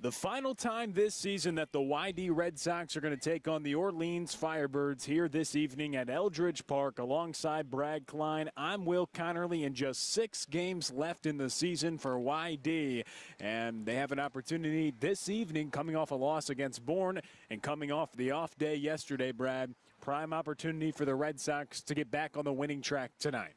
The final time this season that the YD Red Sox are going to take on the Orleans Firebirds here this evening at Eldridge Park alongside Brad Klein. I'm Will Connerly, and just 6 games left in the season for YD. And they have an opportunity this evening coming off a loss against Bourne and coming off the off day yesterday, Brad. Prime opportunity for the Red Sox to get back on the winning track tonight.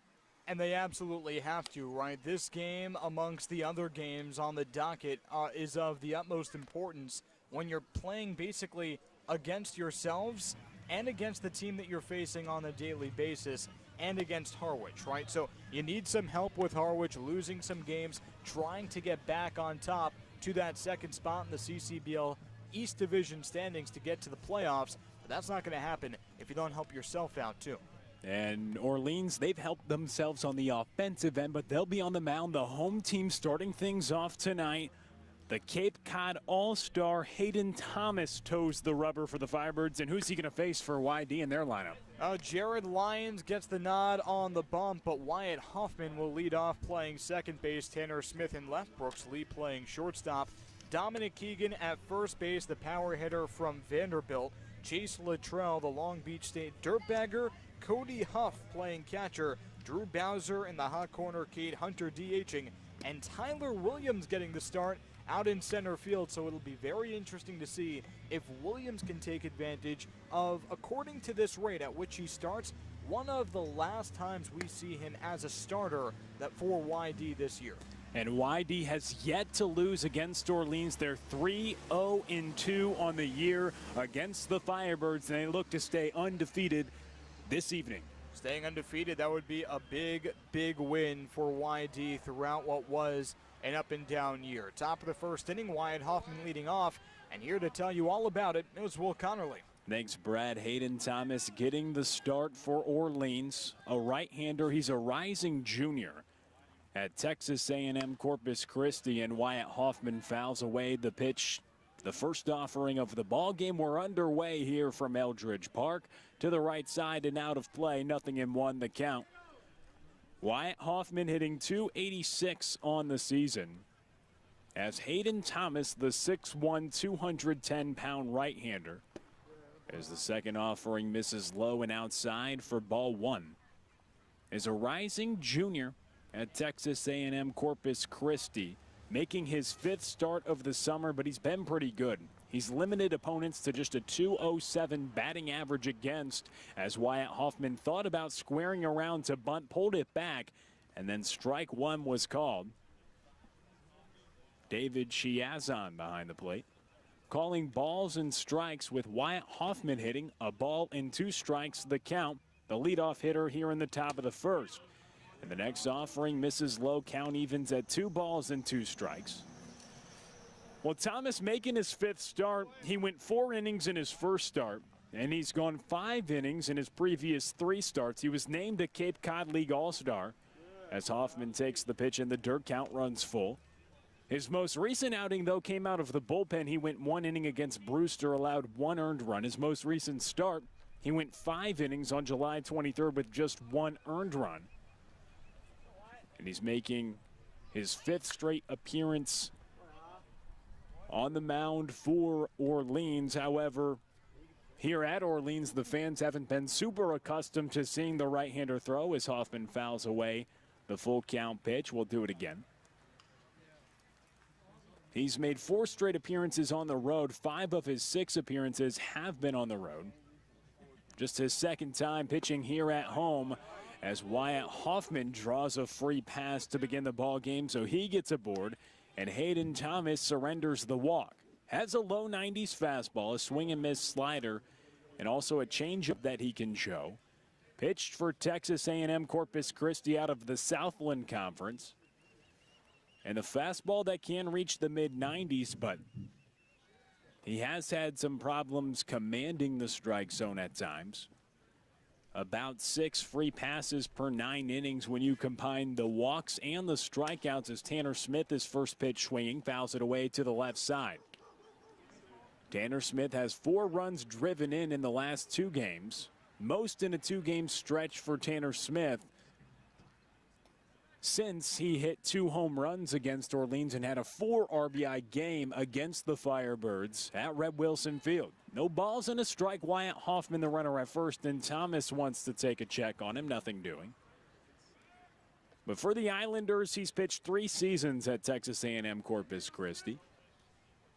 And they absolutely have to, right? This game, amongst the other games on the docket, is of the utmost importance when you're playing basically against yourselves and against the team that you're facing on a daily basis and against Harwich, right? So you need some help with Harwich, losing some games, trying to get back on top to that second spot in the CCBL East Division standings to get to the playoffs. But that's not going to happen if you don't help yourself out, too. And Orleans, they've helped themselves on the offensive end, but they'll be on the mound. The home team starting things off tonight. The Cape Cod All-Star Hayden Thomas toes the rubber for the Firebirds. And who's he going to face for YD in their lineup? Jared Lyons gets the nod on the bump, but Wyatt Hoffman will lead off playing second base. Tanner Smith and Left Brooks Lee playing shortstop. Dominic Keegan at first base, the power hitter from Vanderbilt. Chase Luttrell, the Long Beach State dirtbagger. Cody Huff playing catcher, Drew Bowser in the hot corner, Cade Hunter DHing, and Tyler Williams getting the start out in center field. So it'll be very interesting to see if Williams can take advantage of, according to this rate at which he starts, one of the last times we see him as a starter that for YD this year. And YD has yet to lose against Orleans. They're 3-0-2 on the year against the Firebirds, and they look to stay undefeated this evening. Staying undefeated, that would be a big, big win for YD throughout what was an up-and-down year. Top of the first inning, Wyatt Hoffman leading off, and here to tell you all about it was Will Connerly. Thanks, Brad. Hayden Thomas getting the start for Orleans. A right-hander. He's a rising junior at Texas A&M Corpus Christi, and Wyatt Hoffman fouls away the pitch. The first offering of the ball game. We're underway here from Eldridge Park. To the right side and out of play. 0-1 the count. Wyatt Hoffman hitting .286 on the season, as Hayden Thomas, the 6'1", 210-pound right-hander, as the second offering misses low and outside for ball 1, is a rising junior at Texas A&M Corpus Christi, making his 5th start of the summer, but he's been pretty good. He's limited opponents to just a .207 batting average against, as Wyatt Hoffman thought about squaring around to bunt, pulled it back, and then strike 1 was called. David Chiazon behind the plate, calling balls and strikes, with Wyatt Hoffman hitting a ball and 2 strikes the count, the leadoff hitter here in the top of the first. And the next offering misses low, count evens at 2 balls and 2 strikes. Well, Thomas making his 5th start. He went 4 innings in his first start, and he's gone 5 innings in his previous 3 starts. He was named a Cape Cod League All-Star, as Hoffman takes the pitch and the dirt, count runs full. His most recent outing, though, came out of the bullpen. He went 1 inning against Brewster, allowed 1 earned run. His most recent start, he went 5 innings on July 23rd with just 1 earned run. And he's making his 5th straight appearance on the mound for Orleans. However, here at Orleans, the fans haven't been super accustomed to seeing the right-hander throw, as Hoffman fouls away the full count pitch. We'll do it again. He's made 4 straight appearances on the road. 5 of his 6 appearances have been on the road. Just his 2nd time pitching here at home, as Wyatt Hoffman draws a free pass to begin the ball game, so he gets aboard, and Hayden Thomas surrenders the walk. Has a low 90s fastball, a swing and miss slider, and also a changeup that he can show. Pitched for Texas A&M Corpus Christi out of the Southland Conference. And a fastball that can reach the mid-90s, but he has had some problems commanding the strike zone at times. About 6 free passes per 9 innings when you combine the walks and the strikeouts, as Tanner Smith is first pitch swinging, fouls it away to the left side. Tanner Smith has 4 runs driven in the last 2 games, most in a 2-game stretch for Tanner Smith since he hit 2 home runs against Orleans and had a 4 RBI game against the Firebirds at Red Wilson Field. No balls and a strike. Wyatt Hoffman, the runner at first, and Thomas wants to take a check on him. Nothing doing. But for the Islanders, he's pitched 3 seasons at Texas A&M Corpus Christi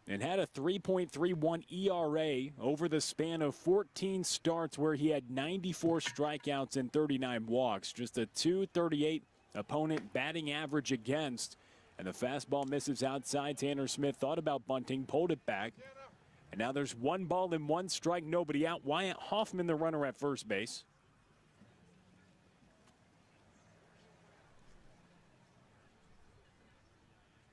and had a 3.31 ERA over the span of 14 starts, where he had 94 strikeouts and 39 walks. Just a .238 opponent batting average against. And the fastball misses outside. Tanner Smith thought about bunting, pulled it back. And now there's 1 ball and 1 strike, nobody out. Wyatt Hoffman, the runner at first base.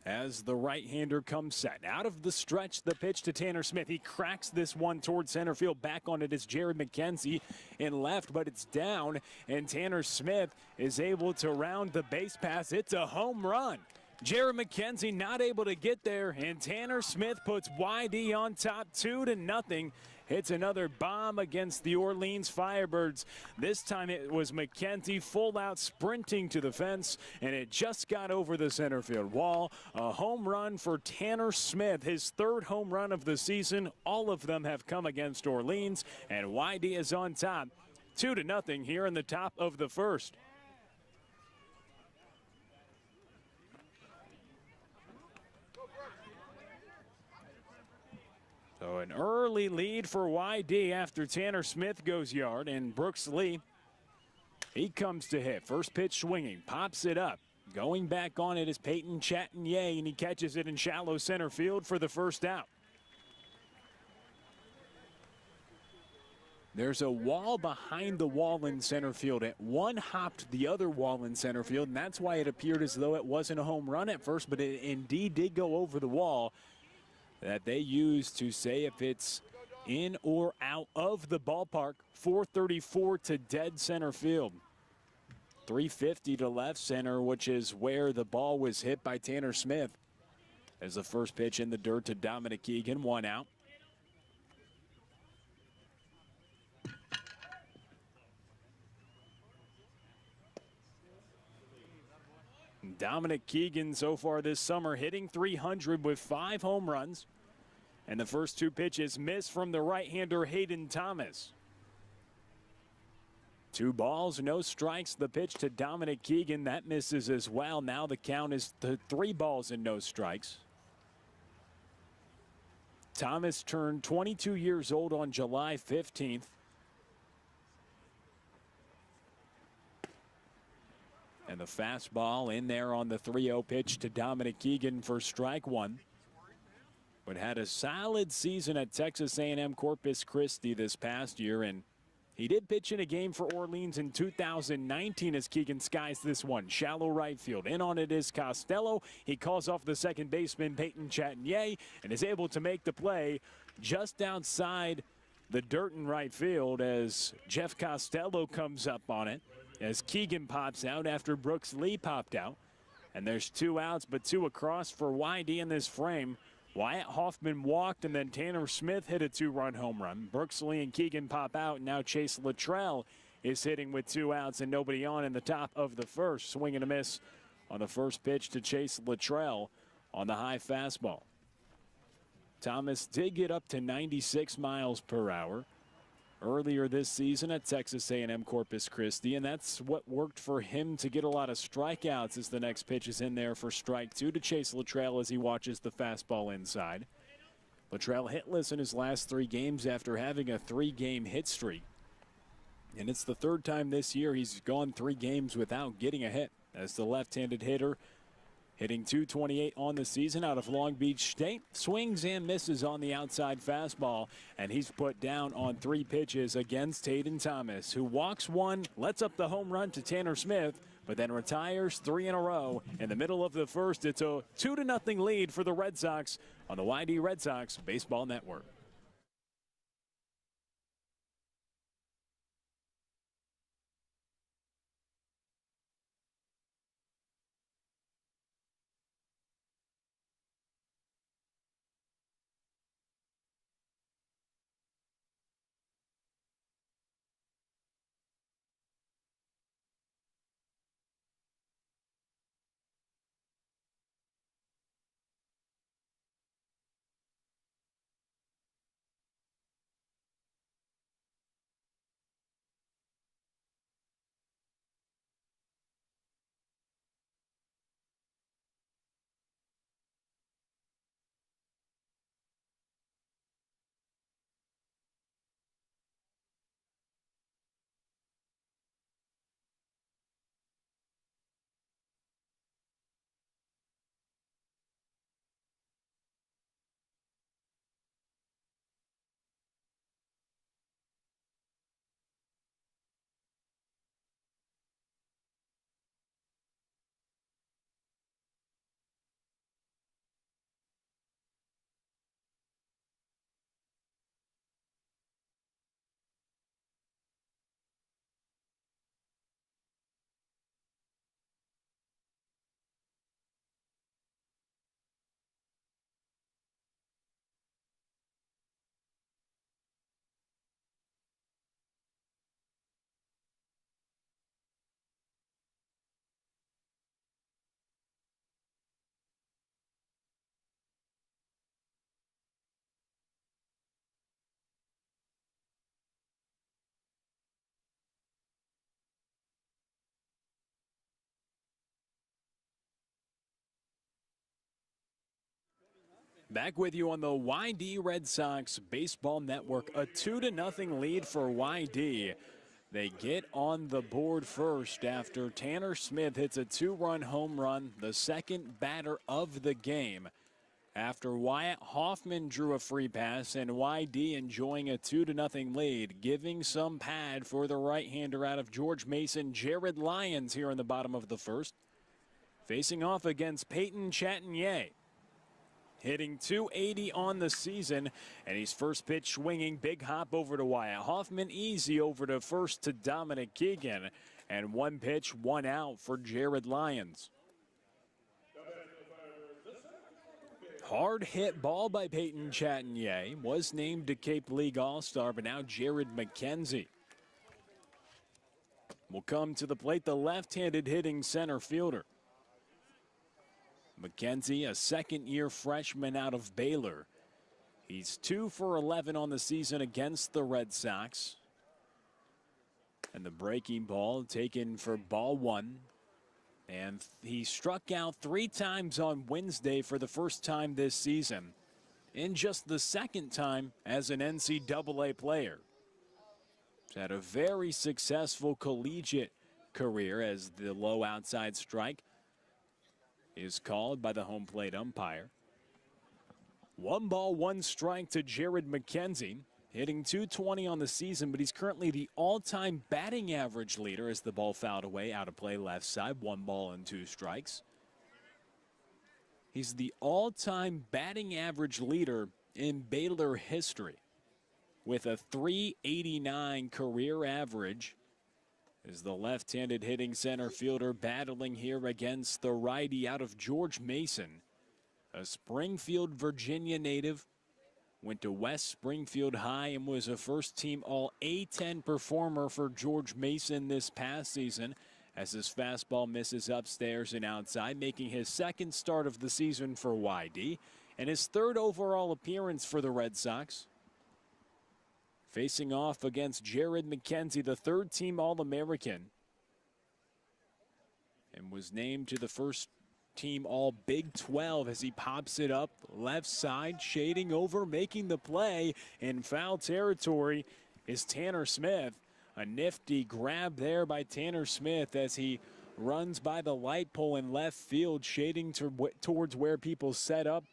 As the right-hander comes set. Out of the stretch, the pitch to Tanner Smith. He cracks this one towards center field. Back on it is Jared McKenzie in left, but it's down. And Tanner Smith is able to round the base pass. It's a home run. Jared McKenzie not able to get there, and Tanner Smith puts YD on top 2-0. Hits another bomb against the Orleans Firebirds. This time it was McKenzie full out sprinting to the fence, and it just got over the center field wall. A home run for Tanner Smith, his 3rd home run of the season. All of them have come against Orleans, and YD is on top 2-0 here in the top of the first. So an early lead for YD after Tanner Smith goes yard, and Brooks Lee, he comes to hit. First pitch swinging, pops it up. Going back on it is Peyton Chatagnier, and he catches it in shallow center field for the first out. There's a wall behind the wall in center field. One hopped the other wall in center field, and that's why it appeared as though it wasn't a home run at first, but it indeed did go over the wall that they use to say if it's in or out of the ballpark. 434 to dead center field. 350 to left center, which is where the ball was hit by Tanner Smith. As the first pitch in the dirt to Dominic Keegan, 1 out. Dominic Keegan so far this summer hitting .300 with 5 home runs. And the first 2 pitches missed from the right-hander Hayden Thomas. 2 balls, no strikes. The pitch to Dominic Keegan, that misses as well. Now the count is to 3 balls and no strikes. Thomas turned 22 years old on July 15th. And the fastball in there on the 3-0 pitch to Dominic Keegan for strike 1. But had a solid season at Texas A&M Corpus Christi this past year, and he did pitch in a game for Orleans in 2019 as Keegan skies this one. Shallow right field. In on it is Costello. He calls off the second baseman Peyton Chatagnier and is able to make the play just outside the dirt in right field as Jeff Costello comes up on it. As Keegan pops out after Brooks Lee popped out. And there's 2 outs, but 2 across for YD in this frame. Wyatt Hoffman walked, and then Tanner Smith hit a 2-run home run. Brooks Lee and Keegan pop out, and now Chase Luttrell is hitting with 2 outs and nobody on in the top of the first. Swing and a miss on the first pitch to Chase Luttrell on the high fastball. Thomas did get up to 96 miles per hour earlier this season at Texas A&M Corpus Christi, and that's what worked for him to get a lot of strikeouts as the next pitch is in there for strike 2 to Chase Luttrell as he watches the fastball inside. Luttrell hitless in his last 3 games after having a 3-game hit streak. And it's the 3rd time this year he's gone 3 games without getting a hit as the left-handed hitter, hitting .228 on the season out of Long Beach State. Swings and misses on the outside fastball, and he's put down on 3 pitches against Hayden Thomas, who walks 1, lets up the home run to Tanner Smith, but then retires 3 in a row. In the middle of the first, it's a 2-0 lead for the Red Sox on the YD Red Sox Baseball Network. Back with you on the YD Red Sox Baseball Network. A 2-0 lead for YD. They get on the board first after Tanner Smith hits a 2-run home run, the second batter of the game. After Wyatt Hoffman drew a free pass, and YD enjoying a 2-0 lead, giving some pad for the right-hander out of George Mason, Jared Lyons, here in the bottom of the first. Facing off against Peyton Chatagnier. Hitting .280 on the season, and he's first pitch swinging. Big hop over to Wyatt Hoffman, easy over to first to Dominic Keegan, and one pitch, one out for Jared Lyons. Hard hit ball by Peyton Chatagnier, was named to Cape League All-Star, but now Jared McKenzie will come to the plate, the left-handed hitting center fielder. McKenzie, a second-year freshman out of Baylor. He's 2 for 11 on the season against the Red Sox. And the breaking ball taken for ball one. And he struck out 3 times on Wednesday for the first time this season, and just the second time as an NCAA player. He's had a very successful collegiate career as the low outside strike is called by the home plate umpire. 1 ball, 1 strike to Jared McKenzie, hitting .220 on the season, but he's currently the all-time batting average leader as the ball fouled away out of play left side. 1 ball and 2 strikes. He's the all-time batting average leader in Baylor history with a .389 career average. Is the left-handed hitting center fielder battling here against the righty out of George Mason, a Springfield, Virginia native. Went to West Springfield High and was a first-team All-A-10 performer for George Mason this past season, as his fastball misses upstairs and outside, making his second start of the season for YD and his 3rd overall appearance for the Red Sox. Facing off against Jared McKenzie, the 3rd-team All-American, and was named to the first-team All-Big 12 as he pops it up left side, shading over, making the play in foul territory is Tanner Smith. A nifty grab there by Tanner Smith as he runs by the light pole in left field, shading towards where people set up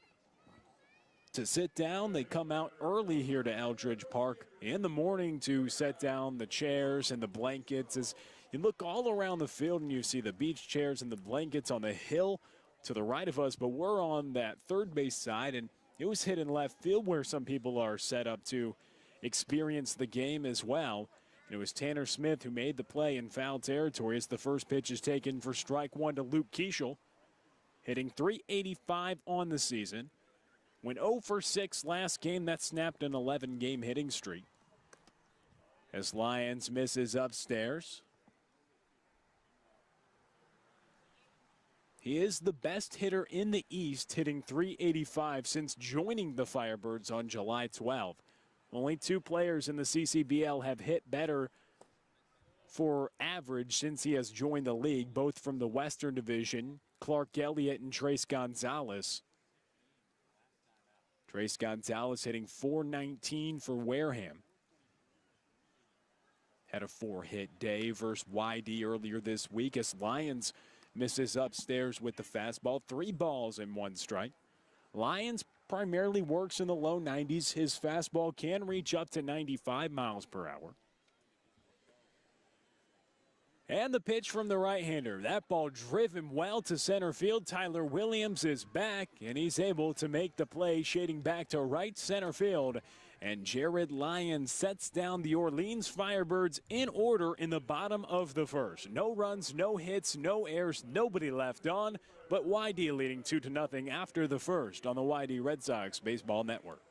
to sit down. They come out early here to Eldridge Park in the morning to set down the chairs and the blankets. As you look all around the field and you see the beach chairs and the blankets on the hill to the right of us, but we're on that third base side, and it was hit in left field where some people are set up to experience the game as well. And it was Tanner Smith who made the play in foul territory as the first pitch is taken for strike one to Luke Keeschel, hitting .385 on the season. Went 0 for 6 last game. That snapped an 11-game hitting streak. As Lyons misses upstairs. He is the best hitter in the East, hitting .385 since joining the Firebirds on July 12. Only 2 players in the CCBL have hit better for average since he has joined the league, both from the Western Division, Clark Elliott and Trace Gonzalez. Trace Gonzalez hitting .419 for Wareham. Had a 4-hit day versus YD earlier this week as Lyons misses upstairs with the fastball. 3 balls and 1 strike. Lyons primarily works in the low 90s. His fastball can reach up to 95 miles per hour. And the pitch from the right-hander. That ball driven well to center field. Tyler Williams is back, and he's able to make the play, shading back to right center field. And Jared Lyons sets down the Orleans Firebirds in order in the bottom of the first. No runs, no hits, no errors, nobody left on, but YD leading 2-0 after the first on the YD Red Sox Baseball Network.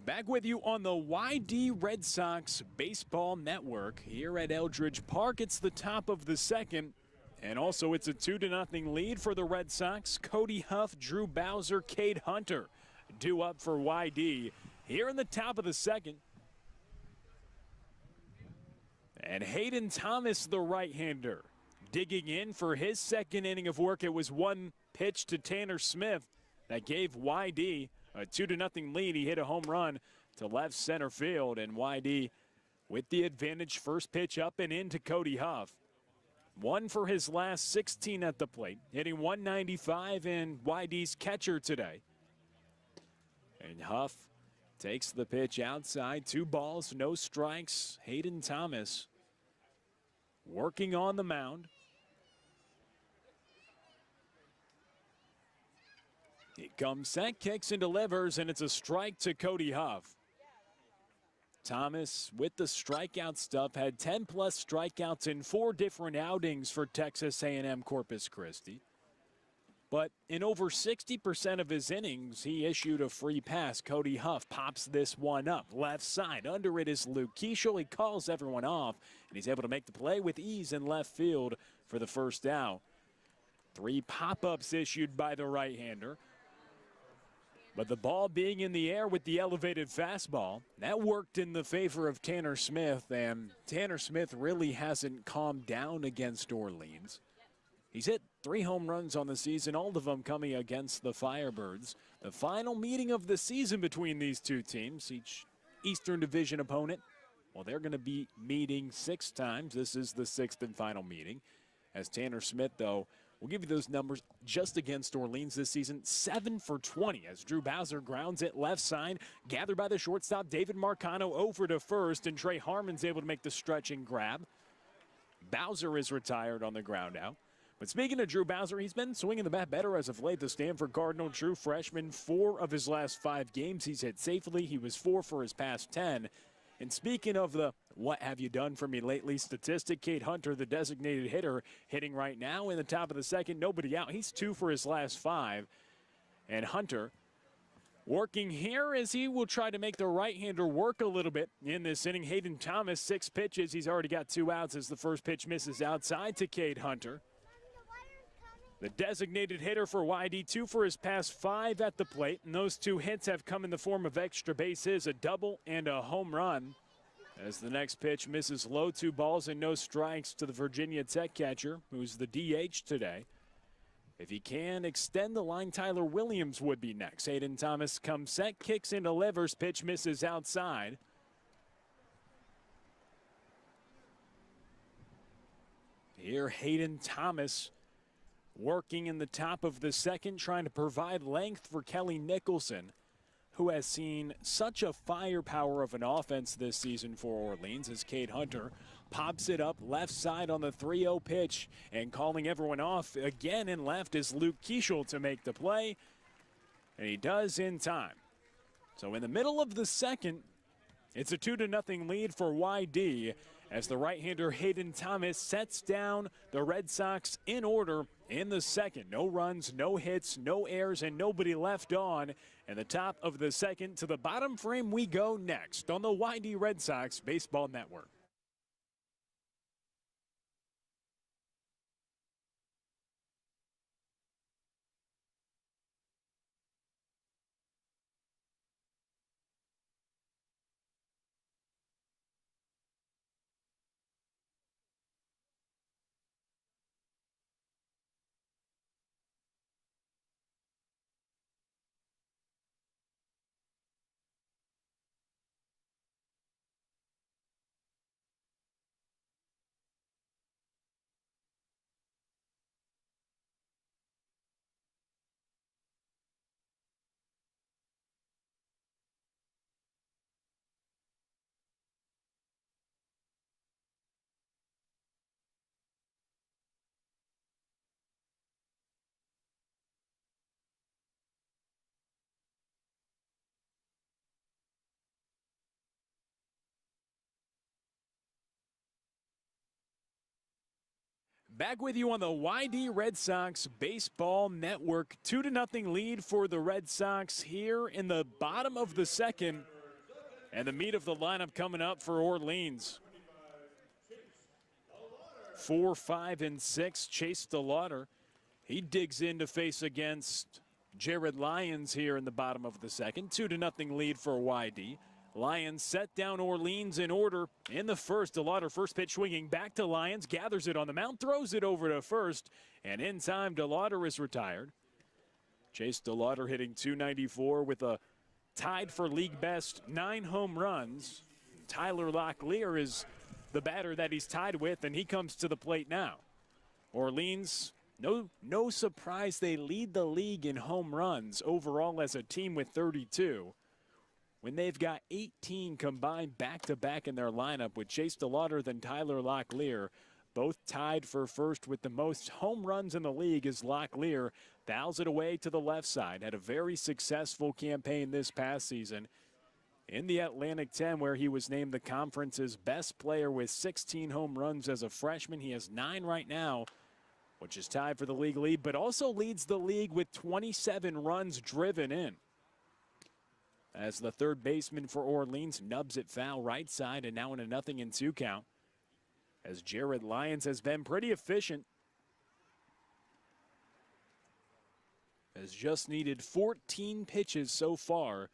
Back with you on the YD Red Sox Baseball Network here at Eldridge Park. It's the top of the second, and also it's a 2-0 lead for the Red Sox. Cody Huff, Drew Bowser, Cade Hunter due up for YD here in the top of the second. And Hayden Thomas, the right-hander, digging in for his second inning of work. It was one pitch to Tanner Smith that gave YD a 2-0 lead. He hit a home run to left center field, and YD with the advantage. First pitch up and into Cody Huff. One for his last 16 at the plate, hitting 195, and YD's catcher today. And Huff takes the pitch outside. 2 balls, no strikes. Hayden Thomas working on the mound. He comes set, kicks and delivers, and it's a strike to Cody Huff. Thomas, with the strikeout stuff, had 10-plus strikeouts in 4 different outings for Texas A&M Corpus Christi. But in over 60% of his innings, he issued a free pass. Cody Huff pops this one up. Left side, under it is Luke Keeschel. He calls everyone off, and he's able to make the play with ease in left field for the first out. 3 pop-ups issued by the right-hander. But the ball being in the air with the elevated fastball, that worked in the favor of Tanner Smith, and Tanner Smith really hasn't calmed down against Orleans. He's hit 3 home runs on the season, all of them coming against the Firebirds. The final meeting of the season between these two teams, each Eastern Division opponent, well, they're going to be meeting 6 times. This is the 6th and final meeting. As Tanner Smith, though, we'll give you those numbers just against Orleans this season. 7 for 20 as Drew Bowser grounds it left side. Gathered by the shortstop, David Marcano over to first, and Trey Harmon's able to make the stretch and grab. Bowser is retired on the ground out. But speaking of Drew Bowser, he's been swinging the bat better as of late. The Stanford Cardinal, true freshman, 4 of his last 5 games he's hit safely. He was 4 for his past 10. And speaking of the what have you done for me lately statistic, Cade Hunter, the designated hitter, hitting right now in the top of the second. Nobody out. He's 2 for his last 5. And Hunter working here as he will try to make the right-hander work a little bit in this inning. Hayden Thomas, 6 pitches. He's already got 2 outs as the first pitch misses outside to Cade Hunter. The designated hitter for YD, 2 for his past 5 at the plate, and those 2 hits have come in the form of extra bases, a double and a home run. As the next pitch misses low, 2 balls and no strikes to the Virginia Tech catcher, who's the DH today. If he can extend the line, Tyler Williams would be next. Hayden Thomas comes set, kicks and delivers, pitch misses outside. Here, Hayden Thomas working in the top of the second, trying to provide length for Kelly Nicholson, who has seen such a firepower of an offense this season for Orleans, as Cade Hunter pops it up left side on the 3-0 pitch, and calling everyone off again in left is Luke Keeschel to make the play, and he does in time. So in the middle of the second, it's a 2-0 lead for YD as the right-hander Hayden Thomas sets down the Red Sox in order in the second. No runs, no hits, no errors, and nobody left on. And the top of the second, to the bottom frame we go next on the YD Red Sox Baseball Network. Back with you on the YD Red Sox Baseball Network. 2-0 lead for the Red Sox here in the bottom of the second. And the meat of the lineup coming up for Orleans. 4, 5, and 6, Chase DeLauder. He digs in to face against Jared Lyons here in the bottom of the second. 2-0 lead for YD. Lyons set down Orleans in order in the first. DeLauder first pitch swinging back to Lyons, gathers it on the mound, throws it over to first, and in time DeLauder is retired. Chase DeLauder hitting .294 with a tied for league best 9 home runs. Tyler Locklear is the batter that he's tied with, and he comes to the plate now. Orleans, no surprise, they lead the league in home runs overall as a team with 32. When they've got 18 combined back-to-back in their lineup with Chase DeLauder and Tyler Locklear, both tied for first with the most home runs in the league as Locklear fouls it away to the left side. Had a very successful campaign this past season in the Atlantic 10, where he was named the conference's best player with 16 home runs as a freshman. He has 9 right now, which is tied for the league lead, but also leads the league with 27 runs driven in. As the third baseman for Orleans nubs it foul right side, and now in a 0-2 count. As Jared Lyons has been pretty efficient. Has just needed 14 pitches so far.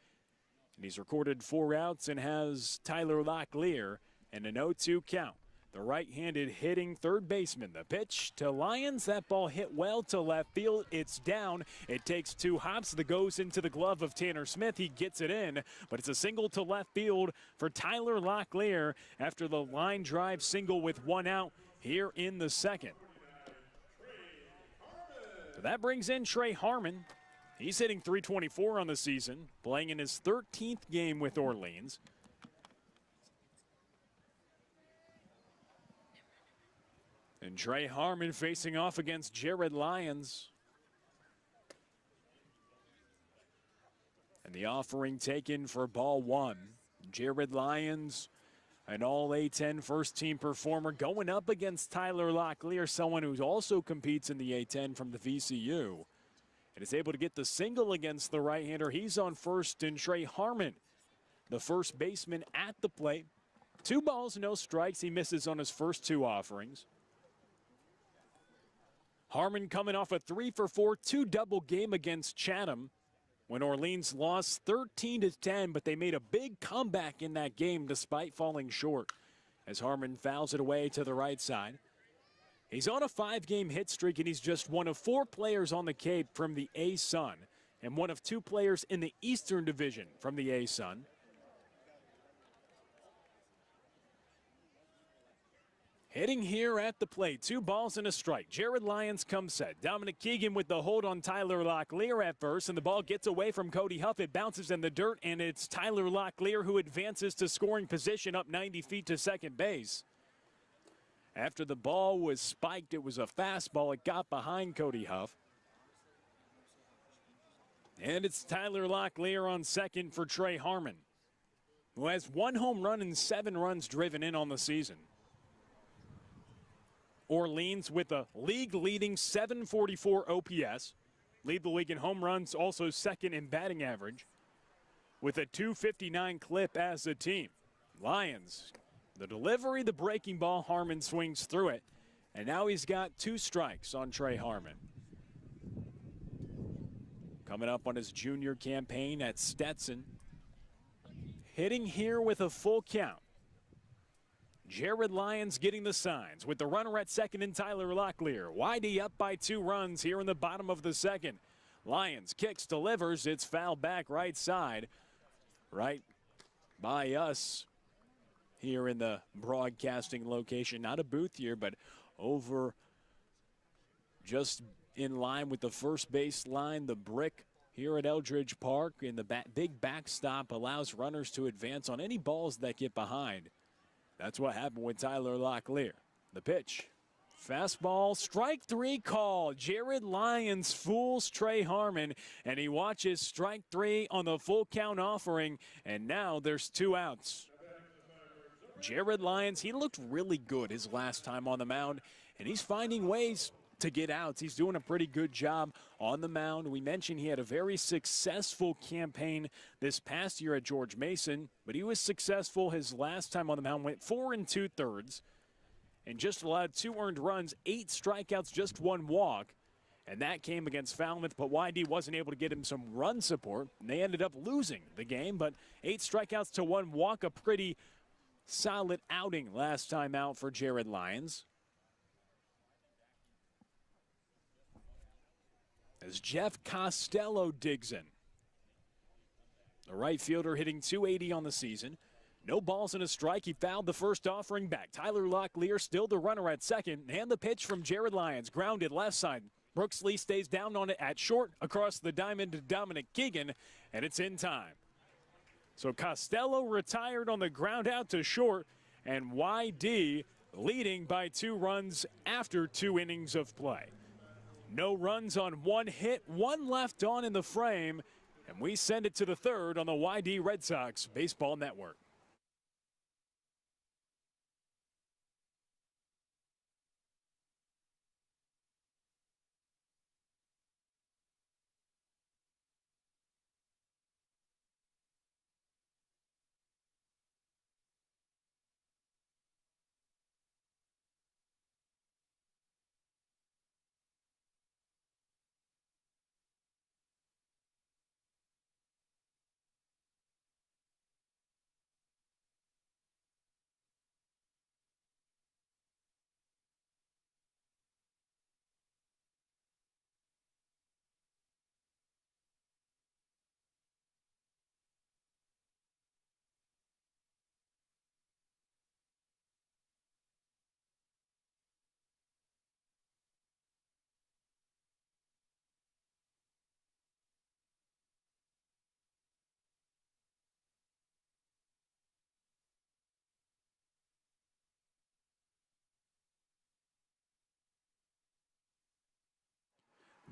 And he's recorded 4 outs and has Tyler Locklear and an 0-2 count. The right-handed hitting third baseman. The pitch to Lyons. That ball hit well to left field. It's down. It takes 2 hops that goes into the glove of Tanner Smith. He gets it in, but it's a single to left field for Tyler Locklear after the line drive single with 1 out here in the second. So that brings in Trey Harmon. He's hitting .324 on the season, playing in his 13th game with Orleans. And Trey Harmon facing off against Jared Lyons. And the offering taken for ball 1. Jared Lyons, an all A10 first team performer, going up against Tyler Locklear, someone who also competes in the A10 from the VCU. And is able to get the single against the right-hander. He's on first, and Trey Harmon, the first baseman at the plate. 2 balls, no strikes. He misses on his first 2 offerings. Harmon coming off a 3-for-4 2-double game against Chatham when Orleans lost 13-10, but they made a big comeback in that game despite falling short as Harmon fouls it away to the right side. He's on a 5-game hit streak, and he's just one of 4 players on the Cape from the A-Sun and one of 2 players in the Eastern Division from the A-Sun. Hitting here at the plate, 2 balls and a strike. Jared Lyons comes set. Dominic Keegan with the hold on Tyler Locklear at first, and the ball gets away from Cody Huff. It bounces in the dirt, and it's Tyler Locklear who advances to scoring position up 90 feet to second base. After the ball was spiked, it was a fastball. It got behind Cody Huff. And it's Tyler Locklear on second for Trey Harmon, who has 1 home run and 7 runs driven in on the season. Orleans with a league-leading .744 OPS. Lead the league in home runs, also second in batting average, with a .259 clip as a team. Lions, the delivery, the breaking ball, Harmon swings through it, and now he's got 2 strikes on Trey Harmon. Coming up on his junior campaign at Stetson. Hitting here with a full count. Jared Lyons getting the signs with the runner at second and Tyler Locklear. YD up by 2 runs here in the bottom of the second. Lyons kicks, delivers. It's foul back right side. Right by us here in the broadcasting location. Not a booth here, but over just in line with the first base line. The brick here at Eldridge Park in the big backstop allows runners to advance on any balls that get behind. That's what happened with Tyler Locklear. The pitch. Fastball, strike 3 call. Jared Lyons fools Trey Harmon, and he watches strike 3 on the full count offering, and now there's 2 outs. Jared Lyons, he looked really good his last time on the mound, and he's finding ways to get outs. He's doing a pretty good job on the mound. We mentioned he had a very successful campaign this past year at George Mason, but he was successful his last time on the mound, went 4 2/3 and just allowed 2 earned runs, 8 strikeouts, just 1 walk. And that came against Falmouth, but YD wasn't able to get him some run support. And they ended up losing the game, but 8 strikeouts to 1 walk, a pretty solid outing last time out for Jared Lyons. As Jeff Costello digs in. The right fielder hitting .280 on the season. No balls and a strike. He fouled the first offering back. Tyler Locklear still the runner at second. And the pitch from Jared Lyons. Grounded left side. Brooks Lee stays down on it at short across the diamond to Dominic Keegan. And it's in time. So Costello retired on the ground out to short. And YD leading by 2 runs after 2 innings of play. No runs on 1 hit, 1 left on in the frame, and we send it to the third on the YD Red Sox Baseball Network.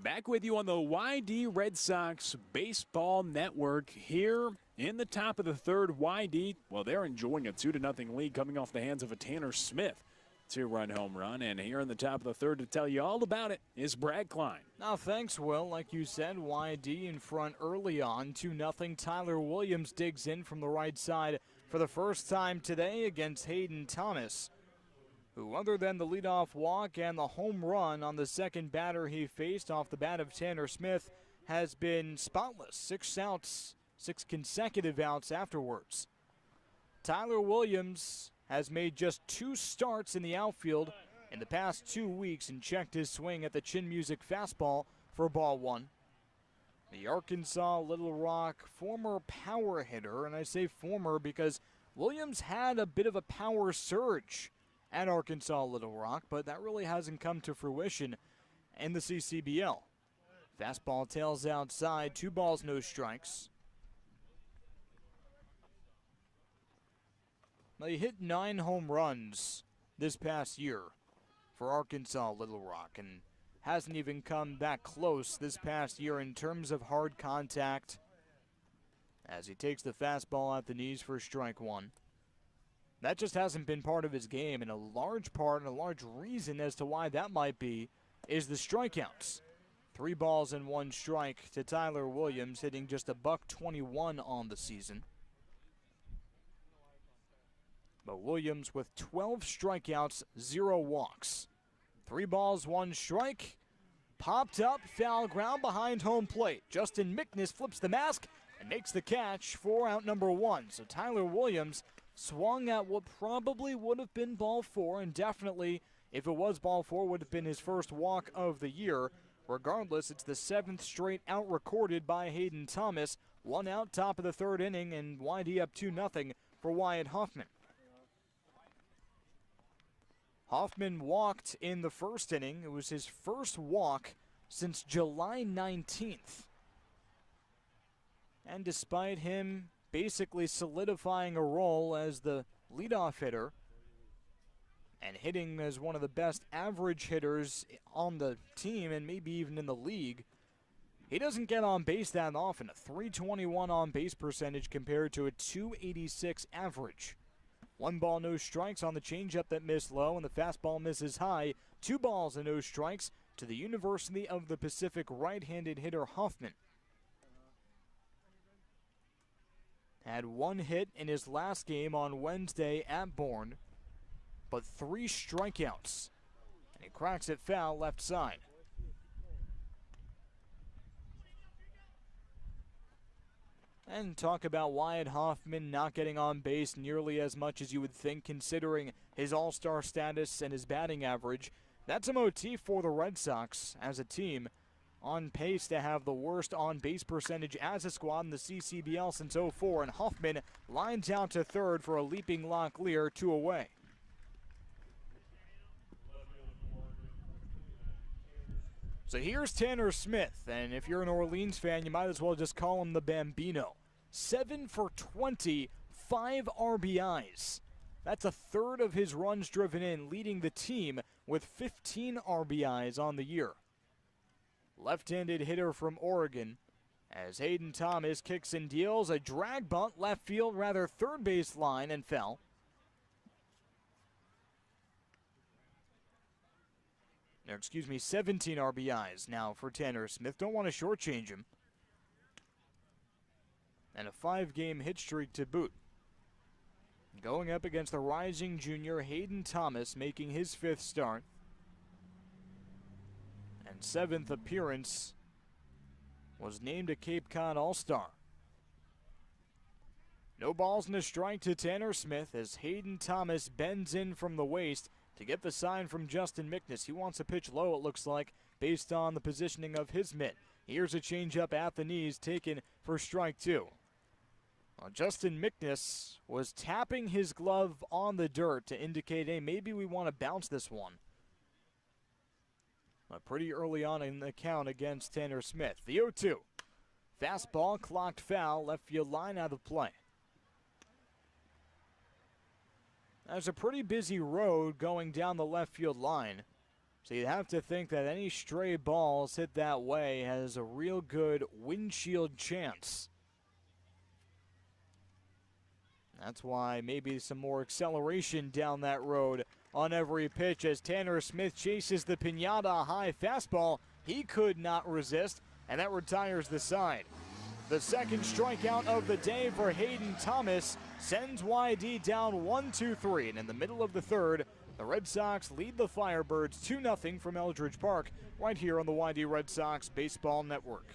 Back with you on the YD Red Sox Baseball Network here in the top of the third. YD, well, they're enjoying a 2-0 lead coming off the hands of a Tanner Smith 2-run home run. And here in the top of the third to tell you all about it is Brad Klein. Now, thanks, Will. Like you said, YD in front early on, 2-0. Tyler Williams digs in from the right side for the first time today against Hayden Thomas, who, other than the leadoff walk and the home run on the second batter he faced off the bat of Tanner Smith, has been spotless. 6 outs, 6 consecutive outs afterwards. Tyler Williams has made just 2 starts in the outfield in the past 2 weeks and checked his swing at the Chin Music fastball for ball 1. The Arkansas Little Rock former power hitter, and I say former because Williams had a bit of a power surge at Arkansas Little Rock, but that really hasn't come to fruition in the CCBL. Fastball tails outside, 2 balls, no strikes. Now, he hit 9 home runs this past year for Arkansas Little Rock and hasn't even come that close this past year in terms of hard contact as he takes the fastball at the knees for strike 1. That just hasn't been part of his game, and a large part and a large reason as to why that might be is the strikeouts. 3 balls and 1 strike to Tyler Williams, hitting just $121 on the season. But Williams with 12 strikeouts, 0 walks. 3 balls, 1 strike. Popped up, foul ground behind home plate. Justin Mickness flips the mask and makes the catch for out number 1. So Tyler Williams swung at what probably would have been ball 4, and definitely, if it was ball 4, would have been his first walk of the year. Regardless, it's the 7th straight out recorded by Hayden Thomas. 1 out, top of the 3rd inning, and YD up 2-0 for Wyatt Hoffman. Hoffman walked in the 1st inning. It was his first walk since July 19th. And despite him basically solidifying a role as the leadoff hitter and hitting as one of the best average hitters on the team and maybe even in the league, he doesn't get on base that often. A .321 on base percentage compared to a .286 average. 1 ball, no strikes on the changeup that missed low, and the fastball misses high. 2 balls and no strikes to the University of the Pacific right-handed hitter Hoffman. Had one hit in his last game on Wednesday at Bourne, but 3 strikeouts. And he cracks it foul left side. And talk about Wyatt Hoffman not getting on base nearly as much as you would think considering his all-star status and his batting average. That's a motif for the Red Sox as a team, on pace to have the worst on-base percentage as a squad in the CCBL since '04, and Hoffman lines out to third for a leaping Locklear, 2 away. So here's Tanner Smith, and if you're an Orleans fan, you might as well just call him the Bambino. 7 for 20, 5 RBIs. That's a third of his runs driven in, leading the team with 15 RBIs on the year. Left-handed hitter from Oregon, as Hayden Thomas kicks and deals a drag bunt left field, rather third base line, and fell. Or, 17 RBIs now for Tanner Smith. Don't want to shortchange him. And a 5-game hit streak to boot. Going up against the rising junior Hayden Thomas, making his 5th start. And 7th appearance, was named a Cape Cod All-Star. No balls and a strike to Tanner Smith as Hayden Thomas bends in from the waist to get the sign from Justin Mickness. He wants to pitch low, it looks like, based on the positioning of his mitt. Here's a changeup at the knees taken for strike 2. Well, Justin Mickness was tapping his glove on the dirt to indicate, hey, maybe we want to bounce this one. Pretty early on in the count against Tanner Smith. The 0-2. Fastball clocked foul, left field line out of play. There's a pretty busy road going down the left field line, so you'd have to think that any stray balls hit that way has a real good windshield chance. That's why maybe some more acceleration down that road on every pitch as Tanner Smith chases the pinata high fastball. He could not resist, and that retires the side. The second strikeout of the day for Hayden Thomas sends YD down 1-2-3, and in the middle of the third, the Red Sox lead the Firebirds 2-0 from Eldridge Park, right here on the YD Red Sox Baseball Network.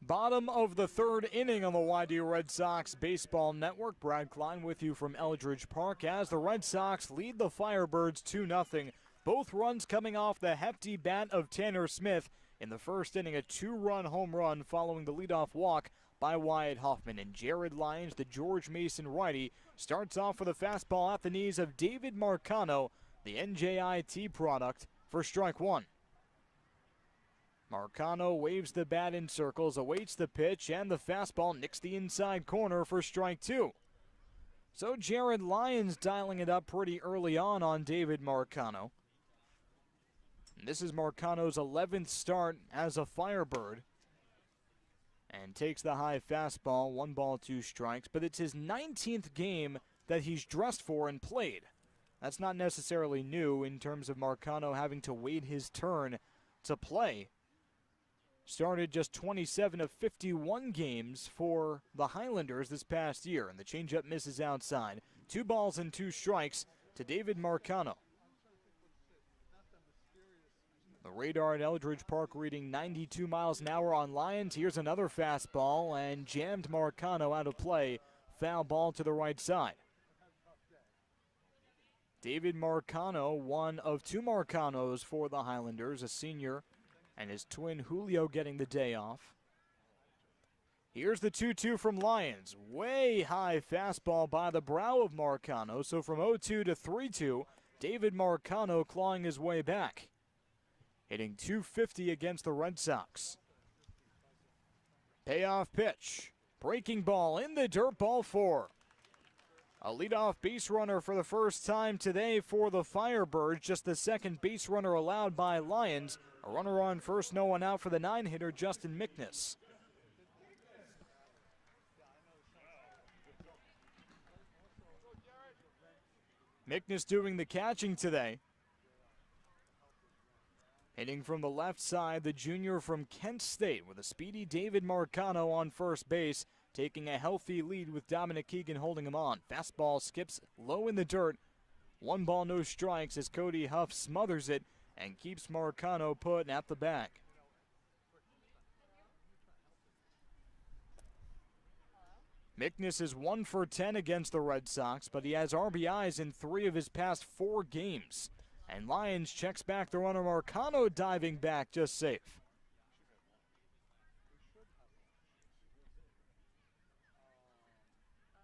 Bottom of the third inning on the YD Red Sox Baseball Network. Brad Klein with you from Eldridge Park as the Red Sox lead the Firebirds 2-0. Both runs coming off the hefty bat of Tanner Smith in the first inning, a 2-run home run following the leadoff walk by Wyatt Hoffman. And Jared Lyons, the George Mason righty, starts off with a fastball at the knees of David Marcano, the NJIT product, for strike 1. Marcano waves the bat in circles, awaits the pitch, and the fastball nicks the inside corner for strike 2. So Jared Lyons dialing it up pretty early on David Marcano. And this is Marcano's 11th start as a Firebird. And takes the high fastball, 1 ball, 2 strikes, but it's his 19th game that he's dressed for and played. That's not necessarily new in terms of Marcano having to wait his turn to play. started just 27 of 51 games for the Highlanders this past year, and the changeup misses outside. 2 balls and 2 strikes to David Marcano. The radar at Eldridge Park reading 92 miles an hour on Lions. Here's another fastball and jammed Marcano out of play. Foul ball to the right side. David Marcano, one of 2 Marcanos for the Highlanders, a senior, and his twin Julio getting the day off. Here's the 2-2 from Lions. Way high fastball by the brow of Marcano. So from 0-2 to 3-2, David Marcano clawing his way back. Hitting .250 against the Red Sox. Payoff pitch. Breaking ball in the dirt, ball 4. A leadoff base runner for the first time today for the Firebirds. Just the second base runner allowed by Lions. A runner on first, no one out for the 9-hitter, Justin Mickness. Mickness doing the catching today. Hitting from the left side, the junior from Kent State with a speedy David Marcano on first base, taking a healthy lead with Dominic Keegan holding him on. Fastball skips low in the dirt. 1 ball, no strikes as Cody Huff smothers it and keeps Marcano put at the back. Mickness is 1 for 10 against the Red Sox, but he has RBIs in 3 of his past 4 games. And Lions checks back the runner. Marcano diving back, just safe.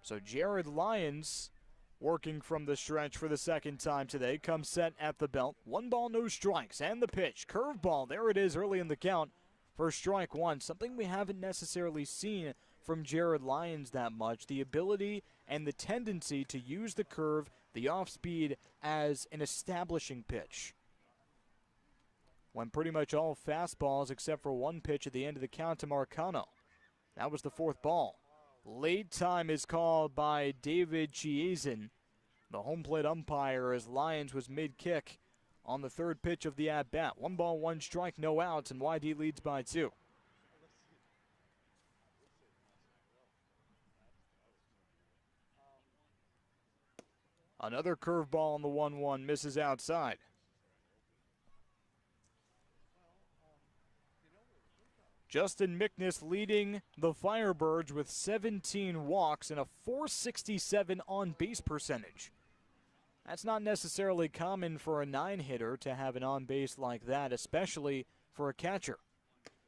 So Jared Lyons working from the stretch for the second time today. Comes set at the belt. 1 ball, no strikes. And the pitch. Curveball. There it is early in the count for strike 1. Something we haven't necessarily seen from Jared Lyons that much. The ability and the tendency to use the curve, the off-speed, as an establishing pitch. When pretty much all fastballs except for 1 pitch at the end of the count to Marcano. That was the 4th ball. Late time is called by David Chiazin, the home plate umpire, as Lyons was mid-kick on the 3rd pitch of the at-bat. 1 ball, 1 strike, no outs, and YD leads by 2. Another curveball on the 1-1 misses outside. Justin Mickness leading the Firebirds with 17 walks and a .467 on-base percentage. That's not necessarily common for a 9-hitter to have an on-base like that, especially for a catcher.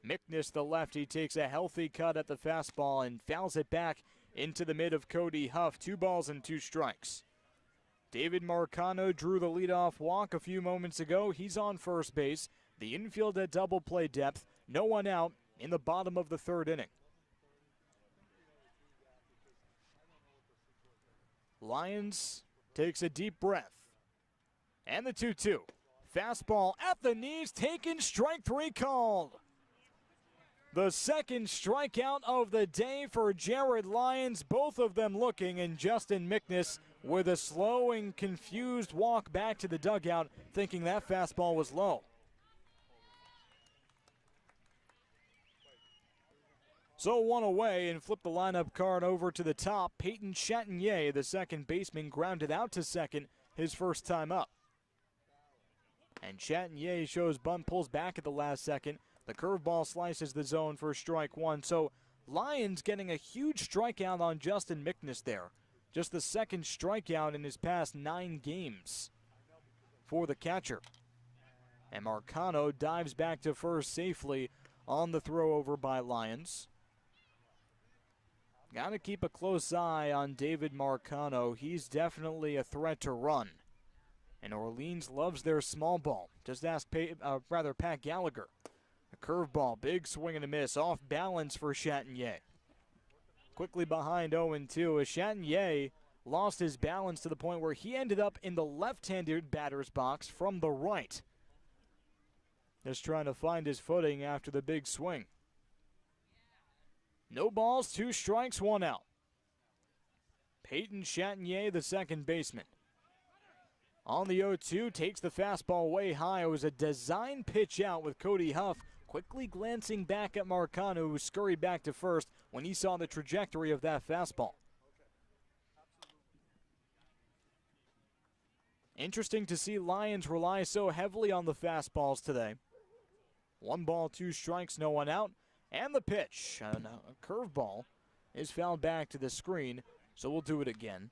Mickness, the lefty, takes a healthy cut at the fastball and fouls it back into the mid of Cody Huff. 2 balls and 2 strikes. David Marcano drew the leadoff walk a few moments ago. He's on first base. The infield at double play depth. No one out in the bottom of the 3rd inning. Lyons takes a deep breath. And the 2-2. Fastball at the knees, taken, strike 3 called. The second strikeout of the day for Jared Lyons. Both of them looking, and Justin Mickness with a slow and confused walk back to the dugout, thinking that fastball was low. So 1 away, and flip the lineup card over to the top. Peyton Chatagnier, the second baseman, grounded out to second his first time up. And Chatagnier shows bunt, pulls back at the last second. The curveball slices the zone for strike 1. So Lyons getting a huge strikeout on Justin Mickness there. Just the 2nd strikeout in his past 9 games for the catcher. And Marcano dives back to first safely on the throw over by Lyons. Got to keep a close eye on David Marcano. He's definitely a threat to run. And Orleans loves their small ball. Just ask Pat Gallagher. A curveball, big swing and a miss, off balance for Chatagnier. Quickly behind 0-2 as Chatagnier lost his balance to the point where he ended up in the left-handed batter's box from the right. Just trying to find his footing after the big swing. No balls, 2 strikes, 1 out. Peyton Chatagnier, the second baseman. On the 0-2, takes the fastball way high. It was a design pitch out with Cody Huff quickly glancing back at Marcano, who scurried back to first when he saw the trajectory of that fastball. Interesting to see Lions rely so heavily on the fastballs today. 1 ball, 2 strikes, no one out. And the pitch, a curveball, is fouled back to the screen, so we'll do it again.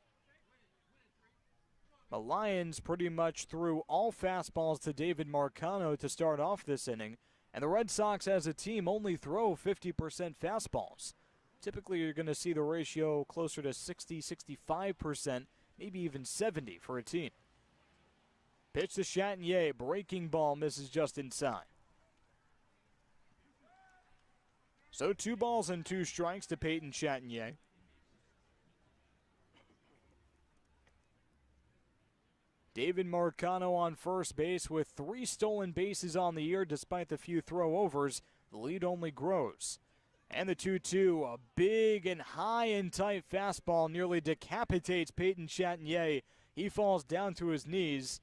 The Lions pretty much threw all fastballs to David Marcano to start off this inning, and the Red Sox as a team only throw 50% fastballs. Typically you're going to see the ratio closer to 60-65%, maybe even 70% for a team. Pitch to Chatagnier, breaking ball, misses just inside. So 2 balls and 2 strikes to Peyton Chatagnier. David Marcano on first base with 3 stolen bases on the year despite the few throwovers. The lead only grows. And the 2-2, a big and high and tight fastball nearly decapitates Peyton Chatagnier. He falls down to his knees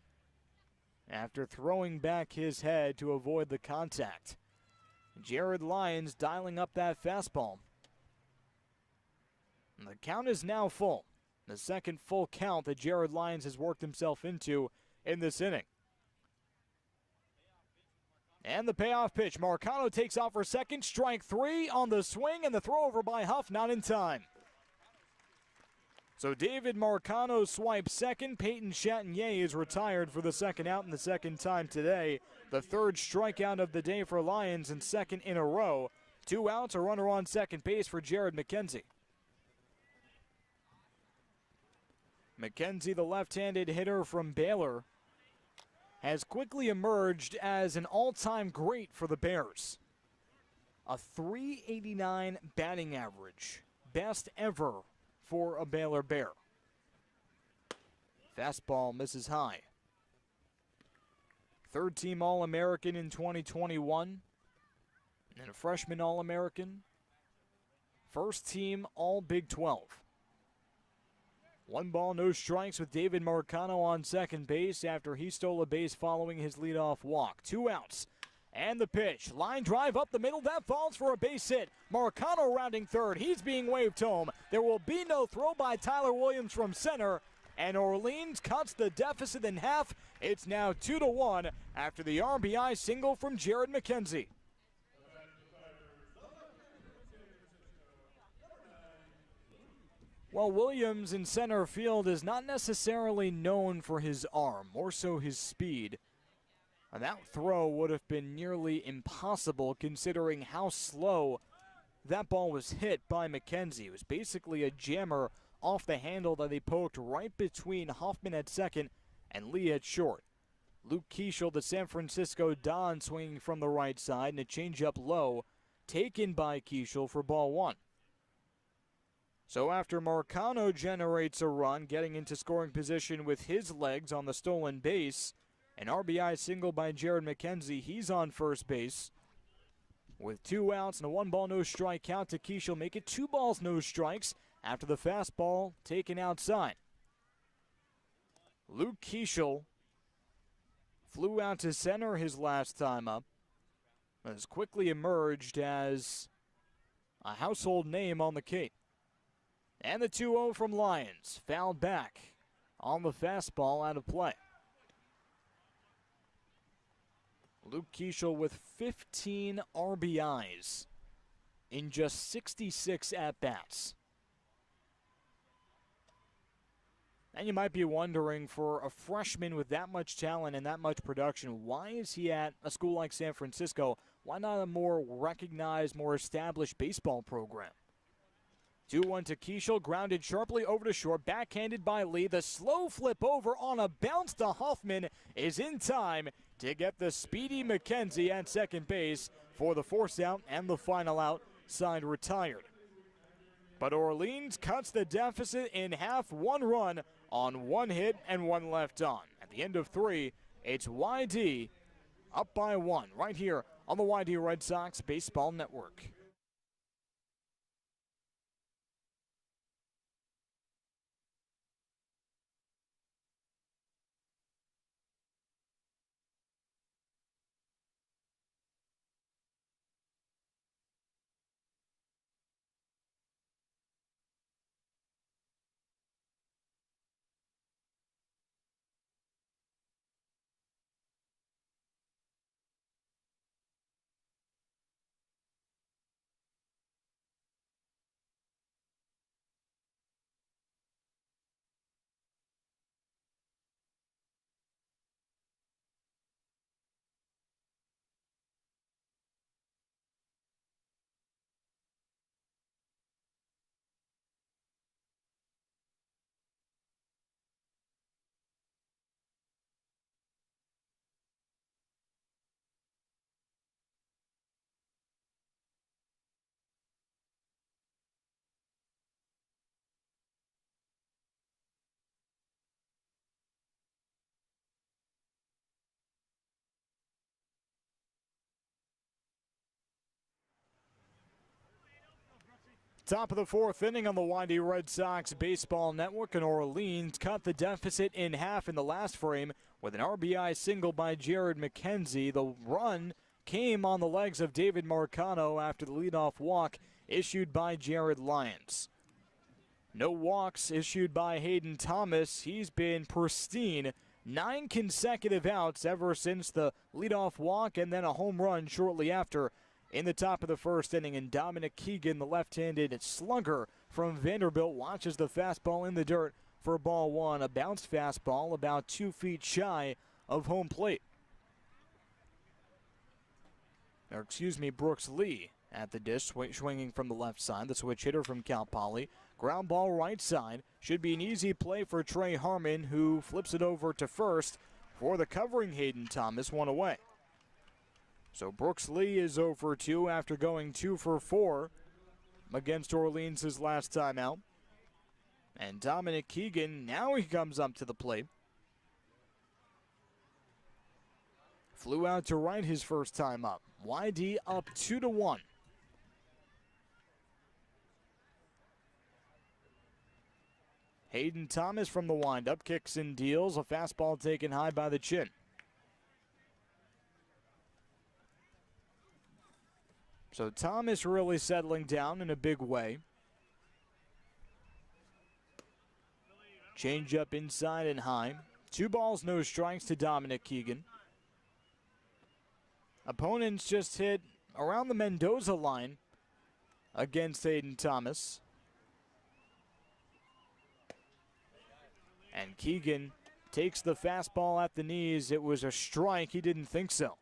after throwing back his head to avoid the contact. Jared Lyons dialing up that fastball. And the count is now full. The second full count that Jared Lyons has worked himself into in this inning. And the payoff pitch. Marcano takes off for second. Strike 3 on the swing, and the throw over by Huff not in time. So David Marcano swipes second. Peyton Chatagnier is retired for the second out and the second time today. The third strikeout of the day for Lions and second in a row. 2 outs, a runner on second base for Jared McKenzie. McKenzie, the left-handed hitter from Baylor, has quickly emerged as an all-time great for the Bears. A .389 batting average, best ever for a Baylor Bear. Fastball misses high. Third-team All-American in 2021, and a freshman All-American. First-team All-Big 12. 1 ball, no strikes with David Marcano on second base after he stole a base following his leadoff walk. 2 outs. And the pitch. Line drive up the middle. That falls for a base hit. Marcano rounding third. He's being waved home. There will be no throw by Tyler Williams from center. And Orleans cuts the deficit in half. It's now 2-1 after the RBI single from Jared McKenzie. Well, Williams in center field is not necessarily known for his arm, more so his speed. And that throw would have been nearly impossible considering how slow that ball was hit by McKenzie. It was basically a jammer off the handle that he poked right between Hoffman at second and Lee at short. Luke Keeschel, the San Francisco Don, swinging from the right side, and a changeup low, taken by Keeschel for ball 1. So after Marcano generates a run, getting into scoring position with his legs on the stolen base, an RBI single by Jared McKenzie, he's on first base. With 2 outs and a 1 ball, no strike count to Keeschel, make it 2 balls, no strikes after the fastball taken outside. Luke Keeschel flew out to center his last time up, has quickly emerged as a household name on the Cape. And the 2-0 from Lions, fouled back on the fastball, out of play. Luke Keeschel with 15 RBIs in just 66 at-bats. And you might be wondering, for a freshman with that much talent and that much production, why is he at a school like San Francisco? Why not a more recognized, more established baseball program? 2-1 to Keeschel, grounded sharply over to short, backhanded by Lee. The slow flip over on a bounce to Hoffman is in time to get the speedy McKenzie at second base for the force out and the final out, side retired. But Orleans cuts the deficit in half, 1 run on 1 hit and 1 left on. At the end of 3, it's YD up by 1 right here on the YD Red Sox Baseball Network. Top of the fourth inning on the YD Red Sox Baseball Network, and Orleans cut the deficit in half in the last frame with an RBI single by Jared McKenzie. The run came on the legs of David Marcano after the leadoff walk issued by Jared Lyons. No walks issued by Hayden Thomas. He's been pristine. 9 consecutive outs ever since the leadoff walk and then a home run shortly after in the top of the first inning. And Dominic Keegan, the left-handed slugger from Vanderbilt, watches the fastball in the dirt for ball one. A bounced fastball about 2 feet shy of home plate. Brooks Lee at the dish, swinging from the left side. The switch hitter from Cal Poly. Ground ball right side. Should be an easy play for Trey Harmon, who flips it over to first for the covering Hayden Thomas, one away. So Brooks Lee is 0-for-2 after going 2 for 4 against Orleans his last time out. And Dominic Keegan, now he comes up to the plate. Flew out to right his first time up. YD up 2-1. Hayden Thomas from the windup, kicks and deals. A fastball taken high by the chin. So Thomas really settling down in a big way. Change up inside and high. 2 balls, no strikes to Dominic Keegan. Opponents just hit around the Mendoza line against Hayden Thomas. And Keegan takes the fastball at the knees. It was a strike. He didn't think so.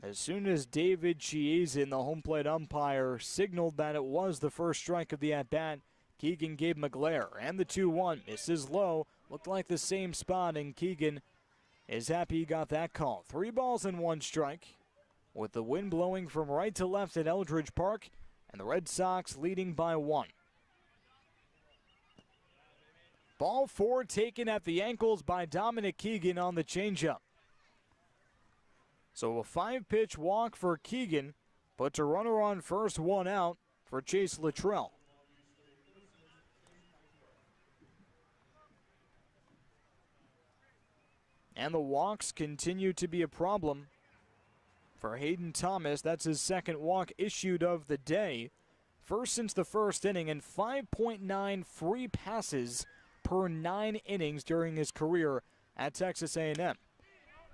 As soon as David Chiazin, the home plate umpire, signaled that it was the first strike of the at-bat, Keegan gave him a glare. And the 2-1 misses low. Looked like the same spot, and Keegan is happy he got that call. 3 balls and 1 strike, with the wind blowing from right to left at Eldridge Park, and the Red Sox leading by 1. Ball 4 taken at the ankles by Dominic Keegan on the changeup. So a 5-pitch walk for Keegan, puts a runner on first, 1 out for Chase Luttrell. And the walks continue to be a problem for Hayden Thomas. That's his second walk issued of the day. First since the first inning, and 5.9 free passes per 9 innings during his career at Texas A&M.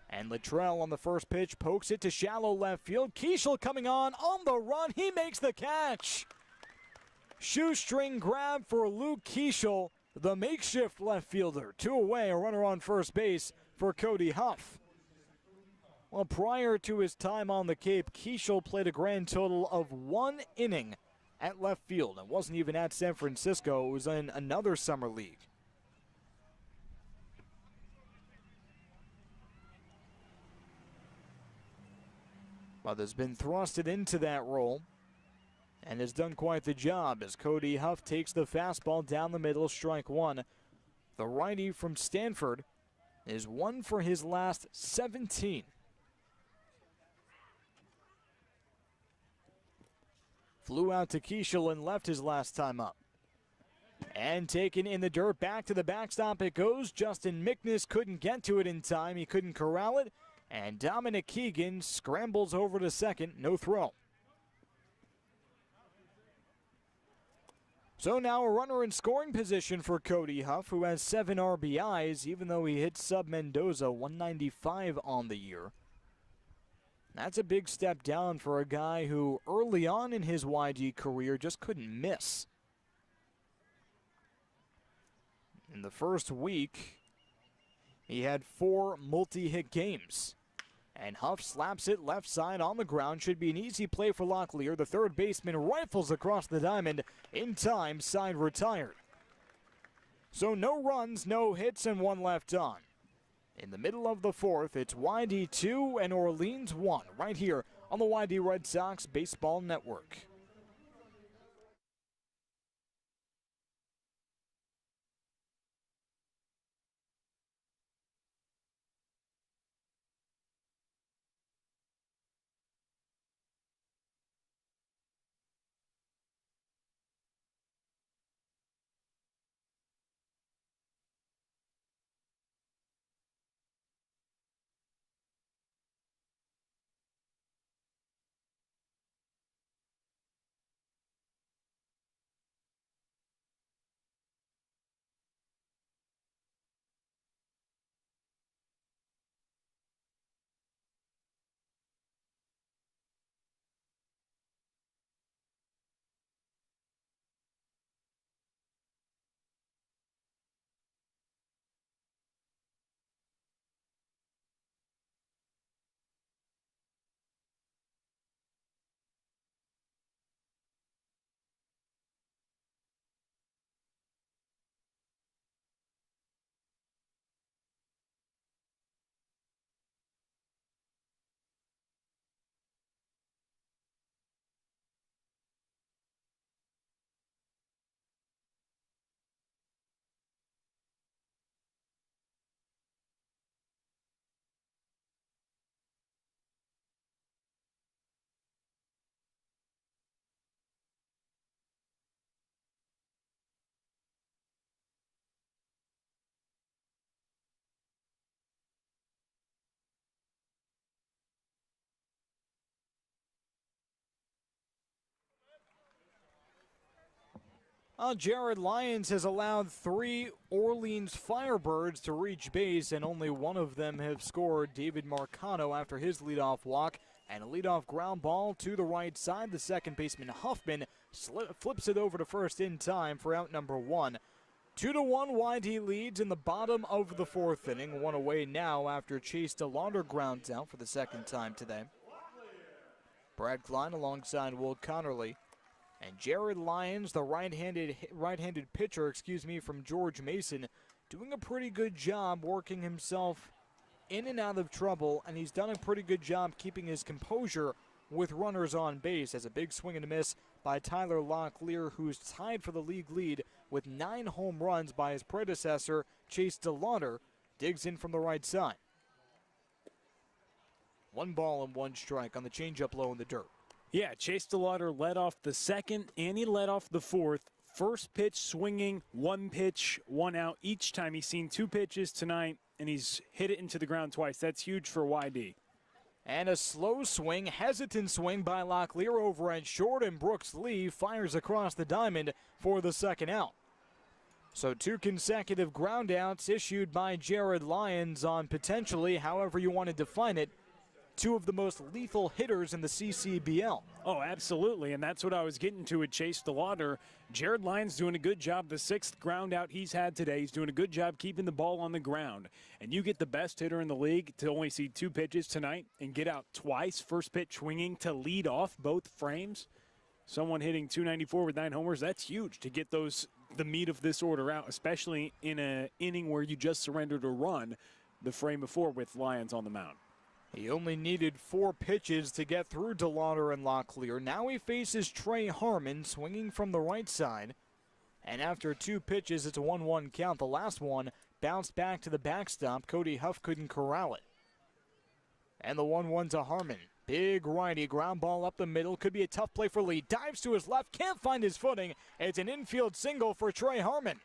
And Luttrell on the first pitch pokes it to shallow left field. Keishel coming on the run. He makes the catch. Shoestring grab for Luke Keishel, the makeshift left fielder. 2 away, a runner on first base for Cody Huff. Well, prior to his time on the Cape, Keishel played a grand total of 1 inning at left field. It wasn't even at San Francisco. It was in another summer league. But has been thrusted into that role and has done quite the job as Cody Huff takes the fastball down the middle, strike 1. The righty from Stanford is 1 for his last 17. Flew out to Keishel and left his last time up. And taken in the dirt, back to the backstop it goes. Justin Mickness couldn't get to it in time. He couldn't corral it. And Dominic Keegan scrambles over to second, no throw. So now a runner in scoring position for Cody Huff, who has 7 RBIs, even though he hit sub Mendoza, 195 on the year. That's a big step down for a guy who early on in his YG career just couldn't miss. In the first week, he had 4 multi-hit games. And Huff slaps it left side on the ground. Should be an easy play for Locklear. The third baseman rifles across the diamond. In time, side retired. So no runs, no hits, and 1 left on. In the middle of the fourth, it's YD 2 and Orleans 1 right here on the YD Red Sox Baseball Network. Jared Lyons has allowed 3 Orleans Firebirds to reach base, and only one of them have scored. David Marcano after his leadoff walk, and a leadoff ground ball to the right side. The second baseman Huffman flips it over to first in time for out number 1. 2-1 YD leads in the bottom of the 4th inning. 1 away now after Chase DeLauder grounds out for the second time today. Brad Klein alongside Will Connerly. And Jared Lyons, the right-handed pitcher, from George Mason, doing a pretty good job working himself in and out of trouble, and he's done a pretty good job keeping his composure with runners on base, as a big swing and a miss by Tyler Locklear, who's tied for the league lead with 9 home runs by his predecessor, Chase DeLauder, digs in from the right side. 1 ball and 1 strike on the changeup low in the dirt. Yeah, Chase DeLauder led off the second and he led off the 4th. First pitch swinging, 1 pitch, 1 out. Each time he's seen 2 pitches tonight, and he's hit it into the ground twice. That's huge for YD. And a slow swing, hesitant swing by Locklear over at short, and Brooks Lee fires across the diamond for the second out. So 2 consecutive ground outs issued by Jared Lyons on potentially, however you want to define it, 2 of the most lethal hitters in the CCBL. Oh, absolutely, and that's what I was getting to with Chase DeLauder. Jared Lyons doing a good job. The 6th ground out he's had today. He's doing a good job keeping the ball on the ground. And you get the best hitter in the league to only see 2 pitches tonight and get out twice, first pitch swinging to lead off both frames. Someone hitting .294 with 9 homers, that's huge to get the meat of this order out, especially in an inning where you just surrendered a run the frame before with Lyons on the mound. He only needed 4 pitches to get through DeLauder and Locklear. Now he faces Trey Harmon swinging from the right side. And after 2 pitches, it's a 1-1 count. The last one bounced back to the backstop. Cody Huff couldn't corral it. And the 1-1 to Harmon. Big righty ground ball up the middle. Could be a tough play for Lee. Dives to his left. Can't find his footing. It's an infield single for Trey Harmon.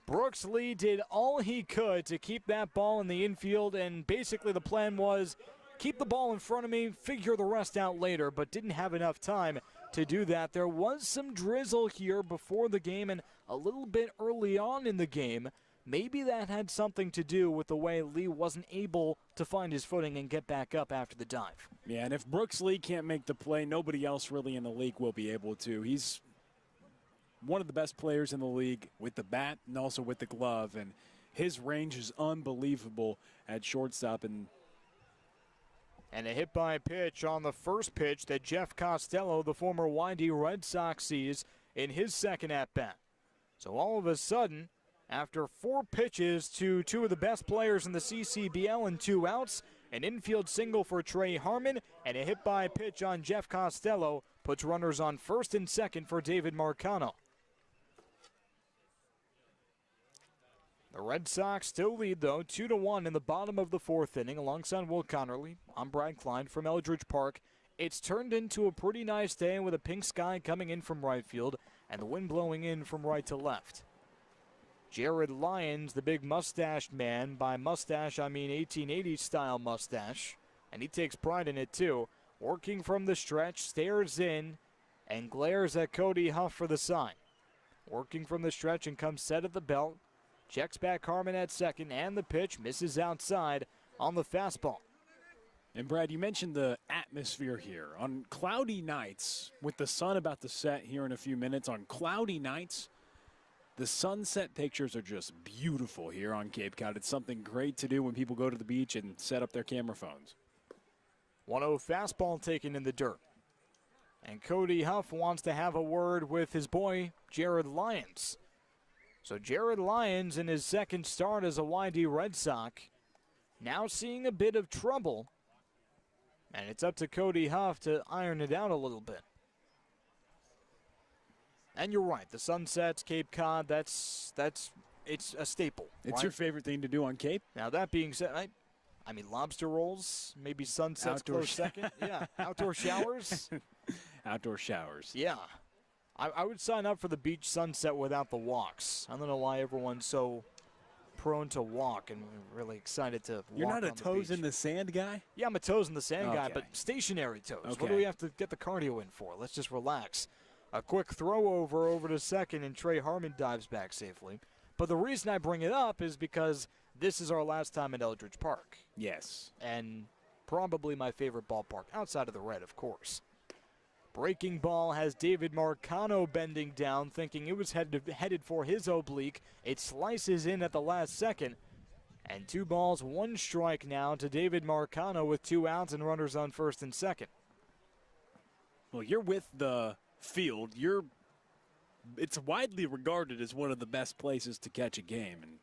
Brooks Lee did all he could to keep that ball in the infield, and basically the plan was keep the ball in front of me, figure the rest out later, but didn't have enough time to do that. There was some drizzle here before the game and a little bit early on in the game. Maybe that had something to do with the way Lee wasn't able to find his footing and get back up after the dive. Yeah, and if Brooks Lee can't make the play, nobody else really in the league will be able to. He's one of the best players in the league with the bat and also with the glove, and his range is unbelievable at shortstop. And a hit by pitch on the first pitch that Jeff Costello, the former YD Red Sox, sees in his second at-bat. So all of a sudden, after 4 pitches to 2 of the best players in the CCBL and 2 outs, an infield single for Trey Harmon and a hit by pitch on Jeff Costello puts runners on first and second for David Marcano. The Red Sox still lead, though, 2-1 in the bottom of the 4th inning. Alongside Will Connerly, I'm Brad Klein from Eldridge Park. It's turned into a pretty nice day with a pink sky coming in from right field and the wind blowing in from right to left. Jared Lyons, the big mustached man. By mustache, I mean 1880s style mustache. And he takes pride in it, too. Working from the stretch, stares in, and glares at Cody Huff for the sign. Working from the stretch and comes set at the belt. Checks back Harmon at second, and the pitch misses outside on the fastball. And Brad, you mentioned the atmosphere here. On cloudy nights, with the sun about to set here in a few minutes, on cloudy nights, the sunset pictures are just beautiful here on Cape Cod. It's something great to do when people go to the beach and set up their camera phones. 1-0 fastball taken in the dirt. And Cody Huff wants to have a word with his boy, Jared Lyons. So Jared Lyons in his second start as a YD Red Sox, now seeing a bit of trouble. And it's up to Cody Huff to iron it out a little bit. And you're right, the sunsets, Cape Cod, it's a staple. It's right? your favorite thing to do on Cape? Now that being said, I mean lobster rolls, maybe sunsets Outdoor close second. Yeah, outdoor showers. Outdoor showers. Yeah. I would sign up for the beach sunset without the walks. I don't know why everyone's so prone to walk and really excited to walk. You're not a on the toes beach. in the sand guy? Yeah, I'm a toes in the sand guy, Okay. but stationary toes. Okay. What do we have to get the cardio in for? Let's just relax. A quick throw over to second, and Trey Harmon dives back safely. But the reason I bring it up is because this is our last time at Eldridge Park. Yes. And probably my favorite ballpark, outside of the red, of course. Breaking ball has David Marcano bending down, thinking it was headed for his oblique. It slices in at the last second. And 2 balls, 1 strike now to David Marcano with 2 outs and runners on first and second. Well, you're with the field. It's widely regarded as one of the best places to catch a game, and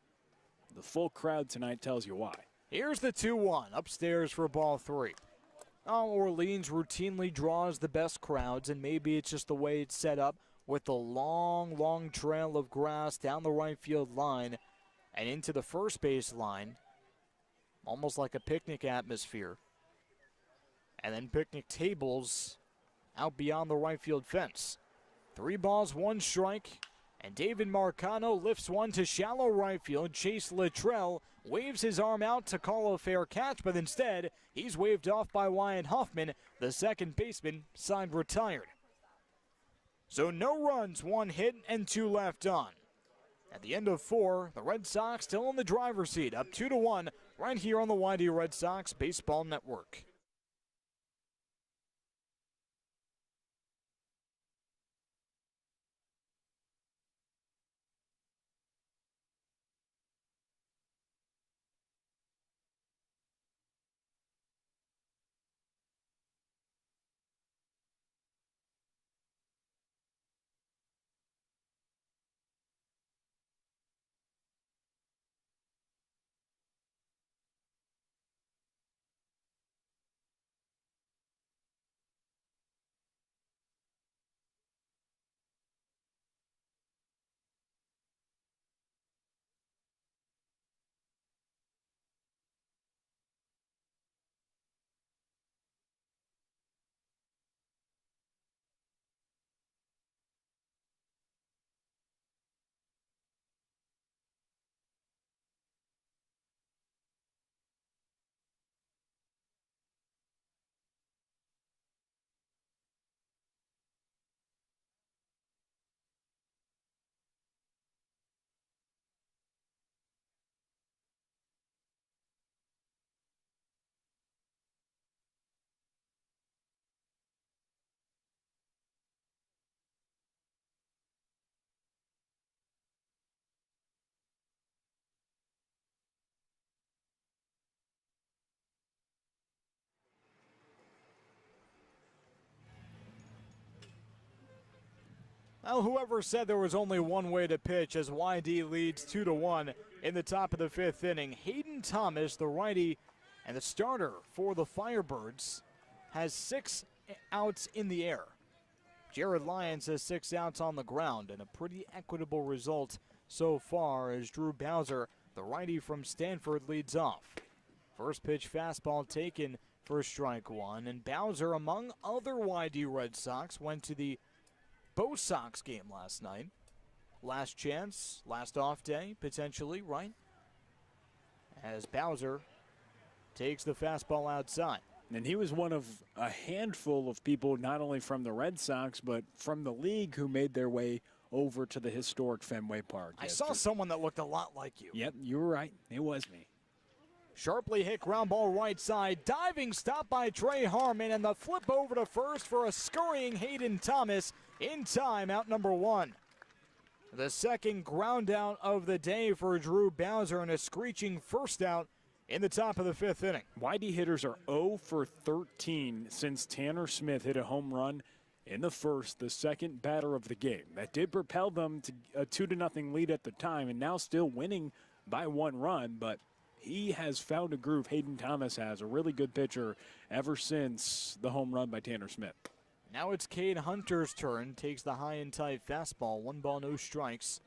The full crowd tonight tells you why. Here's the 2-1 upstairs for ball 3. Orleans routinely draws the best crowds, and maybe it's just the way it's set up with the long trail of grass down the right field line and into the first base line, almost like a picnic atmosphere. And then picnic tables out beyond the right field fence. 3 balls, 1 strike, and David Marcano lifts one to shallow right field. Chase Luttrell waves his arm out to call a fair catch, but instead he's waved off by Wyatt Hoffman, the second baseman, signed retired. So no runs, 1 hit, and 2 left on. At the end of 4, the Red Sox still in the driver's seat, up 2-1, right here on the YD Red Sox Baseball Network. Well, whoever said there was only one way to pitch as YD leads 2-1 in the top of the 5th inning. Hayden Thomas, the righty and the starter for the Firebirds, has 6 outs in the air. Jared Lyons has 6 outs on the ground, and a pretty equitable result so far as Drew Bowser, the righty from Stanford, leads off. First pitch fastball taken for strike 1, and Bowser, among other YD Red Sox, went to the Bo Sox game last night. Last chance, last off day, potentially, right? As Bowser takes the fastball outside. And he was one of a handful of people, not only from the Red Sox, but from the league, who made their way over to the historic Fenway Park. I saw someone that looked a lot like you. Yep, you were right. It was me. Sharply hit ground ball right side. Diving stop by Trey Harmon, and the flip over to first for a scurrying Hayden Thomas in time, out number 1. The second ground out of the day for Drew Bowser, and a screeching first out in the top of the 5th inning. YD hitters are 0 for 13 since Tanner Smith hit a home run in the first, the second batter of the game. That did propel them to a 2-0 lead at the time, and now still winning by 1 run, but he has found a groove. Hayden Thomas has, a really good pitcher ever since the home run by Tanner Smith. Now it's Cade Hunter's turn. Takes the high and tight fastball. 1 ball, no strikes.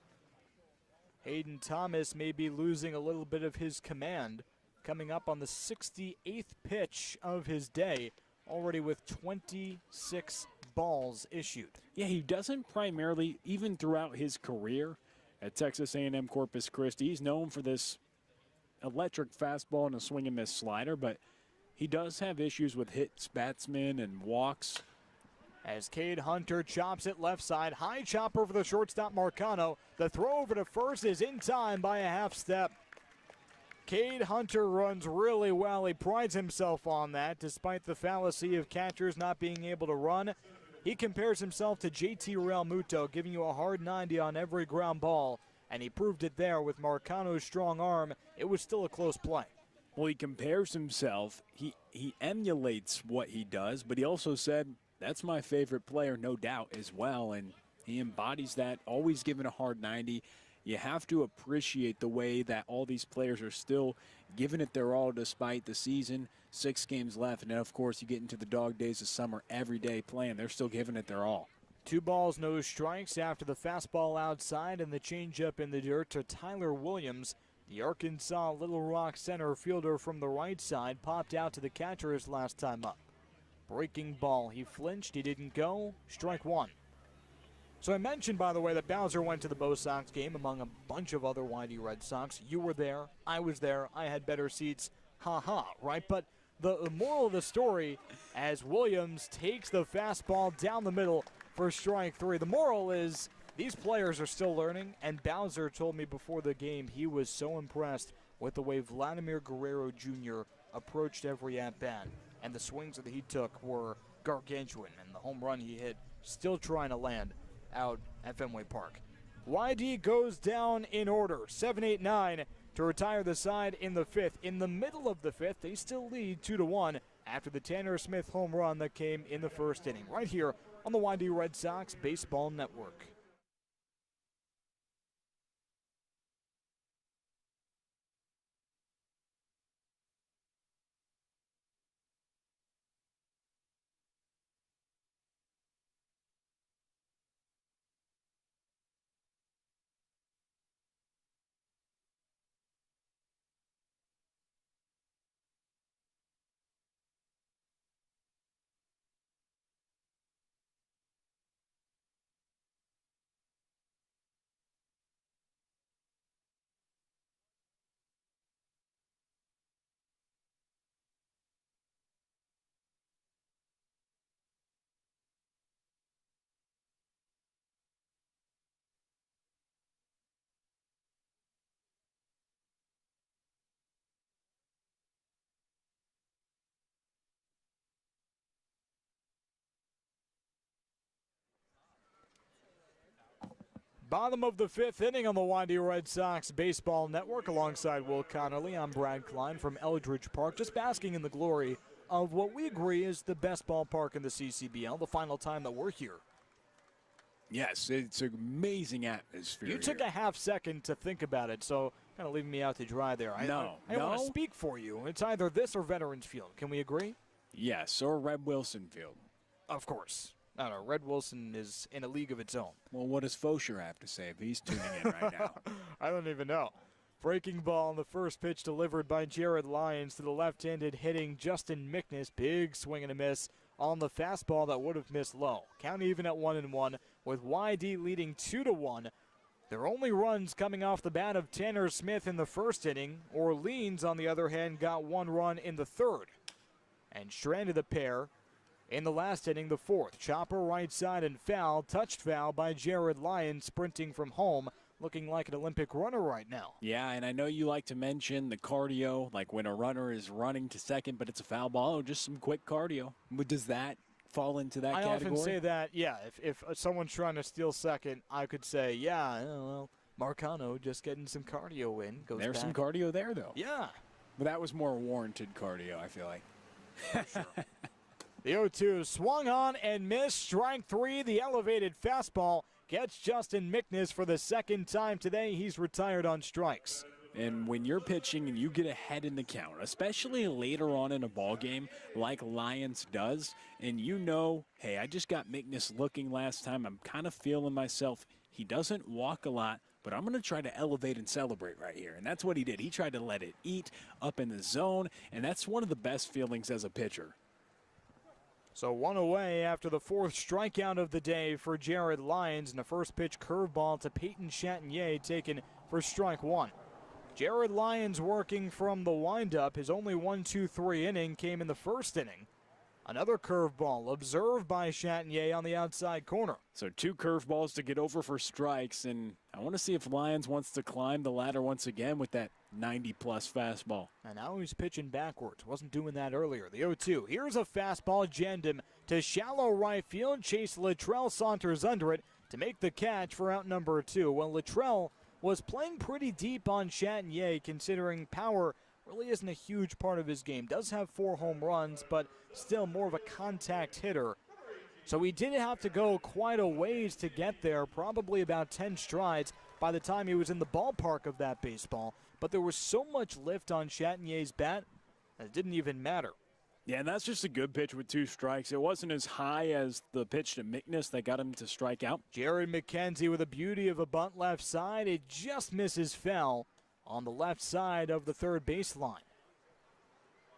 Hayden Thomas may be losing a little bit of his command. Coming up on the 68th pitch of his day, already with 26 balls issued. Yeah, he doesn't primarily, even throughout his career at Texas A&M Corpus Christi, he's known for this electric fastball and a swing and miss slider, but he does have issues with hits, batsmen, and walks. as Cade Hunter chops it left side. High chop over the shortstop Marcano. The throw over to first is in time by a half step. Cade Hunter runs really well. He prides himself on that, despite the fallacy of catchers not being able to run. He compares himself to JT Realmuto, giving you a hard 90 on every ground ball, and he proved it there with Marcano's strong arm. It was still a close play. Well, he compares himself. He emulates what he does, but he also said, that's my favorite player, no doubt, as well, and he embodies that, always giving a hard 90. You have to appreciate the way that all these players are still giving it their all despite the season. 6 games left, and then, of course, you get into the dog days of summer, every day playing. They're still giving it their all. 2 balls, no strikes after the fastball outside and the changeup in the dirt to Tyler Williams. The Arkansas Little Rock center fielder from the right side popped out to the catcher his last time up. Breaking ball. He flinched. He didn't go. Strike 1. So I mentioned, by the way, that Bowser went to the Bo Sox game among a bunch of other YD Red Sox. You were there. I was there. I had better seats. Ha-ha, right? But the moral of the story, as Williams takes the fastball down the middle for strike 3, the moral is these players are still learning, and Bowser told me before the game he was so impressed with the way Vladimir Guerrero Jr. approached every at-bat, and the swings that he took were gargantuan, and the home run he hit still trying to land out at Fenway Park. YD goes down in order, 7-8-9 to retire the side in the 5th. In the middle of the 5th, they still lead 2-1 after the Tanner Smith home run that came in the first inning, right here on the YD Red Sox Baseball Network. Bottom of the 5th inning on the YD Red Sox Baseball Network. Alongside Will Connolly, I'm Brad Klein from Eldridge Park, just basking in the glory of what we agree is the best ballpark in the CCBL, the final time that we're here. Yes, it's an amazing atmosphere. You took a half second to think about it, so kind of leaving me out to dry there. I want to speak for you. It's either this or Veterans Field. Can we agree? Yes, or Red Wilson Field. Of course. I don't know. Red Wilson is in a league of its own. Well, what does Fosher have to say if he's tuning in right now? I don't even know. Breaking ball on the first pitch delivered by Jared Lyons to the left-handed hitting Justin Mickness. Big swing and a miss on the fastball that would have missed low. Count even at 1-1 with YD leading 2-1. Their only runs coming off the bat of Tanner Smith in the first inning. Orleans, on the other hand, got 1 run in the third and stranded the pair in the last inning, the fourth. Chopper right side and foul. Touched foul by Jared Lyons, sprinting from home, looking like an Olympic runner right now. Yeah, and I know you like to mention the cardio, like when a runner is running to second, but it's a foul ball, just some quick cardio. Does that fall into that category? I often say that, yeah, if someone's trying to steal second, I could say, yeah, well, Marcano just getting some cardio in. Goes There's back. some cardio there, though. Yeah. But that was more warranted cardio, I feel like. Sure. The 0-2 swung on and missed. Strike 3, the elevated fastball gets Justin Mickness for the second time today. He's retired on strikes. And when you're pitching and you get ahead in the count, especially later on in a ball game like Lyons does, and you know, hey, I just got Mickness looking last time. I'm kind of feeling myself. He doesn't walk a lot, but I'm going to try to elevate and celebrate right here. And that's what he did. He tried to let it eat up in the zone, and that's one of the best feelings as a pitcher. So 1 away after the 4th strikeout of the day for Jared Lyons, and a first pitch curveball to Peyton Chatinier taken for strike 1. Jared Lyons working from the windup. His only 1-2-3 inning came in the first inning. Another curveball observed by Chatagnier on the outside corner. So 2 curveballs to get over for strikes, and I want to see if Lyons wants to climb the ladder once again with that 90-plus fastball. And now he's pitching backwards. Wasn't doing that earlier. The 0-2. Here's a fastball jammed him to shallow right field. Chase Littrell saunters under it to make the catch for out number 2. Well, Littrell was playing pretty deep on Chatagnier, considering power really isn't a huge part of his game. Does have 4 home runs, but still more of a contact hitter. So he did have to go quite a ways to get there, probably about 10 strides by the time he was in the ballpark of that baseball. But there was so much lift on Chatagnier's bat that it didn't even matter. Yeah, and that's just a good pitch with 2 strikes. It wasn't as high as the pitch to Mickness that got him to strike out. Jared McKenzie with a beauty of a bunt left side. It just misses foul on the left side of the third baseline.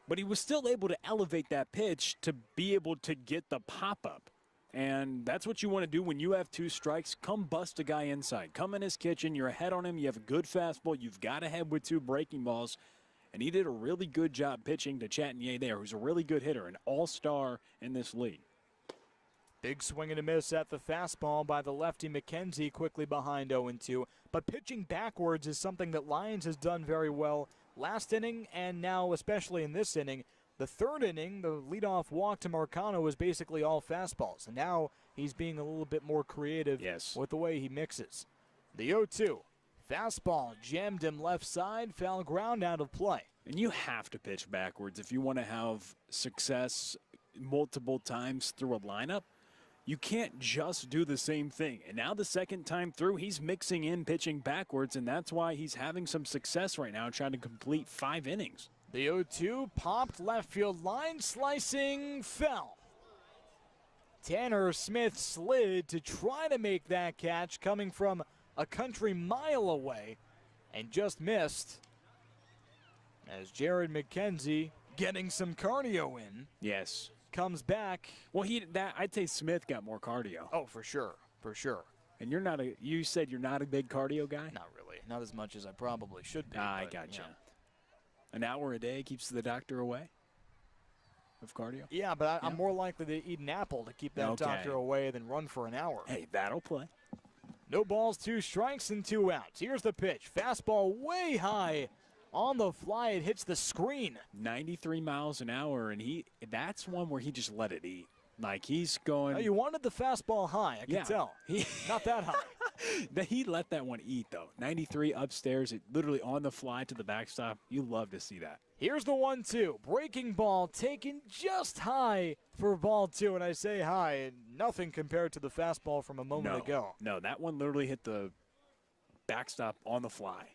But he was still able to elevate that pitch to be able to get the pop-up. And that's what you want to do when you have 2 strikes. Come bust a guy inside. Come in his kitchen. You're ahead on him. You have a good fastball. You've got ahead with 2 breaking balls. And he did a really good job pitching to Chatagnier there, who's a really good hitter, an all-star in this league. Big swing and a miss at the fastball by the lefty McKenzie, quickly behind 0-2. But pitching backwards is something that Lyons has done very well last inning, and now especially in this inning. The third inning, the leadoff walk to Marcano was basically all fastballs, and now he's being a little bit more creative with the way he mixes. The 0-2, fastball jammed him left side, foul ground out of play. And you have to pitch backwards if you want to have success multiple times through a lineup. You can't just do the same thing. And now the second time through, he's mixing in pitching backwards, and that's why he's having some success right now trying to complete 5 innings. The 0-2 popped left field line, slicing, fell. Tanner Smith slid to try to make that catch coming from a country mile away and just missed. As Jared McKenzie getting some cardio in. Yes. Comes back. Well, I'd say Smith got more cardio. Oh, for sure. For sure. And you said you're not a big cardio guy? Not really. Not as much as I probably should be. I gotcha. An hour a day keeps the doctor away of cardio? Yeah, but I'm more likely to eat an apple to keep that doctor away than run for an hour. Hey, that'll play. No balls, 2 strikes, and 2 outs. Here's the pitch. Fastball way high. On the fly, it hits the screen. 93 miles an hour, and that's one where he just let it eat. Like he's going. Oh, you wanted the fastball high, I can tell. Not that high. He let that one eat, though. 93 upstairs, it literally on the fly to the backstop. You love to see that. Here's the 1-2. Breaking ball taken just high for ball 2. And I say high, and nothing compared to the fastball from a moment ago. No, that one literally hit the backstop on the fly.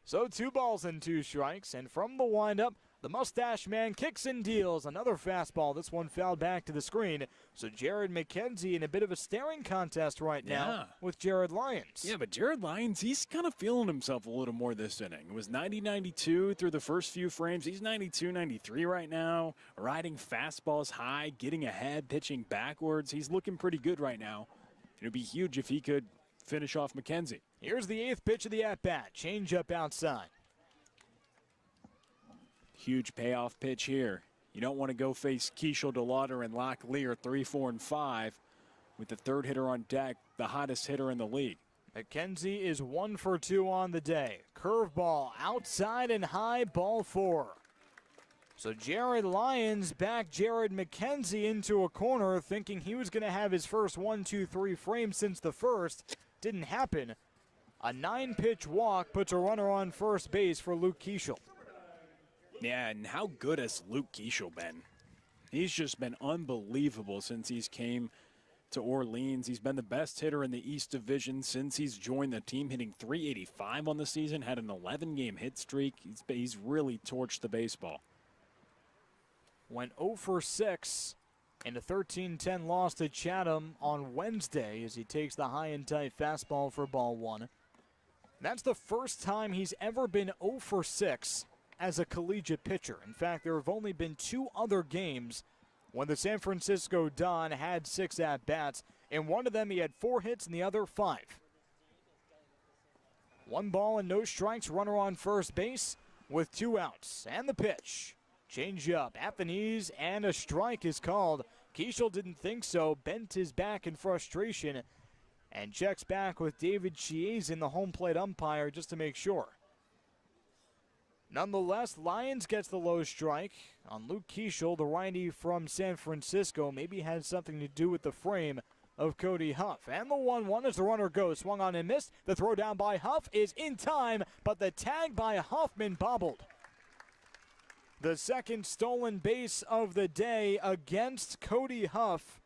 So 2 balls and 2 strikes, and from the windup, the mustache man kicks and deals another fastball. This one fouled back to the screen. So Jared McKenzie in a bit of a staring contest right now with Jared Lyons. Yeah, but Jared Lyons, he's kind of feeling himself a little more this inning. It was 90-92 through the first few frames. He's 92-93 right now, riding fastballs high, getting ahead, pitching backwards. He's looking pretty good right now. It would be huge if he could finish off McKenzie. Here's the 8th pitch of the at-bat. Change up outside. Huge payoff pitch here. You don't want to go face Keishel, DeLauder, and Locklear 3, 4, and 5 with the third hitter on deck, the hottest hitter in the league. McKenzie is 1 for 2 on the day. Curveball outside and high, ball 4. So Jared Lyons backed Jared McKenzie into a corner thinking he was going to have his first 1-2-3 frame since the first. Didn't happen. A 9-pitch walk puts a runner on first base for Luke Keishel. Yeah, and how good has Luke Keishel been? He's just been unbelievable since he's came to Orleans. He's been the best hitter in the East Division since he's joined the team, hitting .385 on the season, had an 11-game hit streak. He's really torched the baseball. Went 0 for 6 in a 13-10 loss to Chatham on Wednesday as he takes the high and tight fastball for ball 1. That's the first time he's ever been 0 for 6 as a collegiate pitcher. In fact, there have only been 2 other games when the San Francisco Don had 6 at-bats. In one of them, he had 4 hits, and the other 5. 1 ball and no strikes, runner on first base with 2 outs. And the pitch. Change up at the knees, and a strike is called. Keishel didn't think so, bent his back in frustration, and checks back with David Chiazin, the home plate umpire, just to make sure. Nonetheless, Lyons gets the low strike on Luke Keishel, the righty from San Francisco. Maybe had something to do with the frame of Cody Huff. And the 1-1 as the runner goes. Swung on and missed. The throw down by Huff is in time, but the tag by Hoffman bobbled. The second stolen base of the day against Cody Huff.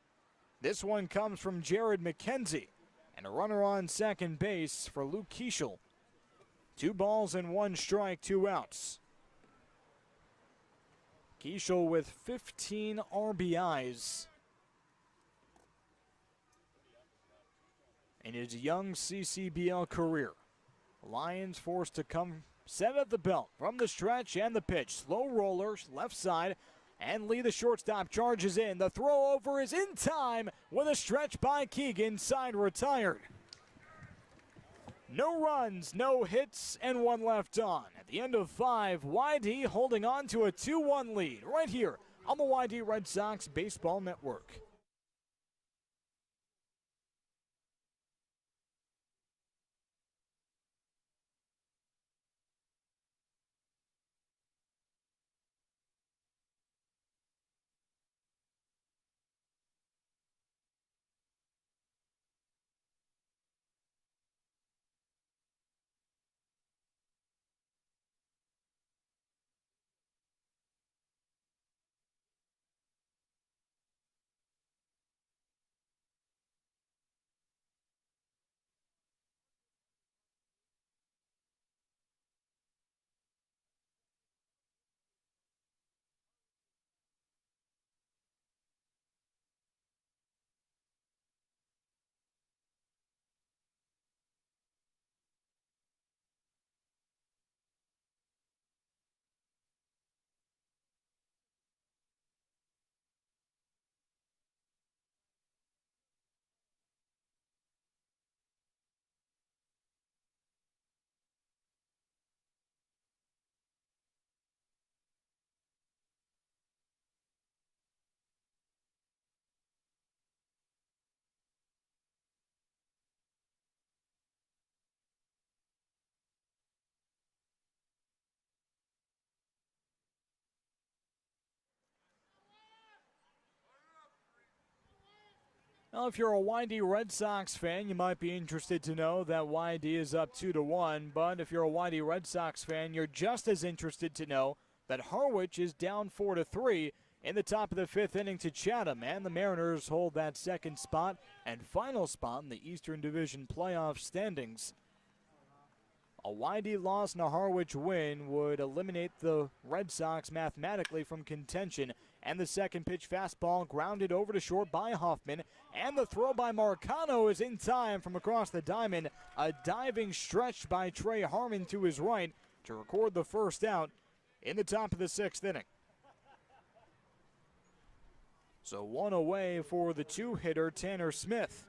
This one comes from Jared McKenzie. And a runner on second base for Luke Keishel. 2 balls and 1 strike, 2 outs. Keishel with 15 RBIs in his young CCBL career. Lions forced to come set at the belt from the stretch and the pitch. Slow roller, left side, and Lee, the shortstop, charges in. The throw over is in time with a stretch by Keegan, side retired. No runs, no hits, and 1 left on. At the end of 5, YD holding on to a 2-1 lead right here on the YD Red Sox Baseball Network. Well, if you're a YD Red Sox fan, you might be interested to know that YD is up 2-1. But if you're a YD Red Sox fan, you're just as interested to know that Harwich is down 4-3 in the top of the 5th inning to Chatham. And the Mariners hold that second spot and final spot in the Eastern Division playoff standings. A YD loss and a Harwich win would eliminate the Red Sox mathematically from contention. And the second pitch fastball grounded over to short by Hoffman. And the throw by Marcano is in time from across the diamond. A diving stretch by Trey Harmon to his right to record the first out in the top of the 6th inning. So 1 away for the 2-hitter Tanner Smith.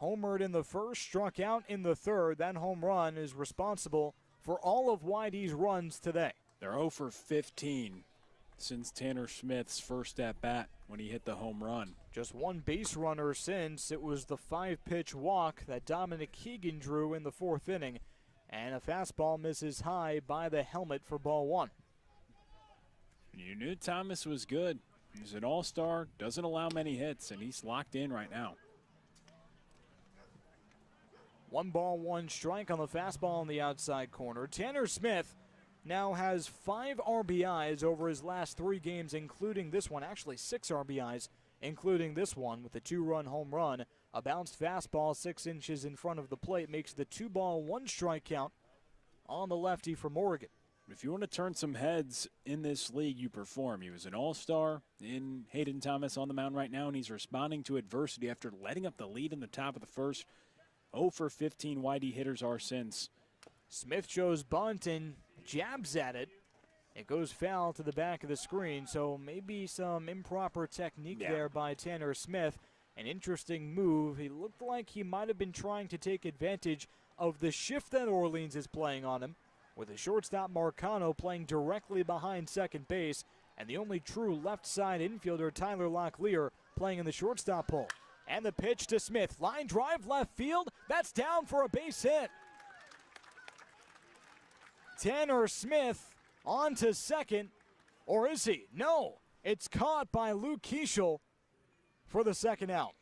Homered in the first, struck out in the 3rd. That home run is responsible for all of YD's runs today. They're 0 for 15 since Tanner Smith's first at-bat when he hit the home run. Just 1 base runner since. It was the 5-pitch walk that Dominic Keegan drew in the 4th inning. And a fastball misses high by the helmet for ball 1. You knew Thomas was good. He's an all-star, doesn't allow many hits, and he's locked in right now. 1 ball, 1 strike on the fastball in the outside corner. Tanner Smith now has 5 RBIs over his last 3 games, including this one. Actually, 6 RBIs, including this one with a 2-run home run. A bounced fastball 6 inches in front of the plate makes the 2 ball, 1 strike count on the lefty from Oregon. If you want to turn some heads in this league, you perform. He was an all-star in Hayden Thomas on the mound right now, and he's responding to adversity after letting up the lead in the top of the 1st. 0 for 15 YD hitters are since. Smith shows bunt and jabs at it. It goes foul to the back of the screen, so maybe some improper technique there by Tanner Smith. An interesting move. He looked like he might have been trying to take advantage of the shift that Orleans is playing on him. with the shortstop Marcano playing directly behind second base, and the only true left side infielder Tyler Locklear playing in the shortstop hole. And the pitch to Smith. Line drive left field. That's down for a base hit. Tanner Smith on to second. Or is he? No. It's caught by Luke Keeschel for the second out.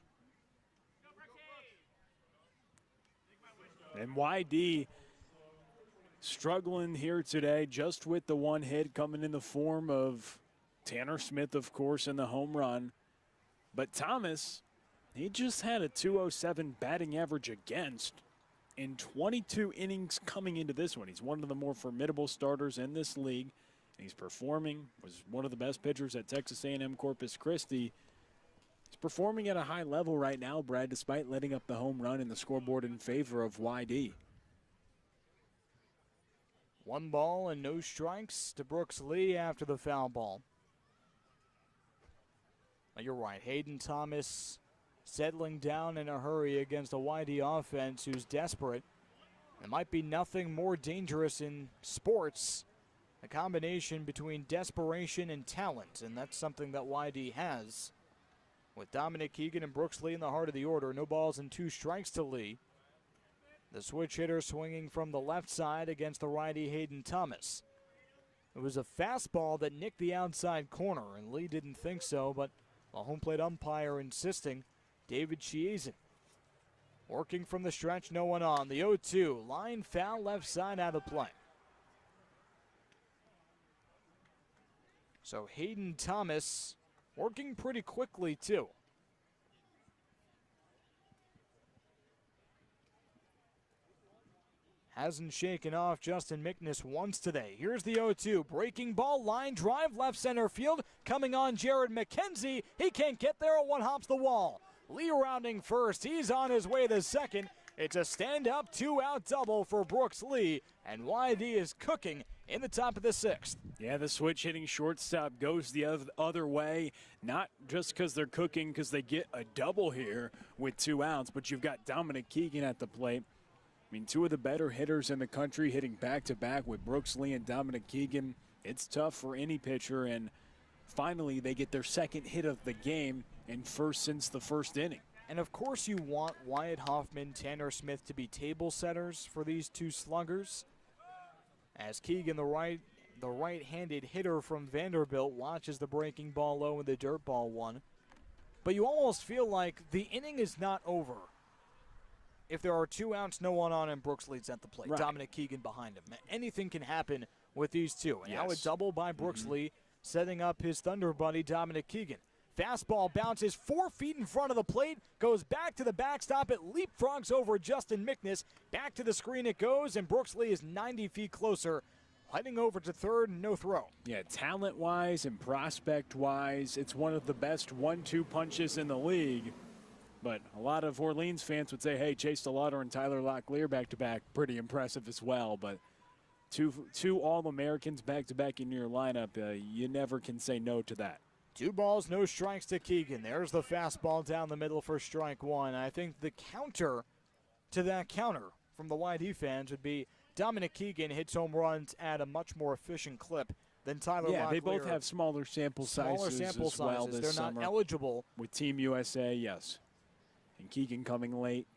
And YD struggling here today just with the one hit coming in the form of Tanner Smith, of course, in the home run. But Thomas, he just had a .207 batting average against in 22 innings coming into this one. He's one of the more formidable starters in this league. He's performing, was one of the best pitchers at Texas A&M Corpus Christi. He's performing at a high level right now, Brad, despite letting up the home run in the scoreboard in favor of YD. 1 ball and no strikes to Brooks Lee after the foul ball. Now you're right, Hayden Thomas settling down in a hurry against a YD offense who's desperate. There might be nothing more dangerous in sports, a combination between desperation and talent, and that's something that YD has. With Dominic Keegan and Brooks Lee in the heart of the order, no balls and 2 strikes to Lee. The switch hitter swinging from the left side against the righty Hayden Thomas. It was a fastball that nicked the outside corner, and Lee didn't think so, but the home plate umpire insisting, David Chiazin. Working from the stretch, no one on. The 0-2, line foul left side out of play. So Hayden Thomas working pretty quickly too. Hasn't shaken off Justin Mickness once today. Here's the 0-2. Breaking ball, line drive, left center field. Coming on Jared McKenzie. He can't get there. One hops the wall. Lee rounding first. He's on his way to second. It's a stand-up 2-out double for Brooks Lee. And YD is cooking in the top of the 6th. Yeah, the switch hitting shortstop goes the other way, not just because they're cooking, because they get a double here with 2 outs, but you've got Dominic Keegan at the plate. I mean, 2 of the better hitters in the country hitting back-to-back with Brooks Lee and Dominic Keegan. It's tough for any pitcher, and finally they get their second hit of the game and first since the first inning. And of course you want Wyatt Hoffman, Tanner Smith to be table setters for these 2 sluggers. As Keegan, the right-handed hitter from Vanderbilt, watches the breaking ball low in the dirt ball one. But you almost feel like the inning is not over if there are 2 outs, no one on, and Brooks Lee's at the plate. Right. Dominic Keegan behind him. Anything can happen with these 2. And now a Yes. double by Brooks Lee, setting up his Thunder buddy, Dominic Keegan. Fastball bounces 4 feet in front of the plate, goes back to the backstop. It leapfrogs over Justin Mickness. Back to the screen it goes, and Brooks Lee is 90 feet closer, heading over to third, no throw. Yeah, talent-wise and prospect-wise, it's one of the best 1-2 punches in the league. But a lot of Orleans fans would say, hey, Chase DeLauder and Tyler Locklear back-to-back, pretty impressive as well. But two All-Americans back-to-back in your lineup, you never can say no to that. 2 balls, no strikes to Keegan. There's the fastball down the middle for strike 1. I think the counter to that counter from the YD fans would be Dominic Keegan hits home runs at a much more efficient clip than Tyler Locklear. Yeah, they both have smaller sample sizes as well this They're summer. not eligible. With Team USA, yes. And Keegan coming late.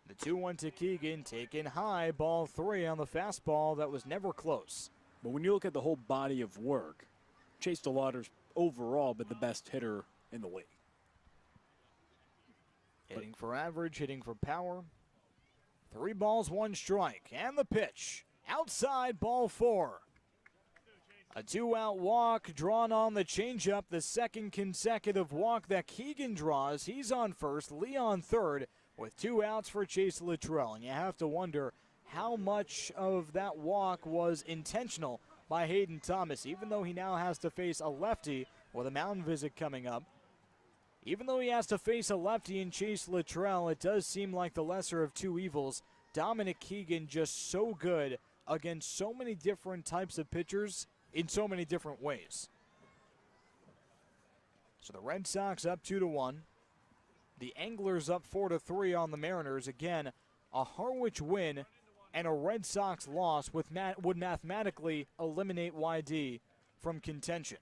The 2-1 to Keegan, taken high, ball 3 on the fastball that was never close. But when you look at the whole body of work, Chase DeLauder's overall been the best hitter in the league. Hitting for average, hitting for power. 3 balls, 1 strike. And the pitch. Outside, ball 4. A 2-out walk drawn on the changeup, the second consecutive walk that Keegan draws. He's on first, Lee on third, with 2 outs for Chase Littrell. And you have to wonder how much of that walk was intentional by Hayden Thomas, even though he now has to face a lefty with a mound visit coming up. Even though he has to face a lefty in Chase Littrell, it does seem like the lesser of 2 evils. Dominic Keegan just so good against so many different types of pitchers in so many different ways. So the Red Sox up 2-1. The Anglers up 4-3 on the Mariners. Again, a Harwich win and a Red Sox loss would mathematically eliminate YD from contention.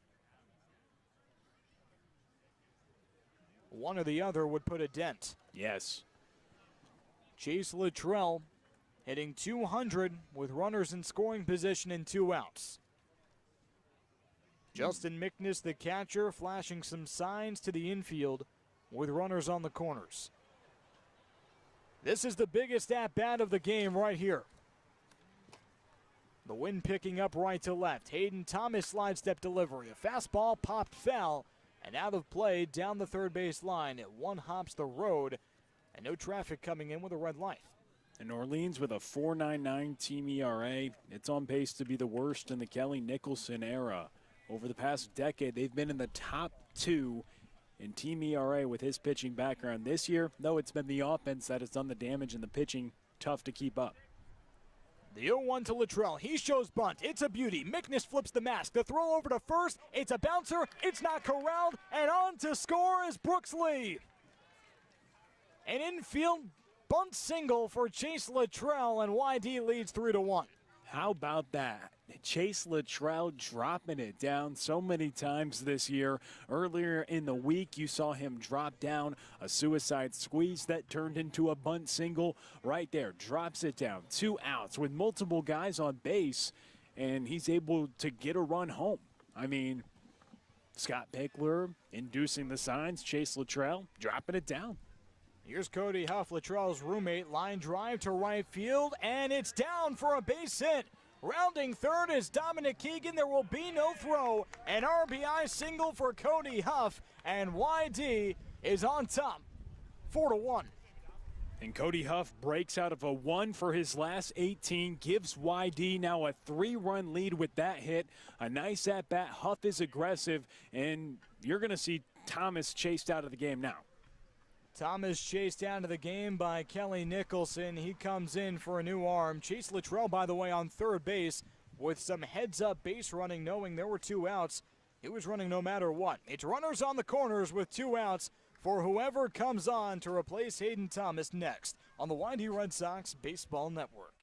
One or the other would put a dent. Yes. Chase Littrell hitting .200 with runners in scoring position and 2 outs. Justin Mickness, the catcher, flashing some signs to the infield with runners on the corners. This is the biggest at-bat of the game right here. The wind picking up right to left. Hayden Thomas slide step delivery. A fastball popped foul and out of play down the third base line. It one hops the road and no traffic coming in with a red light. And Orleans with a 4.99 team ERA. It's on pace to be the worst in the Kelly Nicholson era. Over the past decade, they've been in the top 2 in team ERA with his pitching background. This year, though, it's been the offense that has done the damage and the pitching tough to keep up. The 0-1 to Littrell. He shows bunt. It's a beauty. Mickness flips the mask. The throw over to first. It's a bouncer. It's not corralled. And on to score is Brooks Lee. An infield bunt single for Chase Littrell, and YD leads 3-1. How about that? Chase Littrell dropping it down so many times this year. Earlier in the week, you saw him drop down a suicide squeeze that turned into a bunt single right there. Drops it down, 2 outs with multiple guys on base, and he's able to get a run home. I mean, Scott Pickler inducing the signs, Chase Littrell dropping it down. Here's Cody Huff, Littrell's roommate. Line drive to right field, and it's down for a base hit. Rounding third is Dominic Keegan. There will be no throw. An RBI single for Cody Huff, and YD is on top, 4-1. And Cody Huff breaks out of a 1 for his last 18, gives YD now a 3-run lead with that hit. A nice at-bat. Huff is aggressive, and you're going to see Thomas chased out of the game now. Thomas chased out of the game by Kelly Nicholson. He comes in for a new arm. Chase Littrell, by the way, on third base with some heads-up base running, knowing there were 2 outs. He was running no matter what. It's runners on the corners with 2 outs for whoever comes on to replace Hayden Thomas next on the YD Red Sox Baseball Network.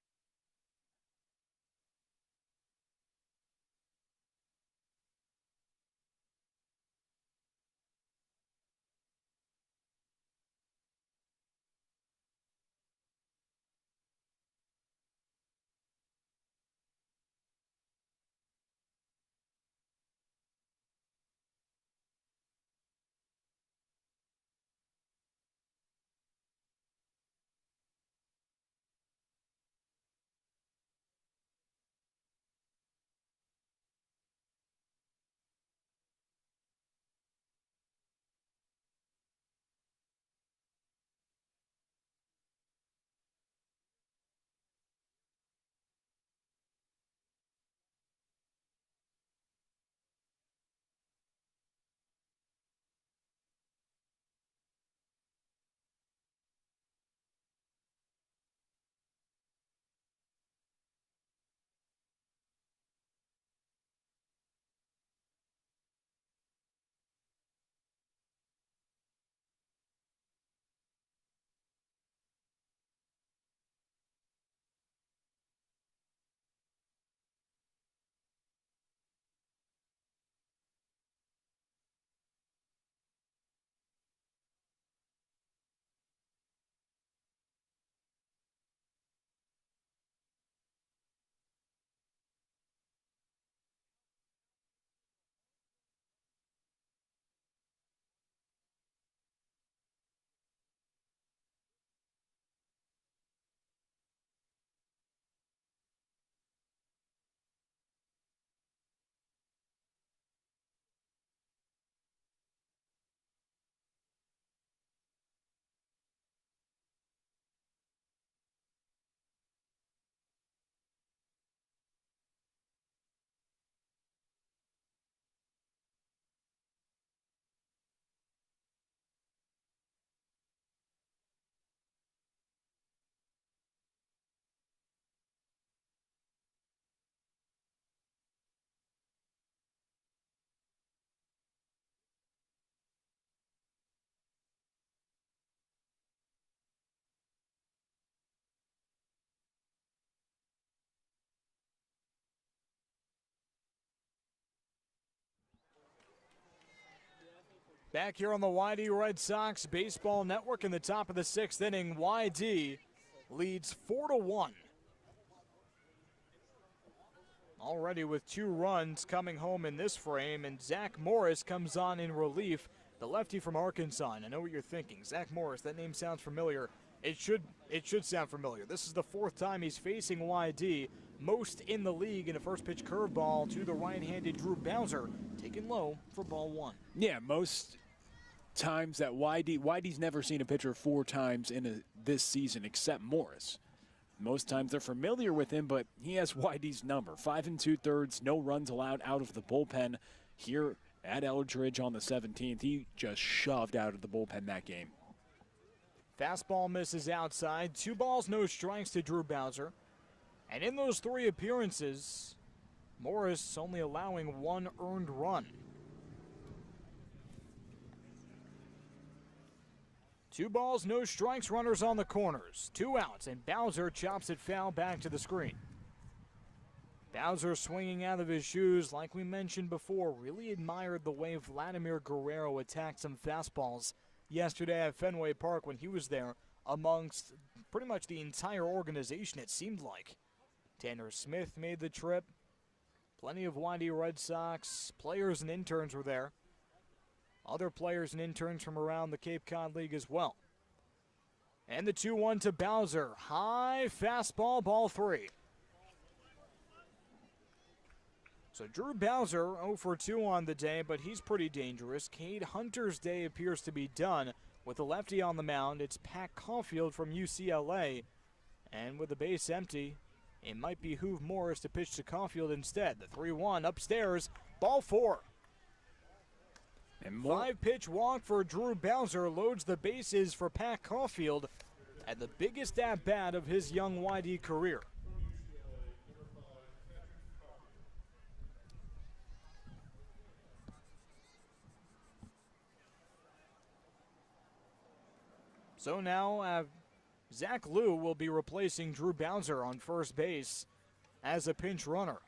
Back here on the YD Red Sox Baseball Network in the top of the 6th inning, YD leads 4-1. Already with 2 runs coming home in this frame, and Zach Morris comes on in relief, the lefty from Arkansas. And I know what you're thinking. Zach Morris, that name sounds familiar. It should sound familiar. This is the 4th time he's facing YD, most in the league, in a first pitch curveball to the right-handed Drew Bowser, taken low for ball 1. Yeah, most times that YD's never seen a pitcher 4 times in this season except Morris. Most times they're familiar with him, but he has YD's number. 5 2/3, no runs allowed out of the bullpen here at Eldridge on the 17th. He just shoved out of the bullpen that game. Fastball misses outside. 2 balls, no strikes to Drew Bowser. And in those 3 appearances, Morris only allowing 1 earned run. 2 balls, no strikes, runners on the corners. 2 outs, and Bowser chops it foul back to the screen. Bowser swinging out of his shoes, like we mentioned before, really admired the way Vladimir Guerrero attacked some fastballs yesterday at Fenway Park when he was there, amongst pretty much the entire organization, it seemed like. Tanner Smith made the trip. Plenty of YD Red Sox players and interns were there. Other players and interns from around the Cape Cod League as well. And the 2-1 to Bowser. High fastball, ball 3. So Drew Bowser 0 for 2 on the day, but he's pretty dangerous. Cade Hunter's day appears to be done. With the lefty on the mound, it's Pat Caulfield from UCLA. And with the base empty, it might behoove Morris to pitch to Caulfield instead. The 3-1 upstairs, ball 4. 5-pitch walk for Drew Bowser loads the bases for Pat Caulfield at the biggest at-bat of his young YD career. So now Zach Liu will be replacing Drew Bowser on first base as a pinch runner.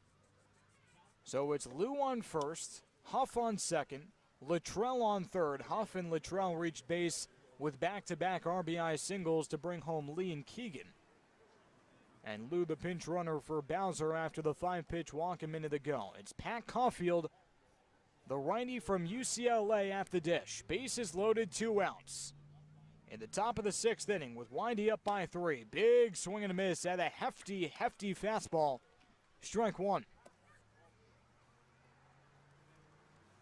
So it's Liu on first, Huff on second, Luttrell on third. Huff and Luttrell reached base with back-to-back RBI singles to bring home Lee and Keegan. And Liu the pinch runner for Bowser after the 5-pitch walk a minute ago. It's Pat Caulfield, the righty from UCLA at the dish. Bases loaded, 2 outs. In the top of the 6th inning with YD up by 3. Big swing and a miss at a hefty fastball. Strike 1.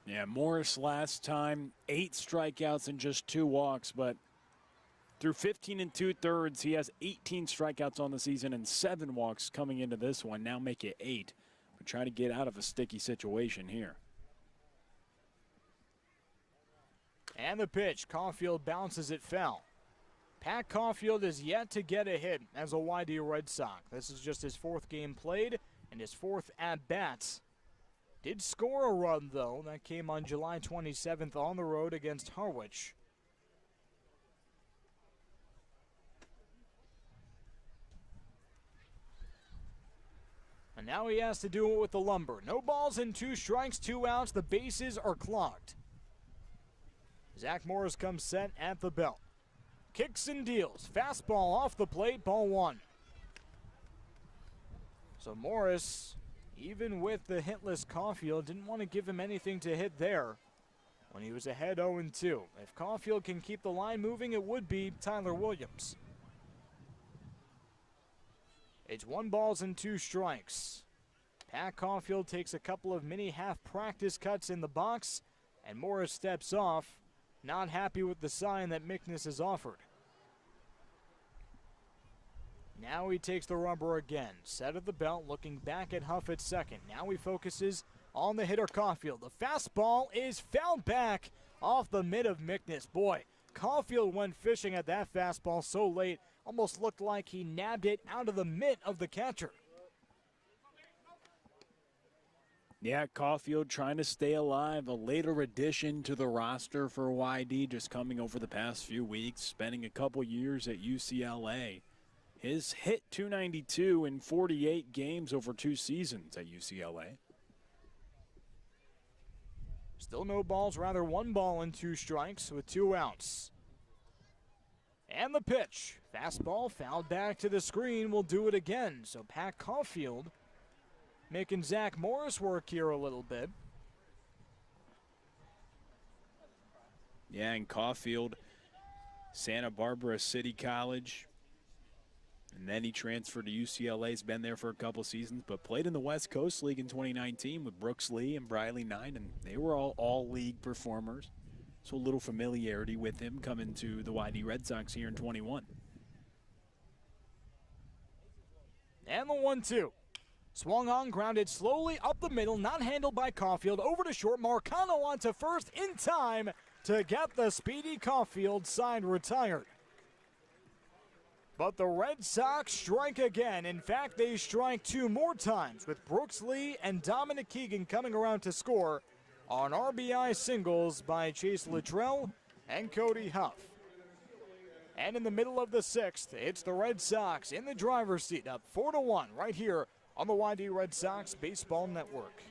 Yeah, Morris last time, 8 strikeouts and just 2 walks, but through 15 2/3, he has 18 strikeouts on the season and 7 walks coming into this one. Now make it 8. But trying to get out of a sticky situation here. And the pitch, Caulfield bounces it foul. Pat Caulfield is yet to get a hit as a YD Red Sox. This is just his 4th game played and his 4th at-bat. Did score a run, though. That came on July 27th on the road against Harwich. And now he has to do it with the lumber. No balls and 2 strikes, 2 outs. The bases are clogged. Zach Morris comes set at the belt. Kicks and deals. Fastball off the plate, ball 1. So Morris, even with the hitless Caulfield, didn't want to give him anything to hit there when he was ahead 0-2. If Caulfield can keep the line moving, it would be Tyler Williams. It's 1 balls and 2 strikes. Pat Caulfield takes a couple of mini half practice cuts in the box, and Morris steps off, not happy with the sign that Mickness has offered. Now he takes the rubber again. Set at the belt, looking back at Huff at second. Now he focuses on the hitter Caulfield. The fastball is fouled back off the mid of Mickness. Boy, Caulfield went fishing at that fastball so late, almost looked like he nabbed it out of the mitt of the catcher. Yeah, Caulfield trying to stay alive. A later addition to the roster for YD, just coming over the past few weeks, spending a couple years at UCLA. His hit .292 in 48 games over 2 seasons at UCLA. Still no balls, rather 1 ball and 2 strikes with 2 outs. And the pitch. Fastball fouled back to the screen. Will do it again. So Pat Caulfield making Zach Morris work here a little bit. Yeah, and Caulfield, Santa Barbara City College. And then he transferred to UCLA. He's been there for a couple seasons, but played in the West Coast League in 2019 with Brooks Lee and Briley Knight, and they were all league performers. So a little familiarity with him coming to the YD Red Sox here in 21. And the 1-2. Swung on, grounded slowly up the middle, not handled by Caulfield. Over to short, Marcano on to first in time to get the speedy Caulfield side retired. But the Red Sox strike again. In fact, they strike 2 more times with Brooks Lee and Dominic Keegan coming around to score on RBI singles by Chase Littrell and Cody Huff. And in the middle of the 6th, it's the Red Sox in the driver's seat, up 4-1 right here on the YD Red Sox Baseball Network.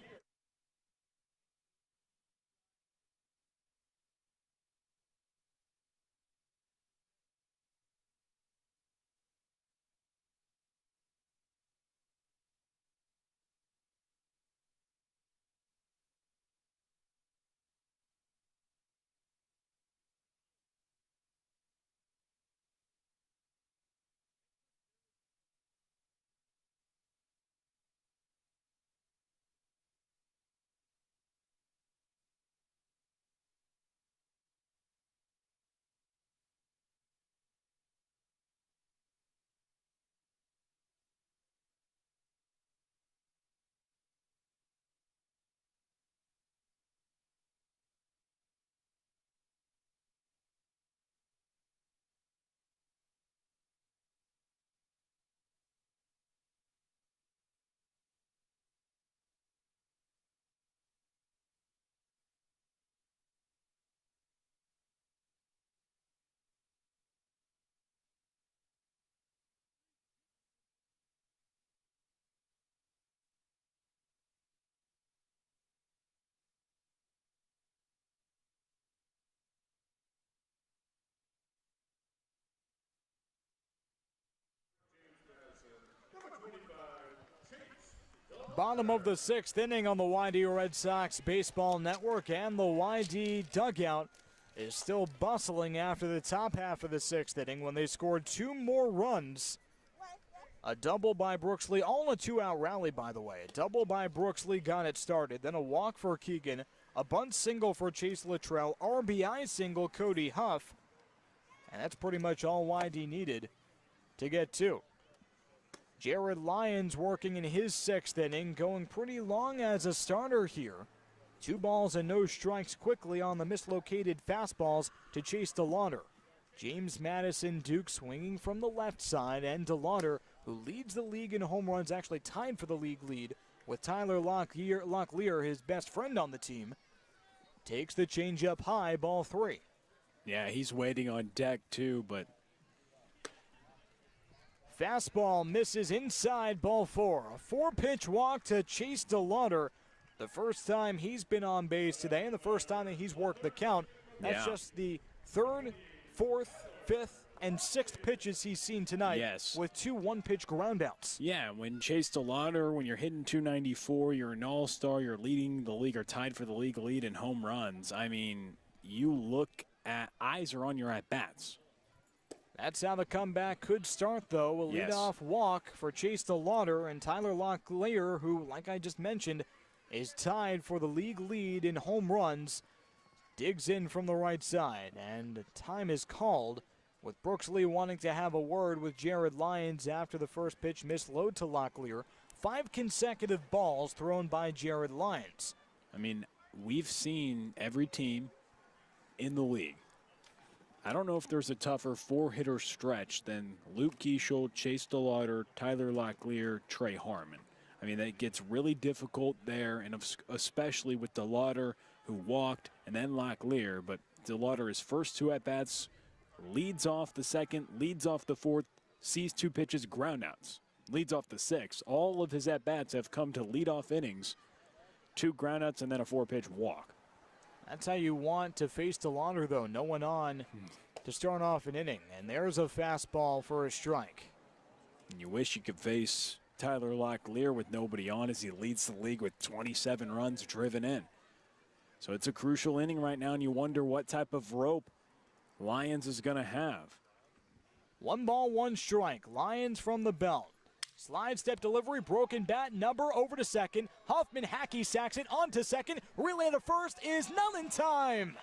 Bottom of the 6th inning on the YD Red Sox Baseball Network, and the YD dugout is still bustling after the top half of the 6th inning when they scored 2 more runs. A double by Brooks Lee, all in a 2-out rally, by the way. A double by Brooks Lee got it started, then a walk for Keegan, a bunt single for Chase Littrell, RBI single Cody Huff, and that's pretty much all YD needed to get 2. Jared Lyons working in his 6th inning, going pretty long as a starter here. 2 balls and no strikes quickly on the mislocated fastballs to Chase DeLauder. James Madison Duke swinging from the left side, and DeLauder, who leads the league in home runs, actually tied for the league lead with Tyler Locklear, his best friend on the team, takes the changeup high, ball 3. Yeah, he's waiting on deck too, but fastball misses inside, ball 4. A 4-pitch walk to Chase DeLauder. The first time he's been on base today and the first time that he's worked the count. That's just the 3rd, 4th, 5th, and 6th pitches he's seen tonight. Yes. With 2 one-pitch groundouts. yeah, when Chase DeLauder, when you're hitting 294, you're an all-star, you're leading the league or tied for the league lead in home runs. I mean, you look at, eyes are on your at-bats. That's how the comeback could start, though. A leadoff walk for Chase DeLauder, and Tyler Locklear, who, like I just mentioned, is tied for the league lead in home runs, digs in from the right side, and time is called with Brooks Lee wanting to have a word with Jared Lyons after the first pitch misload to Locklear. 5 consecutive balls thrown by Jared Lyons. I mean, we've seen every team in the league. I don't know if there's a tougher 4-hitter stretch than Luke Keeschel, Chase DeLauder, Tyler Locklear, Trey Harmon. I mean, that gets really difficult there, and especially with DeLauder, who walked, and then Locklear. But DeLauder, his first 2 at-bats, leads off the 2nd, leads off the 4th, sees 2 pitches, groundouts, leads off the 6th. All of his at-bats have come to leadoff innings, 2 groundouts, and then a 4-pitch walk. That's how you want to face DeLauder, though. No one on to start off an inning. And there's a fastball for a strike. And you wish you could face Tyler Locklear with nobody on as he leads the league with 27 runs driven in. So it's a crucial inning right now, and you wonder what type of rope Lions is going to have. 1 ball, 1 strike. Lions from the belt. Slide step delivery, broken bat, number over to second. Hoffman hacky sacks it onto second. Relay to first is not in time.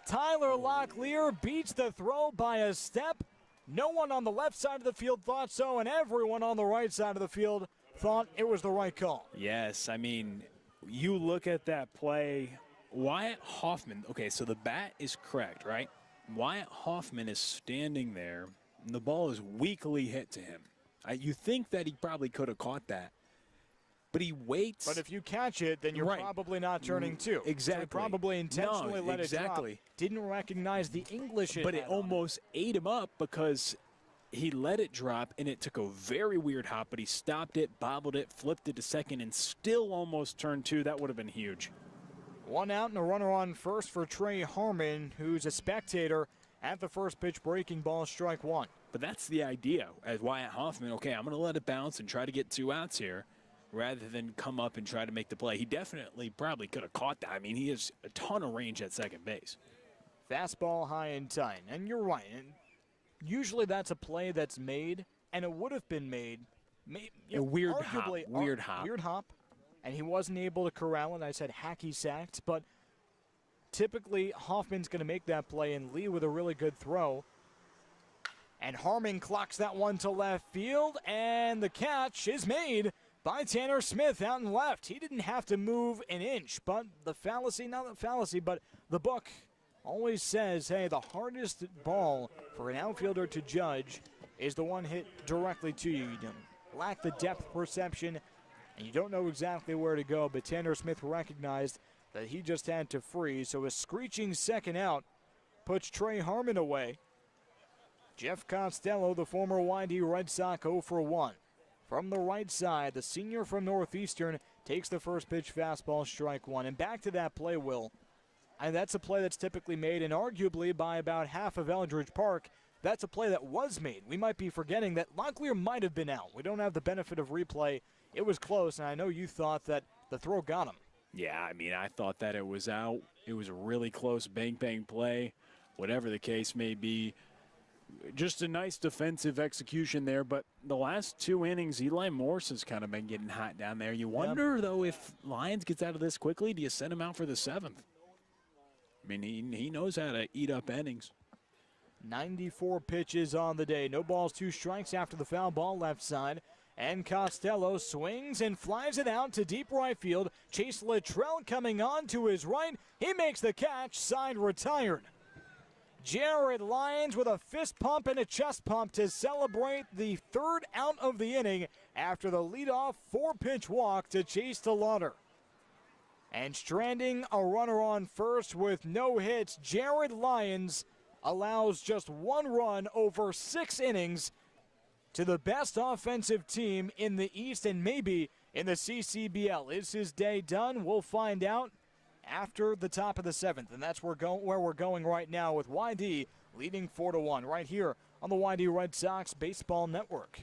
Tyler Locklear beats the throw by a step. No one on the left side of the field thought so, and everyone on the right side of the field thought it was the right call. Yes, I mean, you look at that play, Wyatt Hoffman, okay, so the bat is correct, right? Wyatt Hoffman is standing there, and the ball is weakly hit to him. You think that he probably could have caught that, but he waits. But if you catch it, then you're probably not turning two. Exactly. So he probably intentionally let it drop. Didn't recognize the English. But it almost ate him up because he let it drop, and it took a very weird hop, but he stopped it, bobbled it, flipped it to second, and still almost turned two. That would have been huge. 1 out and a runner on first for Trey Harmon, who's a spectator at the first pitch, breaking ball, strike 1. But that's the idea as Wyatt Hoffman. Okay, I'm going to let it bounce and try to get 2 outs here rather than come up and try to make the play. He definitely probably could have caught that. I mean, he has a ton of range at second base. Fastball high and tight. And you're right. And usually that's a play that's made, and it would have been made. A weird hop. Weird hop. And he wasn't able to corral it. I said hacky sacked, but typically Hoffman's going to make that play and lead with a really good throw. And Harmon clocks that one to left field, and the catch is made by Tanner Smith out in left. He didn't have to move an inch, but the fallacy, not the fallacy, but the book always says, hey, the hardest ball for an outfielder to judge is the one hit directly to you. You lack the depth perception, and you don't know exactly where to go, but Tanner Smith recognized that he just had to freeze, so a screeching second out puts Trey Harmon away. Jeff Costello, the former YD Red Sox, 0 for 1. From the right side, the senior from Northeastern takes the first pitch fastball, strike 1. And back to that play, Will. And that's a play that's typically made, and arguably by about half of Eldridge Park, that's a play that was made. We might be forgetting that Locklear might have been out. We don't have the benefit of replay. It was close, and I know you thought that the throw got him. Yeah, I mean, I thought that it was out. It was a really close bang-bang play. Whatever the case may be, just a nice defensive execution there. But the last 2 innings, Eli Morse has kind of been getting hot down there. You wonder, though, if Lyons gets out of this quickly, do you send him out for the 7th? I mean, he knows how to eat up innings. 94 pitches on the day. No balls, 2 strikes after the foul ball left side. And Costello swings and flies it out to deep right field. Chase Luttrell coming on to his right. He makes the catch, side retired. Jared Lyons with a fist pump and a chest pump to celebrate the 3rd out of the inning after the leadoff 4-pitch walk to Chase DeLauder. And stranding a runner on first with no hits, Jared Lyons allows just 1 run over 6 innings to the best offensive team in the East and maybe in the CCBL. Is his day done? We'll find out after the top of the 7th, and that's where we're going right now with YD leading 4-1 right here on the YD Red Sox Baseball Network.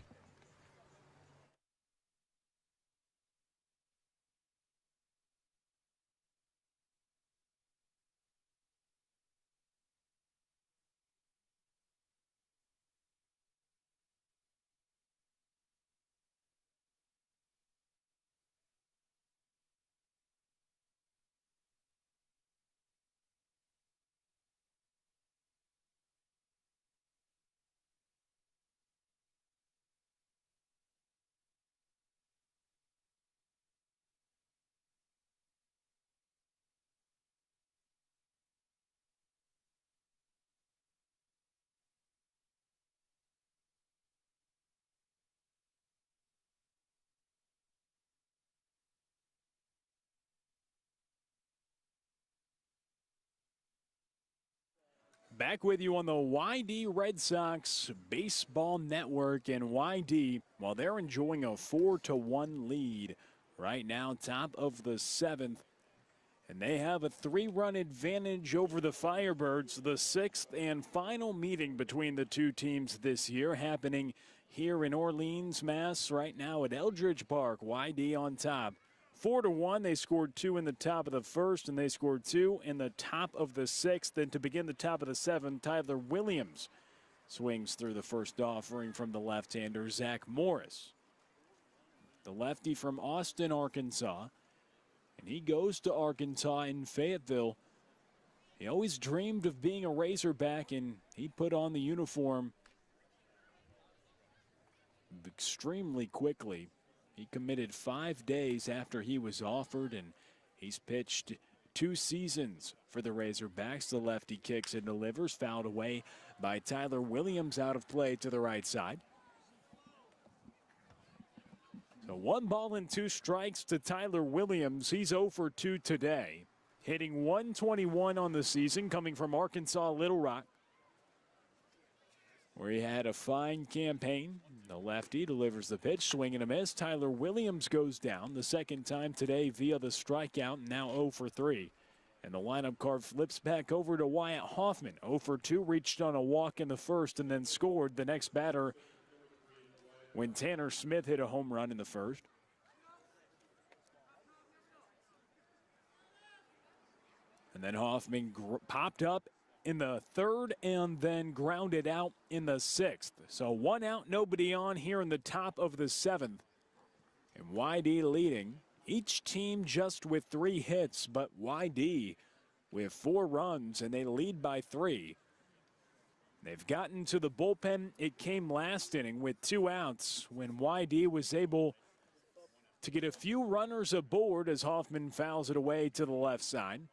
Back with you on the YD Red Sox Baseball Network, and YD, while they're enjoying a 4-1 lead right now, top of the 7th, And they have a 3-run advantage over the Firebirds, the 6th and final meeting between the two teams this year happening here in Orleans, Mass. Right now at Eldridge Park. YD on top. 4-1. They scored 2 in the top of the first, and they scored 2 in the top of the 6th. And to begin the top of the 7th, Tyler Williams swings through the first offering from the left-hander, Zach Morris. The lefty from Austin, Arkansas. And he goes to Arkansas in Fayetteville. He always dreamed of being a Razorback, and he put on the uniform extremely quickly. He committed 5 days after he was offered, and he's pitched 2 seasons for the Razorbacks. The lefty kicks and delivers, fouled away by Tyler Williams out of play to the right side. So 1 ball and 2 strikes to Tyler Williams. He's 0 for 2 today, hitting .121 on the season, coming from Arkansas Little Rock, where he had a fine campaign. The lefty delivers the pitch, swing and a miss. Tyler Williams goes down the second time today via the strikeout, now 0 for 3. And the lineup card flips back over to Wyatt Hoffman. 0 for 2, reached on a walk in the first and then scored the next batter when Tanner Smith hit a home run in the first. And then Hoffman popped up in the third and then grounded out in the 6th. So 1 out, nobody on here in the top of the 7th. And YD leading. Each team just with 3 hits, but YD with 4 runs, and they lead by 3. They've gotten to the bullpen. It came last inning with 2 outs when YD was able to get a few runners aboard as Hoffman fouls it away to the left side.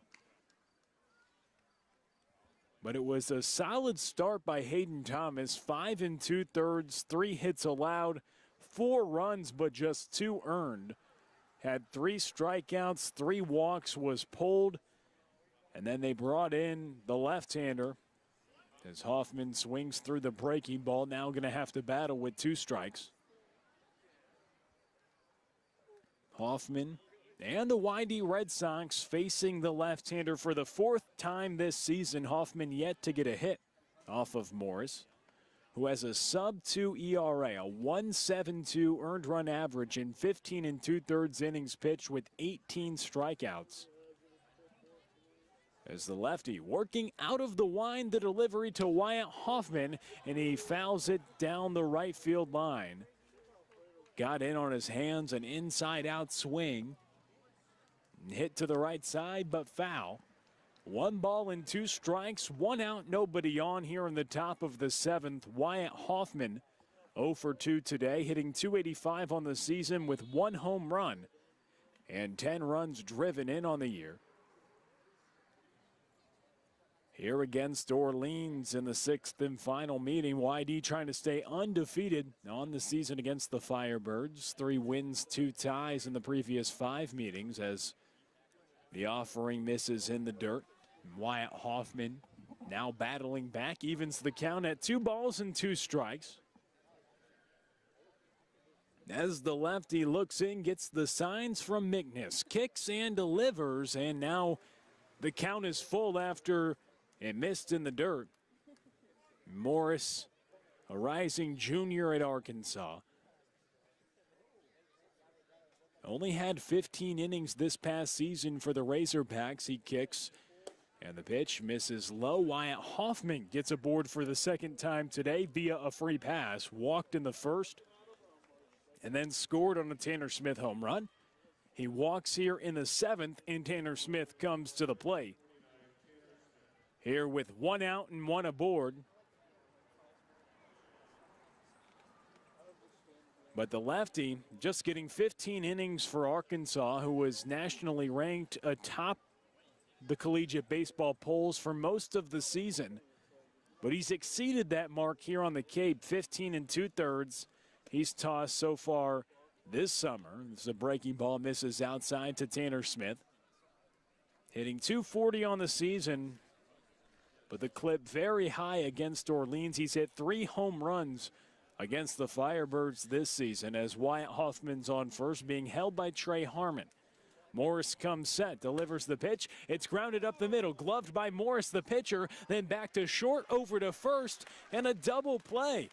But it was a solid start by Hayden Thomas. 5 2/3, 3 hits allowed, 4 runs, but just 2 earned. Had 3 strikeouts, 3 walks, was pulled. And then they brought in the left-hander as Hoffman swings through the breaking ball. Now going to have to battle with 2 strikes. Hoffman and the YD Red Sox facing the left-hander for the 4th time this season. Hoffman yet to get a hit off of Morris, who has a sub-2 ERA, a 1.72 earned run average in 15 2/3 innings pitched with 18 strikeouts. As the lefty working out of the wind, the delivery to Wyatt Hoffman, and he fouls it down the right field line. Got in on his hands, an inside-out swing. Hit to the right side, but foul. 1 ball and 2 strikes, 1 out, nobody on here in the top of the 7th. Wyatt Hoffman, 0 for 2 today, hitting .285 on the season with 1 home run and 10 runs driven in on the year. Here against Orleans in the 6th and final meeting, YD trying to stay undefeated on the season against the Firebirds. 3 wins, 2 ties in the previous 5 meetings as the offering misses in the dirt. Wyatt Hoffman now battling back, evens the count at 2 balls and 2 strikes. As the lefty looks in, gets the signs from Mickness, kicks and delivers, and now the count is full after it missed in the dirt. Morris, a rising junior at Arkansas, only had 15 innings this past season for the Razorbacks. He kicks, and the pitch misses low. Wyatt Hoffman gets aboard for the 2nd time today via a free pass. Walked in the first, and then scored on a Tanner Smith home run. He walks here in the 7th, and Tanner Smith comes to the plate. Here with 1 out and 1 aboard. But the lefty just getting 15 innings for Arkansas, who was nationally ranked atop the collegiate baseball polls for most of the season. But he's exceeded that mark here on the Cape, 15 2/3. He's tossed so far this summer. This is a breaking ball, misses outside to Tanner Smith. Hitting .240 on the season, but the clip very high against Orleans. He's hit 3 home runs against the Firebirds this season as Wyatt Hoffman's on first, being held by Trey Harmon. Morris comes set, delivers the pitch. It's grounded up the middle, gloved by Morris, the pitcher, then back to short, over to first, and a double play.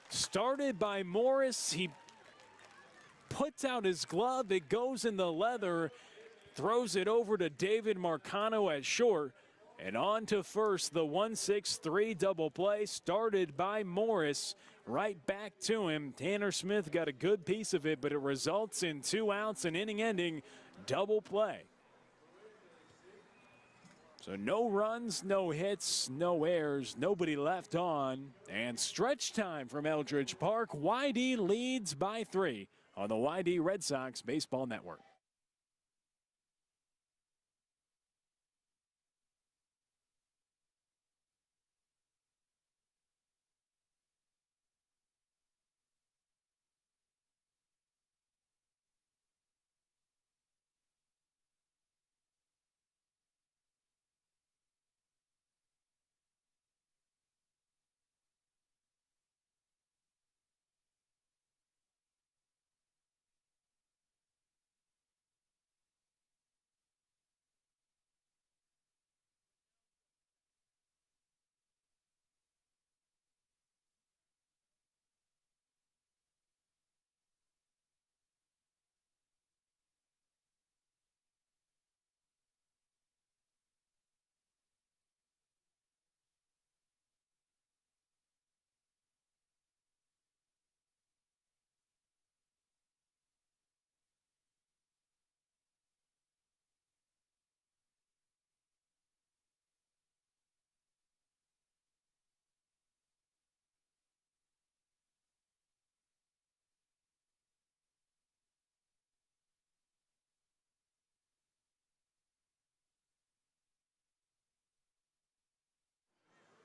Started by Morris. He puts out his glove. It goes in the leather, throws it over to David Marcano at short, and on to first. The 1-6-3 double play started by Morris. Right back to him. Tanner Smith got a good piece of it, but it results in 2 outs, an inning-ending double play. So no runs, no hits, no errors, nobody left on. And stretch time from Eldridge Park. YD leads by 3 on the YD Red Sox Baseball Network.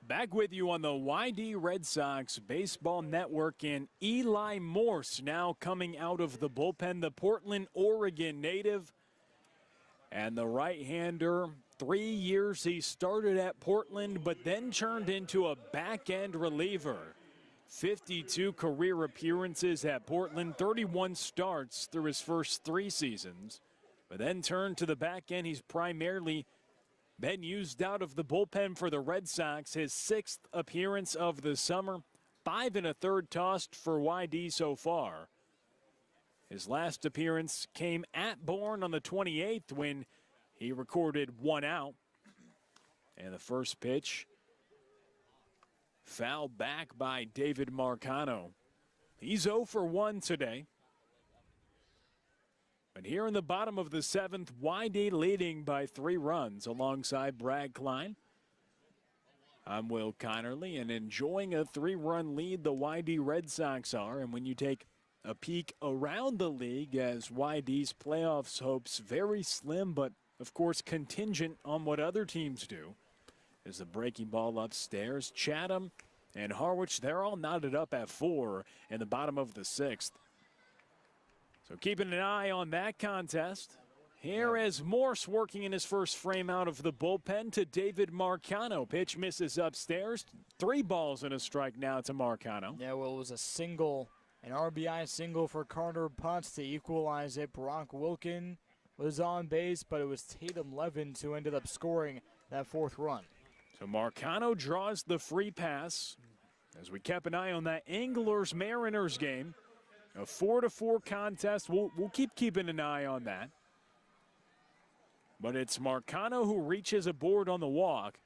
Back with you on the YD Red Sox Baseball Network, and Eli Morse now coming out of the bullpen, the Portland, Oregon native. And the right-hander, 3 years he started at Portland, but then turned into a back-end reliever. 52 career appearances at Portland, 31 starts through his first 3 seasons, but then turned to the back end. He's primarily been used out of the bullpen for the Red Sox. His 6th appearance of the summer, 5 1/3 tossed for YD so far. His last appearance came at Bourne on the 28th when he recorded 1 out. And the first pitch fouled back by David Marcano. He's 0 for 1 today. But here in the bottom of the 7th, YD leading by 3 runs alongside Brad Klein. I'm Will Connerly, and enjoying a 3-run lead the YD Red Sox are. And when you take a peek around the league, as YD's playoffs hopes very slim, but of course contingent on what other teams do. As the breaking ball upstairs, Chatham and Harwich, they're all knotted up at 4 in the bottom of the 6th. So keeping an eye on that contest. Here is Morse working in his first frame out of the bullpen to David Marcano. Pitch misses upstairs. 3 balls and a strike now to Marcano. Yeah, well, it was a single, an RBI single for Carter Putz to equalize it. Brock Wilkin was on base, but it was Tatum Levins who ended up scoring that 4th run. So Marcano draws the free pass as we kept an eye on that Anglers-Mariners game. A 4-4 contest. We'll keep keeping an eye on that. But it's Marcano who reaches aboard on the walk.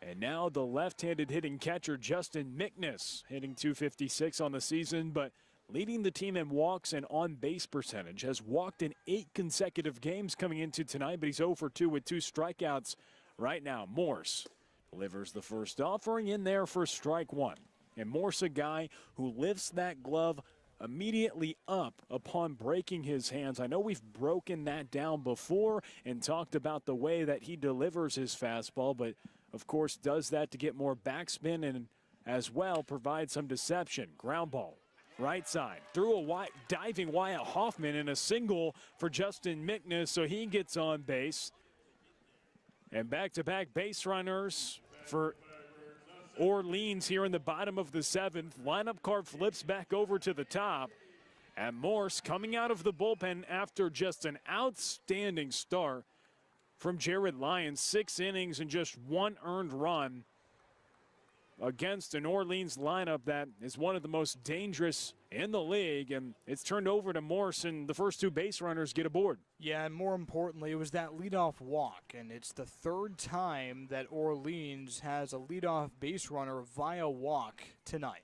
And now the left-handed hitting catcher, Justin Mickness, hitting .256 on the season, but leading the team in walks and on-base percentage. Has walked in 8 consecutive games coming into tonight, but he's 0 for 2 with 2 strikeouts right now. Morse delivers the first offering in there for strike 1. And Morse, a guy who lifts that glove immediately up upon breaking his hands. I know we've broken that down before and talked about the way that he delivers his fastball, but of course does that to get more backspin and as well provide some deception. Ground ball, right side, through a diving Wyatt Hoffman and a single for Justin Mickness, so he gets on base. And back-to-back base runners for Orleans here in the bottom of the 7th. Lineup card flips back over to the top And Morse coming out of the bullpen after just an outstanding start from Jared Lyons. 6 innings and just 1 earned run against an Orleans lineup that is one of the most dangerous in the league. And it's turned over to Morse, and the first 2 base runners get aboard. Yeah, and more importantly, it was that leadoff walk, and it's the 3rd time that Orleans has a leadoff base runner via walk tonight.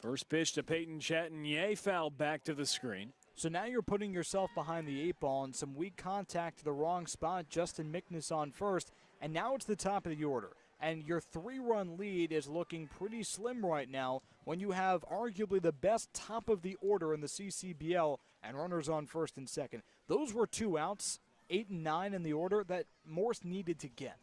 First pitch to Peyton Chatagnier, foul back to the screen. So now you're putting yourself behind the 8 ball and some weak contact to the wrong spot. Justin Mickness on first, and now it's the top of the order. And your 3-run lead is looking pretty slim right now when you have arguably the best top of the order in the CCBL and runners on first and second. Those were 2 outs, 8 and 9 in the order that Morse needed to get.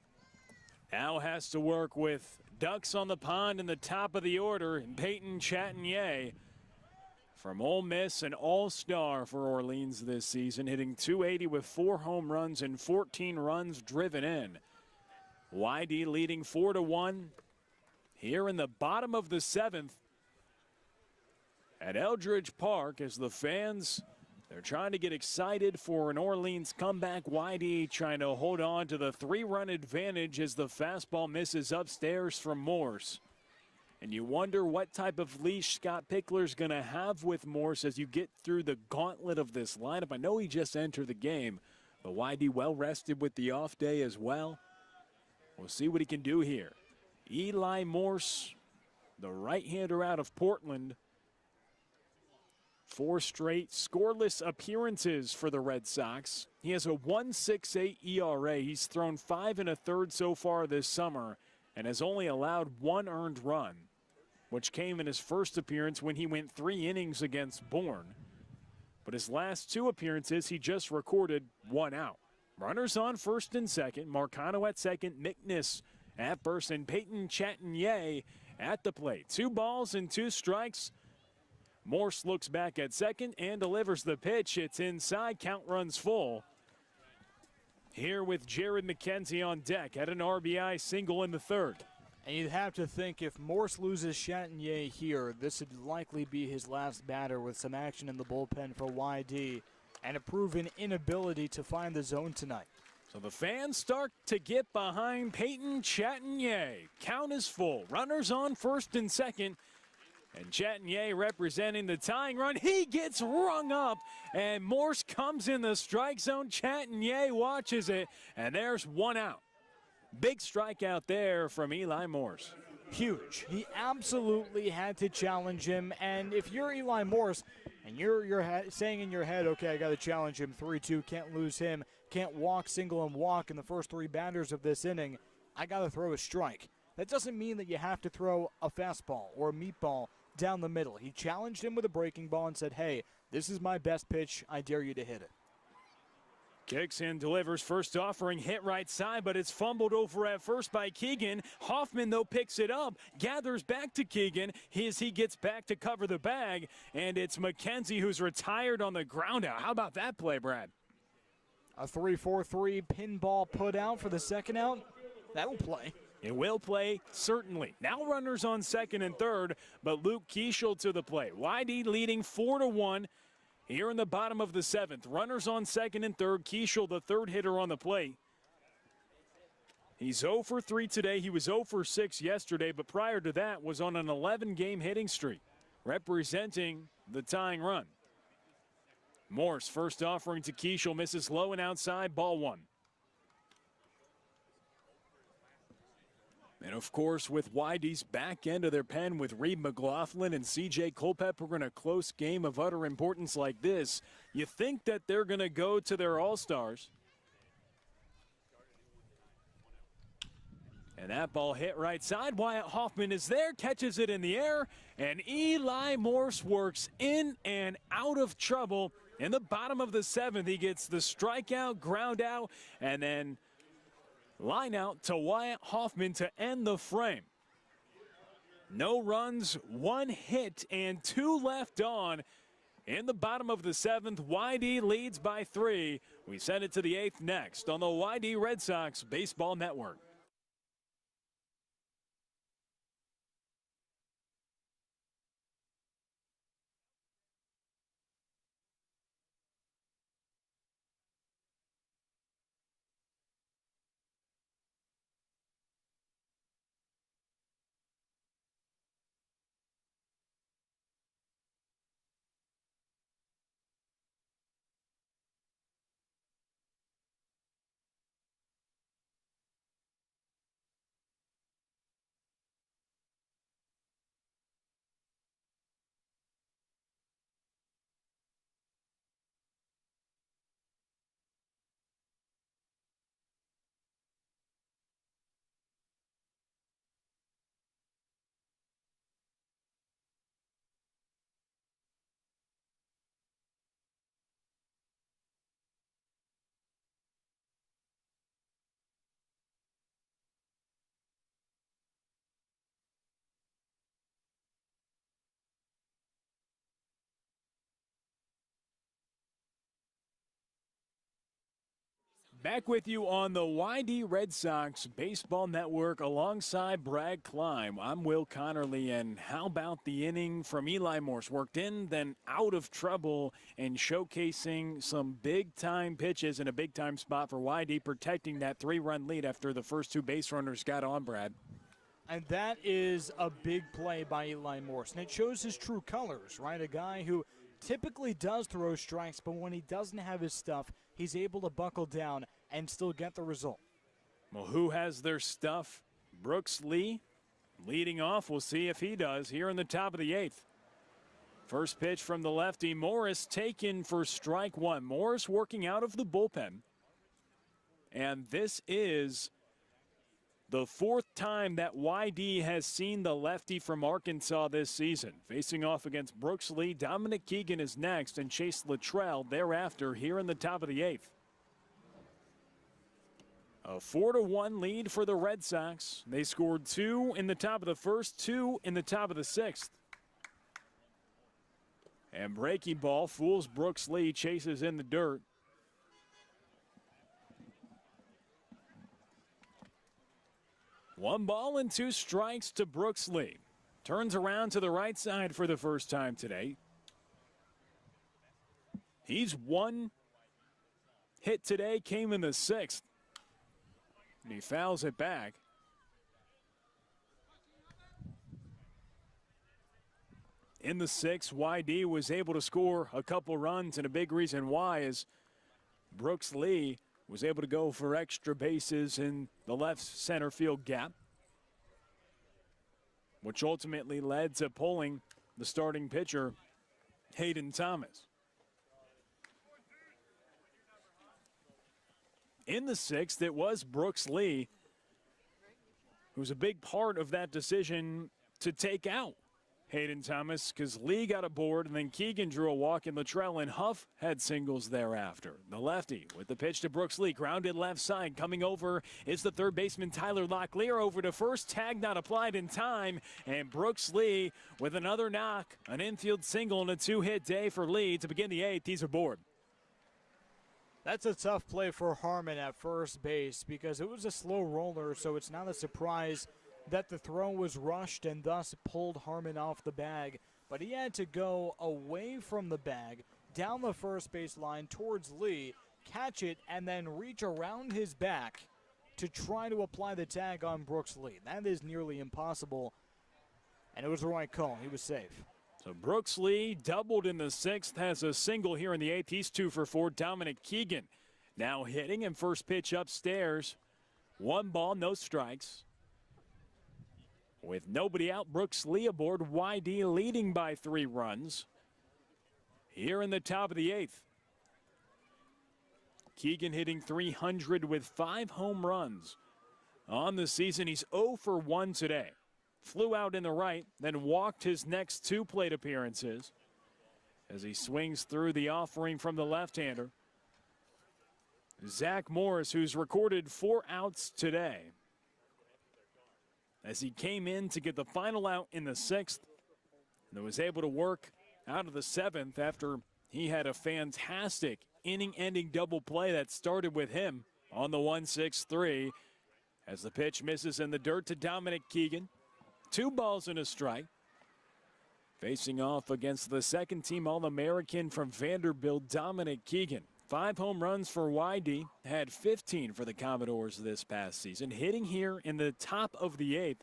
Now has to work with ducks on the pond in the top of the order, and Peyton Chatagnier from Ole Miss, an all-star for Orleans this season, hitting .280 with 4 home runs and 14 runs driven in. YD leading 4-1 here in the bottom of the 7th at Eldridge Park as the fans, they're trying to get excited for an Orleans comeback. YD trying to hold on to the 3-run advantage as the fastball misses upstairs from Morse. And you wonder what type of leash Scott Pickler's going to have with Morse as you get through the gauntlet of this lineup. I know he just entered the game, but YD well rested with the off day as well. We'll see what he can do here. Eli Morse, the right-hander out of Portland. 4 straight scoreless appearances for the Red Sox. He has a 1.68 ERA. He's thrown 5 1/3 so far this summer and has only allowed 1 earned run, which came in his first appearance when he went 3 innings against Bourne. But his last 2 appearances, he just recorded 1 out. Runners on first and second. Marcano at second. Mickness at first. And Peyton Chatagnier at the plate. 2 balls and 2 strikes. Morse looks back at second and delivers the pitch. It's inside. Count runs full. Here with Jared McKenzie on deck at an RBI single in the 3rd. And you'd have to think if Morse loses Chatagnier here, this would likely be his last batter with some action in the bullpen for YD and a proven inability to find the zone tonight. So the fans start to get behind Peyton Chatagnier. Count is full. Runners on first and second. And Chatagnier representing the tying run. He gets rung up, and Morse comes in the strike zone. Chatagnier watches it, and there's 1 out. Big strikeout there from Eli Morse. Huge. He absolutely had to challenge him, and if you're Eli Morse and you're saying in your head, okay, I got to challenge him, 3-2, can't lose him, can't walk, single, and walk in the first 3 batters of this inning, I got to throw a strike. That doesn't mean that you have to throw a fastball or a meatball down the middle. He challenged him with a breaking ball and said, hey, this is my best pitch. I dare you to hit it. Kicks in, delivers, first offering, hit right side, but it's fumbled over at first by Keegan. Hoffman, though, picks it up, gathers back to Keegan. He gets back to cover the bag, and it's McKenzie who's retired on the ground out. How about that play, Brad? A 3-4-3 pinball put out for the second out. That'll play. It will play, certainly. Now runners on second and third, but Luke Keeschel to the plate. YD leading 4-1 here in the bottom of the 7th. Runners on second and third. Keeschel, the 3rd hitter on the plate. He's 0 for 3 today. He was 0 for 6 yesterday, but prior to that was on an 11-game hitting streak, representing the tying run. Morse, first offering to Keeschel, misses low and outside, ball 1. And, of course, with YD's back end of their pen with Reed McLaughlin and C.J. Culpepper in a close game of utter importance like this, you think that they're going to go to their all-stars. And that ball hit right side. Wyatt Hoffman is there, catches it in the air, and Eli Morse works in and out of trouble. In the bottom of the 7th, he gets the strikeout, ground out, and then line out to Wyatt Hoffman to end the frame. No runs, 1 hit, and 2 left on. In the bottom of the 7th, YD leads by 3. We send it to the 8th next on the YD Red Sox Baseball Network. Back with you on the YD Red Sox Baseball Network alongside Brad Klein. I'm Will Connerly, and how about the inning from Eli Morse? Worked in, then out of trouble, and showcasing some big-time pitches in a big-time spot for YD, protecting that 3-run lead after the first 2 base runners got on, Brad. And that is a big play by Eli Morse, and it shows his true colors, right? A guy who typically does throw strikes, but when he doesn't have his stuff, he's able to buckle down and still get the result. Well, who has their stuff? Brooks Lee leading off. We'll see if he does here in the top of the 8th. First pitch from the lefty. Morris taken for strike 1. Morris working out of the bullpen. And this is the 4th time that YD has seen the lefty from Arkansas this season. Facing off against Brooks Lee, Dominic Keegan is next, and Chase Luttrell thereafter here in the top of the 8th. A 4-1 lead for the Red Sox. They scored 2 in the top of the first, 2 in the top of the 6th. And breaking ball fools Brooks Lee, chases in the dirt. One ball and 2 strikes to Brooks Lee. Turns around to the right side for the first time today. He's 1 hit today, came in the 6th. And he fouls it back. In the 6th, YD was able to score a couple runs, and a big reason why is Brooks Lee was able to go for extra bases in the left center field gap, which ultimately led to pulling the starting pitcher, Hayden Thomas. In the 6th, it was Brooks Lee who was a big part of that decision to take out Hayden Thomas, because Lee got aboard and then Keegan drew a walk, and Luttrell and Huff had singles thereafter. The lefty with the pitch to Brooks Lee, grounded left side. Coming over is the third baseman Tyler Locklear, over to first, tag not applied in time, and Brooks Lee with another knock, an infield single, and a 2-hit day for Lee to begin the 8th. He's aboard. That's a tough play for Harmon at first base because it was a slow roller, so it's not a surprise that the throw was rushed and thus pulled Harmon off the bag. But he had to go away from the bag, down the first base line towards Lee, catch it, and then reach around his back to try to apply the tag on Brooks Lee. That is nearly impossible, and it was the right call. He was safe. So Brooks Lee doubled in the 6th, has a single here in the 8th. He's 2 for 4. Dominic Keegan now hitting, and first pitch upstairs. 1 ball, no strikes. With nobody out, Brooks Lee aboard. YD leading by 3 runs here in the top of the 8th. Keegan hitting .300 with 5 home runs on the season. He's 0 for 1 today. Flew out in the right, then walked his next 2 plate appearances as he swings through the offering from the left-hander. Zach Morris, who's recorded 4 outs today, as he came in to get the final out in the 6th, and was able to work out of the 7th after he had a fantastic inning-ending double play that started with him on the 1-6-3 as the pitch misses in the dirt to Dominic Keegan. 2 balls and a strike. Facing off against the second-team All-American from Vanderbilt, Dominic Keegan. 5 home runs for YD, had 15 for the Commodores this past season. Hitting here in the top of the 8th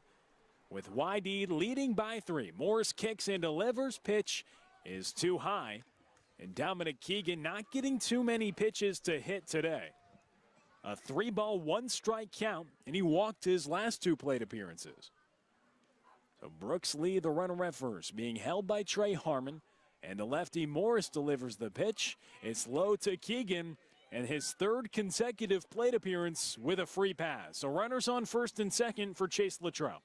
with YD leading by 3. Morris kicks and delivers. Pitch is too high. And Dominic Keegan not getting too many pitches to hit today. A 3-ball, 1-strike count, and he walked his last 2 plate appearances. So Brooks Lee, the runner at first, being held by Trey Harmon. And the lefty Morris delivers the pitch. It's low to Keegan, and his 3rd consecutive plate appearance with a free pass. So runners on first and second for Chase Luttrell.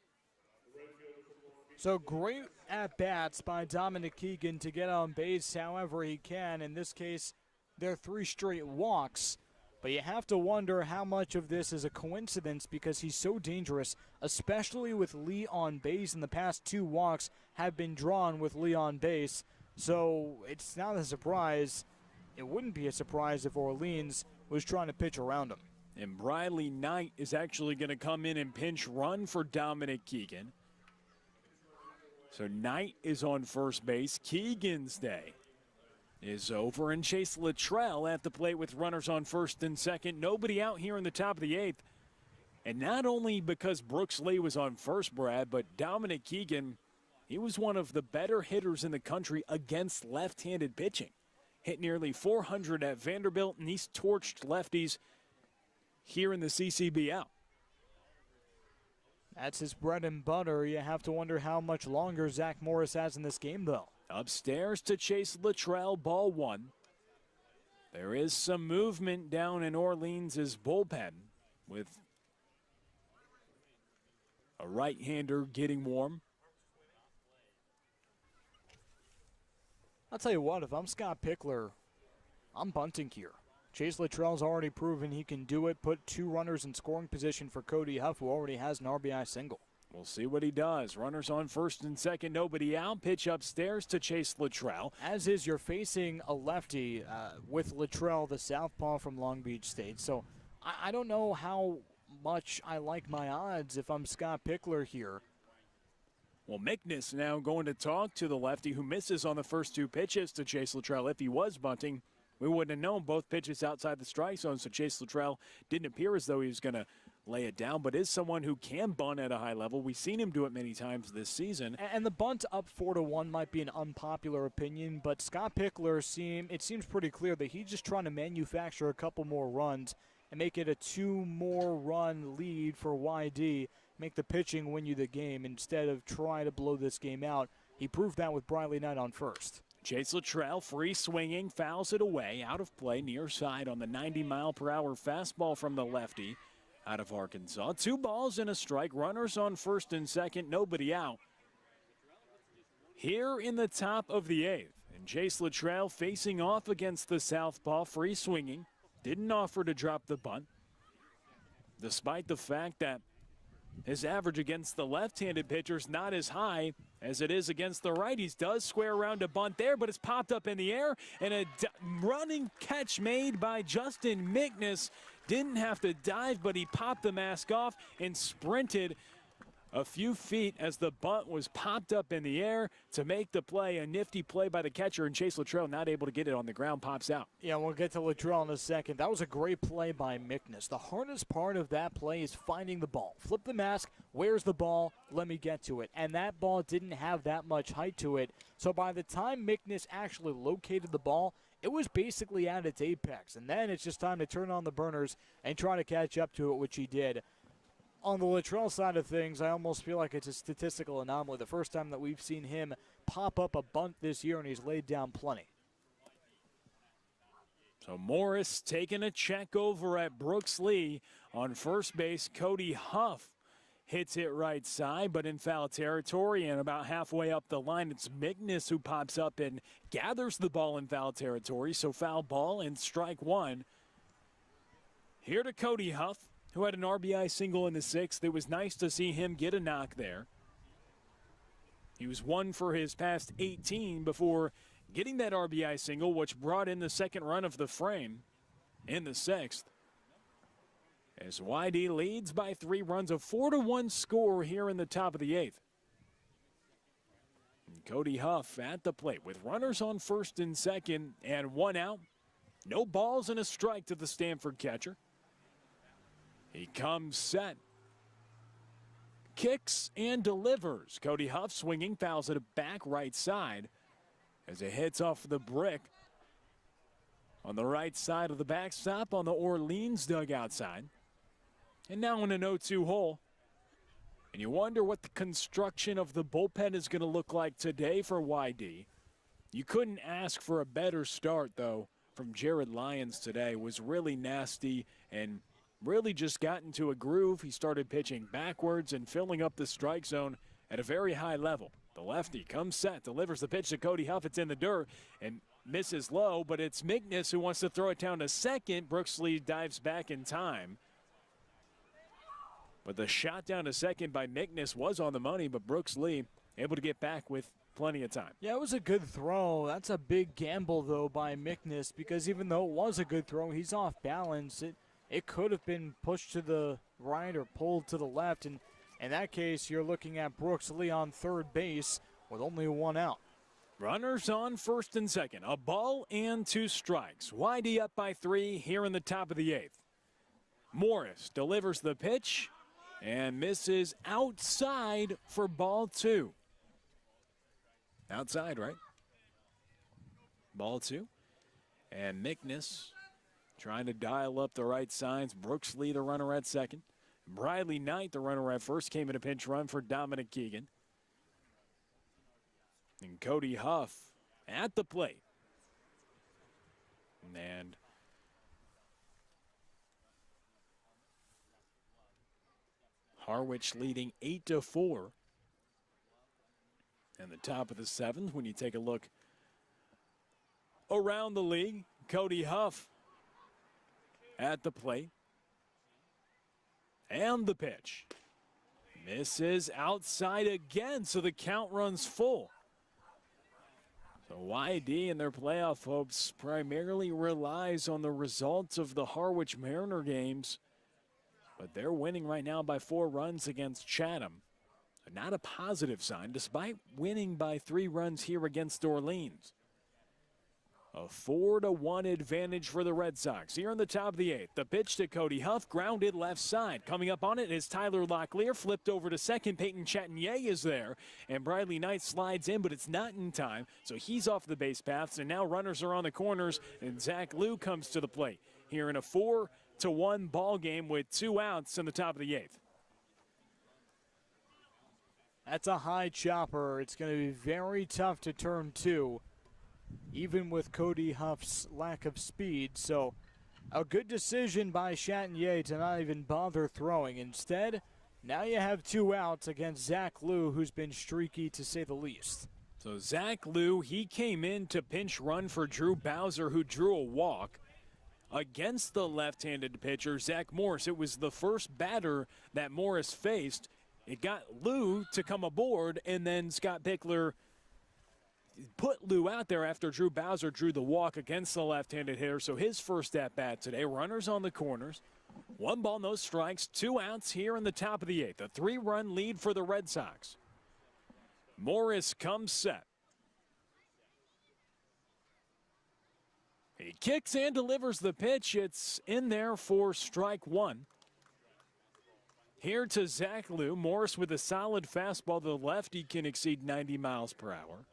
So great at-bats by Dominic Keegan to get on base however he can. In this case, they're 3 straight walks. But you have to wonder how much of this is a coincidence because he's so dangerous, especially with Lee on base. In the past 2 walks have been drawn with Lee on base. So it's not a surprise it wouldn't be a surprise if Orleans was trying to pitch around him. And Briley Knight is actually going to come in and pinch run for Dominic Keegan. So Knight is on first base. Keegan's day is over, and Chase Luttrell at the plate with runners on first and second. Nobody out here in the top of the eighth. And not only because Brooks Lee was on first, Brad, but Dominic Keegan, he was one of the better hitters in the country against left-handed pitching. Hit nearly 400 at Vanderbilt, and he's torched lefties here in the CCBL. That's his bread and butter. You have to wonder how much longer Zach Morris has in this game, though. Upstairs to Chase Luttrell, ball one. There is some movement down in Orleans' bullpen with a right-hander getting warm. I'll tell you what, if I'm Scott Pickler, I'm bunting here. Chase Luttrell's already proven he can do it. Put 2 runners in scoring position for Cody Huff, who already has an RBI single. We'll see what he does. Runners on first and second, nobody out. Pitch upstairs to Chase Luttrell. As is, you're facing a lefty with Luttrell, the southpaw from Long Beach State. So I don't know how much I like my odds if I'm Scott Pickler here. Well, Mickness now going to talk to the lefty who misses on the first 2 pitches to Chase Luttrell. If he was bunting, we wouldn't have known. Both pitches outside the strike zone, so Chase Luttrell didn't appear as though he was going to lay it down, but is someone who can bunt at a high level. We've seen him do it many times this season. And the bunt up 4-1 might be an unpopular opinion, but Scott Pickler, it seems pretty clear that he's just trying to manufacture a couple more runs and make it a 2-more-run lead for YD, make the pitching win you the game instead of try to blow this game out. He proved that with Briley Knight on first. Chase Luttrell, free swinging, fouls it away, out of play, near side on the 90-mile-per-hour fastball from the lefty out of Arkansas. 2 balls and a strike, runners on first and second, nobody out. Here in the top of the 8th, and Chase Luttrell facing off against the southpaw, free swinging, didn't offer to drop the bunt, despite the fact that his average against the left-handed pitchers not as high as it is against the righties. Does square around a bunt there, but it's popped up in the air, and a running catch made by Justin Mickness. Didn't have to dive, but he popped the mask off and sprinted a few feet as the bunt was popped up in the air to make the play. A nifty play by the catcher, and Chase Luttrell not able to get it on the ground, pops out. Yeah, we'll get to Luttrell in a second. That was a great play by Mickness. The hardest part of that play is finding the ball. Flip the mask, where's the ball? Let me get to it. And that ball didn't have that much height to it. So by the time Mickness actually located the ball, it was basically at its apex. And then it's just time to turn on the burners and try to catch up to it, which he did. On the Luttrell side of things, I almost feel like it's a statistical anomaly. The first time that we've seen him pop up a bunt this year, and he's laid down plenty. So Morris taking a check over at Brooks Lee on first base. Cody Huff hits it right side, but in foul territory, and about halfway up the line, it's Mickness who pops up and gathers the ball in foul territory. So foul ball and strike 1. Here to Cody Huff, who had an RBI single in the 6th. It was nice to see him get a knock there. He was 1 for his past 18 before getting that RBI single, which brought in the second run of the frame in the 6th. As YD leads by 3 runs, a 4-1 score here in the top of the 8th. And Cody Huff at the plate with runners on first and second and 1 out. No balls and a strike to the Stanford catcher. He comes set, kicks and delivers. Cody Huff swinging, fouls it back right side as it hits off the brick on the right side of the backstop on the Orleans dugout side. And now in an 0-2 hole. And you wonder what the construction of the bullpen is going to look like today for YD. You couldn't ask for a better start, though, from Jared Lyons today. Was really nasty and really just got into a groove. He started pitching backwards and filling up the strike zone at a very high level. The lefty comes set, delivers the pitch to Cody Huff. It's in the dirt and misses low, but it's Mickness who wants to throw it down to second. Brooks Lee dives back in time. But the shot down to second by Mickness was on the money, but Brooks Lee able to get back with plenty of time. Yeah, it was a good throw. That's a big gamble, though, by Mickness, because even though it was a good throw, he's off balance. It could have been pushed to the right or pulled to the left, and in that case, you're looking at Brooks Lee on third base with only one out. Runners on first and second. A ball and 2 strikes. Whitey up by 3 here in the top of the 8th. Morris delivers the pitch and misses outside for ball 2. Outside, right? Ball 2. And Mickness trying to dial up the right signs. Brooks Lee, the runner at second. Briley Knight, the runner at first, came in a pinch run for Dominic Keegan. And Cody Huff at the plate. And Harwich leading 8-4. And the top of the 7th, when you take a look around the league, Cody Huff at the plate. And the pitch. Misses outside again, so the count runs full. So YD and their playoff hopes primarily relies on the results of the Harwich Mariner games. But they're winning right now by 4 runs against Chatham. Not a positive sign, despite winning by 3 runs here against Orleans. A 4-1 advantage for the Red Sox. Here in the top of the 8th, the pitch to Cody Huff, grounded left side. Coming up on it is Tyler Locklear, flipped over to second. Peyton Chatinier is there, and Briley Knight slides in, but it's not in time, so he's off the base paths, and now runners are on the corners, and Zach Liu comes to the plate. Here in a 4-1 ball game with 2 outs in the top of the 8th. That's a high chopper. It's going to be very tough to turn 2, even with Cody Huff's lack of speed. So a good decision by Chatinier to not even bother throwing. Instead, now you have 2 outs against Zach Liu, who's been streaky to say the least. So Zach Liu, he came in to pinch run for Drew Bowser, who drew a walk against the left-handed pitcher, Zach Morris. It was the first batter that Morris faced. It got Liu to come aboard, and then Scott Pickler put Liu out there after Drew Bowser drew the walk against the left-handed hitter. So his first at-bat today. Runners on the corners. 1 ball, no strikes, 2 outs here in the top of the 8th. A 3-run lead for the Red Sox. Morris comes set. He kicks and delivers the pitch. It's in there for strike 1. Here to Zach Liu. Morris with a solid fastball to the left. He can exceed 90 miles per hour.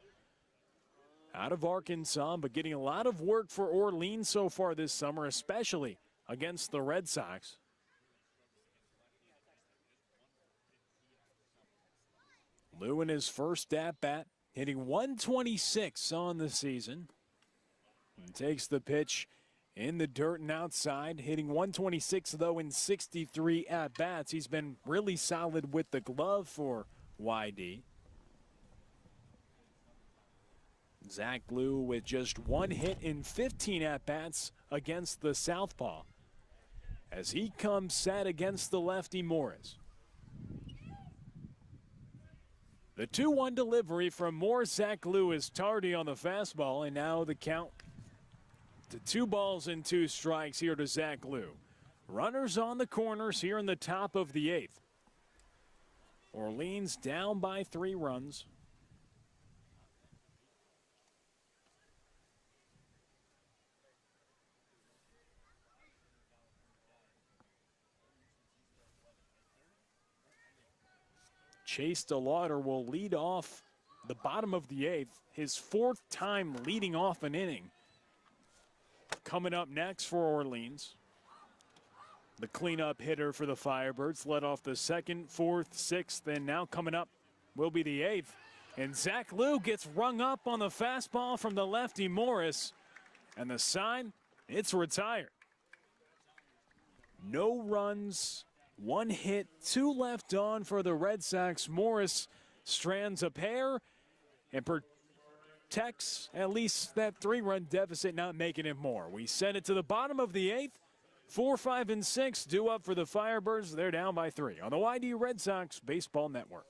Out of Arkansas, but getting a lot of work for Orleans so far this summer, especially against the Red Sox. Liu in his first at-bat, hitting 126 on the season. And takes the pitch in the dirt and outside, hitting 126, though, in 63 at-bats. He's been really solid with the glove for YD. Zach Liu with just 1 hit in 15 at-bats against the southpaw as he comes set against the lefty Morris. The 2-1 delivery from Morris. Zach Liu is tardy on the fastball, and now the count to 2 balls and 2 strikes here to Zach Liu. Runners on the corners here in the top of the 8th. Orleans down by 3 runs. Chase DeLauder will lead off the bottom of the 8th, his 4th time leading off an inning. Coming up next for Orleans, the cleanup hitter for the Firebirds led off the 2nd, 4th, 6th, and now coming up will be the 8th. And Zach Liu gets rung up on the fastball from the lefty Morris, and the sign, it's retired. No runs, 1 hit, 2 left on for the Red Sox. Morris strands a pair and protects at least that 3-run deficit, not making it more. We send it to the bottom of the 8th. 4, 5, and 6 due up for the Firebirds. They're down by 3 on the YD Red Sox Baseball Network.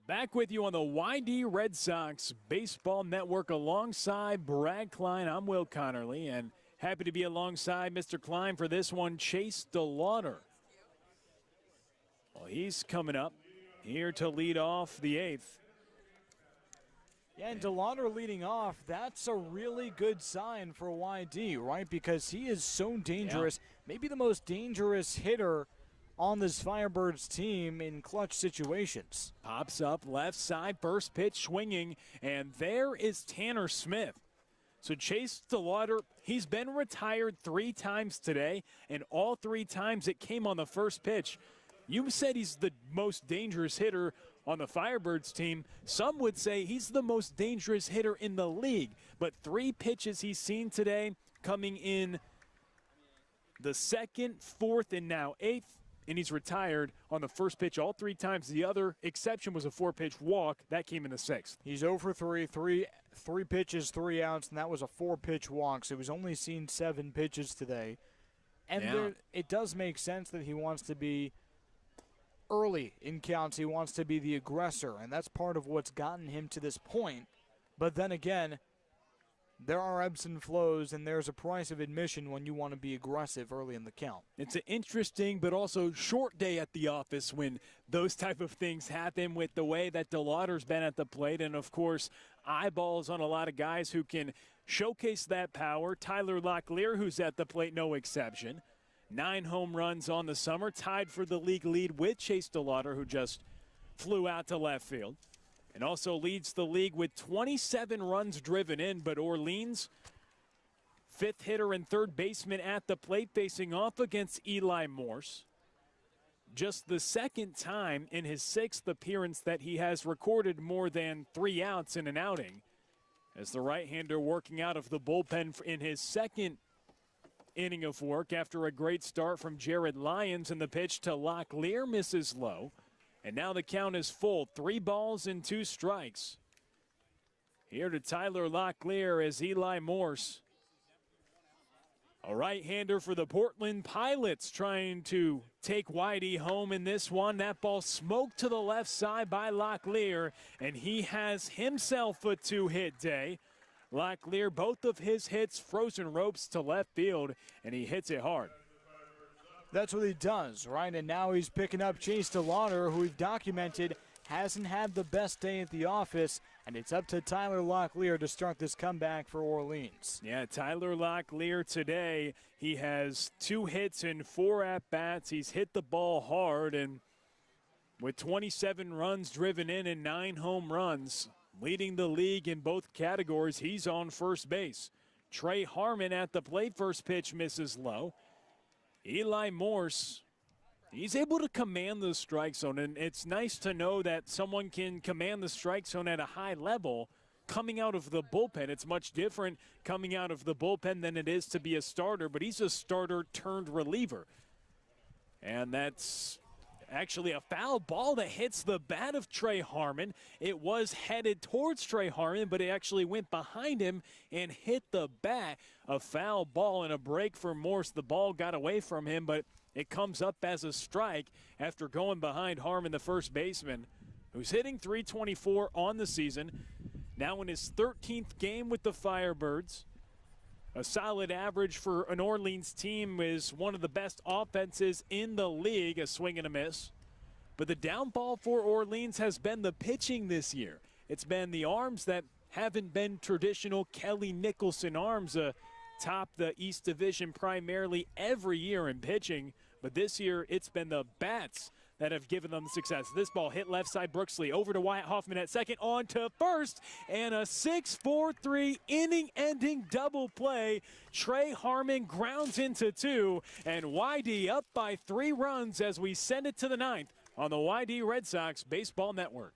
Back with you on the YD Red Sox Baseball Network alongside Brad Klein. I'm Will Connerly, and happy to be alongside Mr. Klein for this one, Chase DeLauder. Well, he's coming up here to lead off the eighth. Yeah, and DeLauder leading off, that's a really good sign for YD, right? Because he is so dangerous, maybe the most dangerous hitter on this Firebirds team in clutch situations. Pops up left side, first pitch swinging, and there is Tanner Smith. So Chase DeLauder, he's been retired 3 times today, and all 3 times it came on the first pitch. You said he's the most dangerous hitter on the Firebirds team. Some would say he's the most dangerous hitter in the league, but 3 pitches he's seen today coming in the 2nd, 4th, and now 8th. And he's retired on the first pitch all 3 times. The other exception was a 4-pitch walk. That came in the 6th. He's 0 for 3, three pitches, 3 outs, and that was a 4-pitch walk. So he's only seen 7 pitches today. And it does make sense that he wants to be early in counts. He wants to be the aggressor, and that's part of what's gotten him to this point. But then again, there are ebbs and flows, and there's a price of admission when you want to be aggressive early in the count. It's an interesting but also short day at the office when those type of things happen with the way that DeLauder's been at the plate. And, of course, eyeballs on a lot of guys who can showcase that power. Tyler Locklear, who's at the plate, no exception. 9 home runs on the summer, tied for the league lead with Chase DeLauder, who just flew out to left field. And also leads the league with 27 runs driven in, but Orleans, 5th hitter and 3rd baseman at the plate, facing off against Eli Morse. Just the 2nd time in his 6th appearance that he has recorded more than 3 outs in an outing, as the right-hander working out of the bullpen in his 2nd inning of work after a great start from Jared Lyons, and the pitch to Locklear misses low. And now the count is full, 3 balls and 2 strikes. Here to Tyler Locklear as Eli Morse, a right-hander for the Portland Pilots, trying to take Whitey home in this one. That ball smoked to the left side by Locklear, and he has himself a 2-hit day. Locklear, both of his hits frozen ropes to left field, and he hits it hard. That's what he does, right? And now he's picking up Chase DeLauder, who we've documented hasn't had the best day at the office, and it's up to Tyler Locklear to start this comeback for Orleans. Yeah, Tyler Locklear today, he has 2 hits and 4 at-bats. He's hit the ball hard, and with 27 runs driven in and 9 home runs, leading the league in both categories, he's on first base. Trey Harmon at the plate, first pitch misses low. Eli Morse, he's able to command the strike zone, and it's nice to know that someone can command the strike zone at a high level coming out of the bullpen. It's much different coming out of the bullpen than it is to be a starter, but he's a starter turned reliever. And that's actually a foul ball that hits the bat of Trey Harmon. It was headed towards Trey Harmon, but it actually went behind him and hit the bat. A foul ball and a break for Morse. The ball got away from him, but it comes up as a strike after going behind Harmon, the first baseman, who's hitting .324 on the season. Now in his 13th game with the Firebirds. A solid average for an Orleans team, is one of the best offenses in the league, a swing and a miss. But the downfall for Orleans has been the pitching this year. It's been the arms that haven't been traditional Kelly Nicholson arms, top the East Division primarily every year in pitching. But this year it's been the bats that have given them success. This ball hit left side, Brooksley over to Wyatt Hoffman at second, on to first, and a 6-4-3 inning-ending double play. Trey Harmon grounds into 2, and YD up by 3 runs as we send it to the 9th on the YD Red Sox Baseball Network.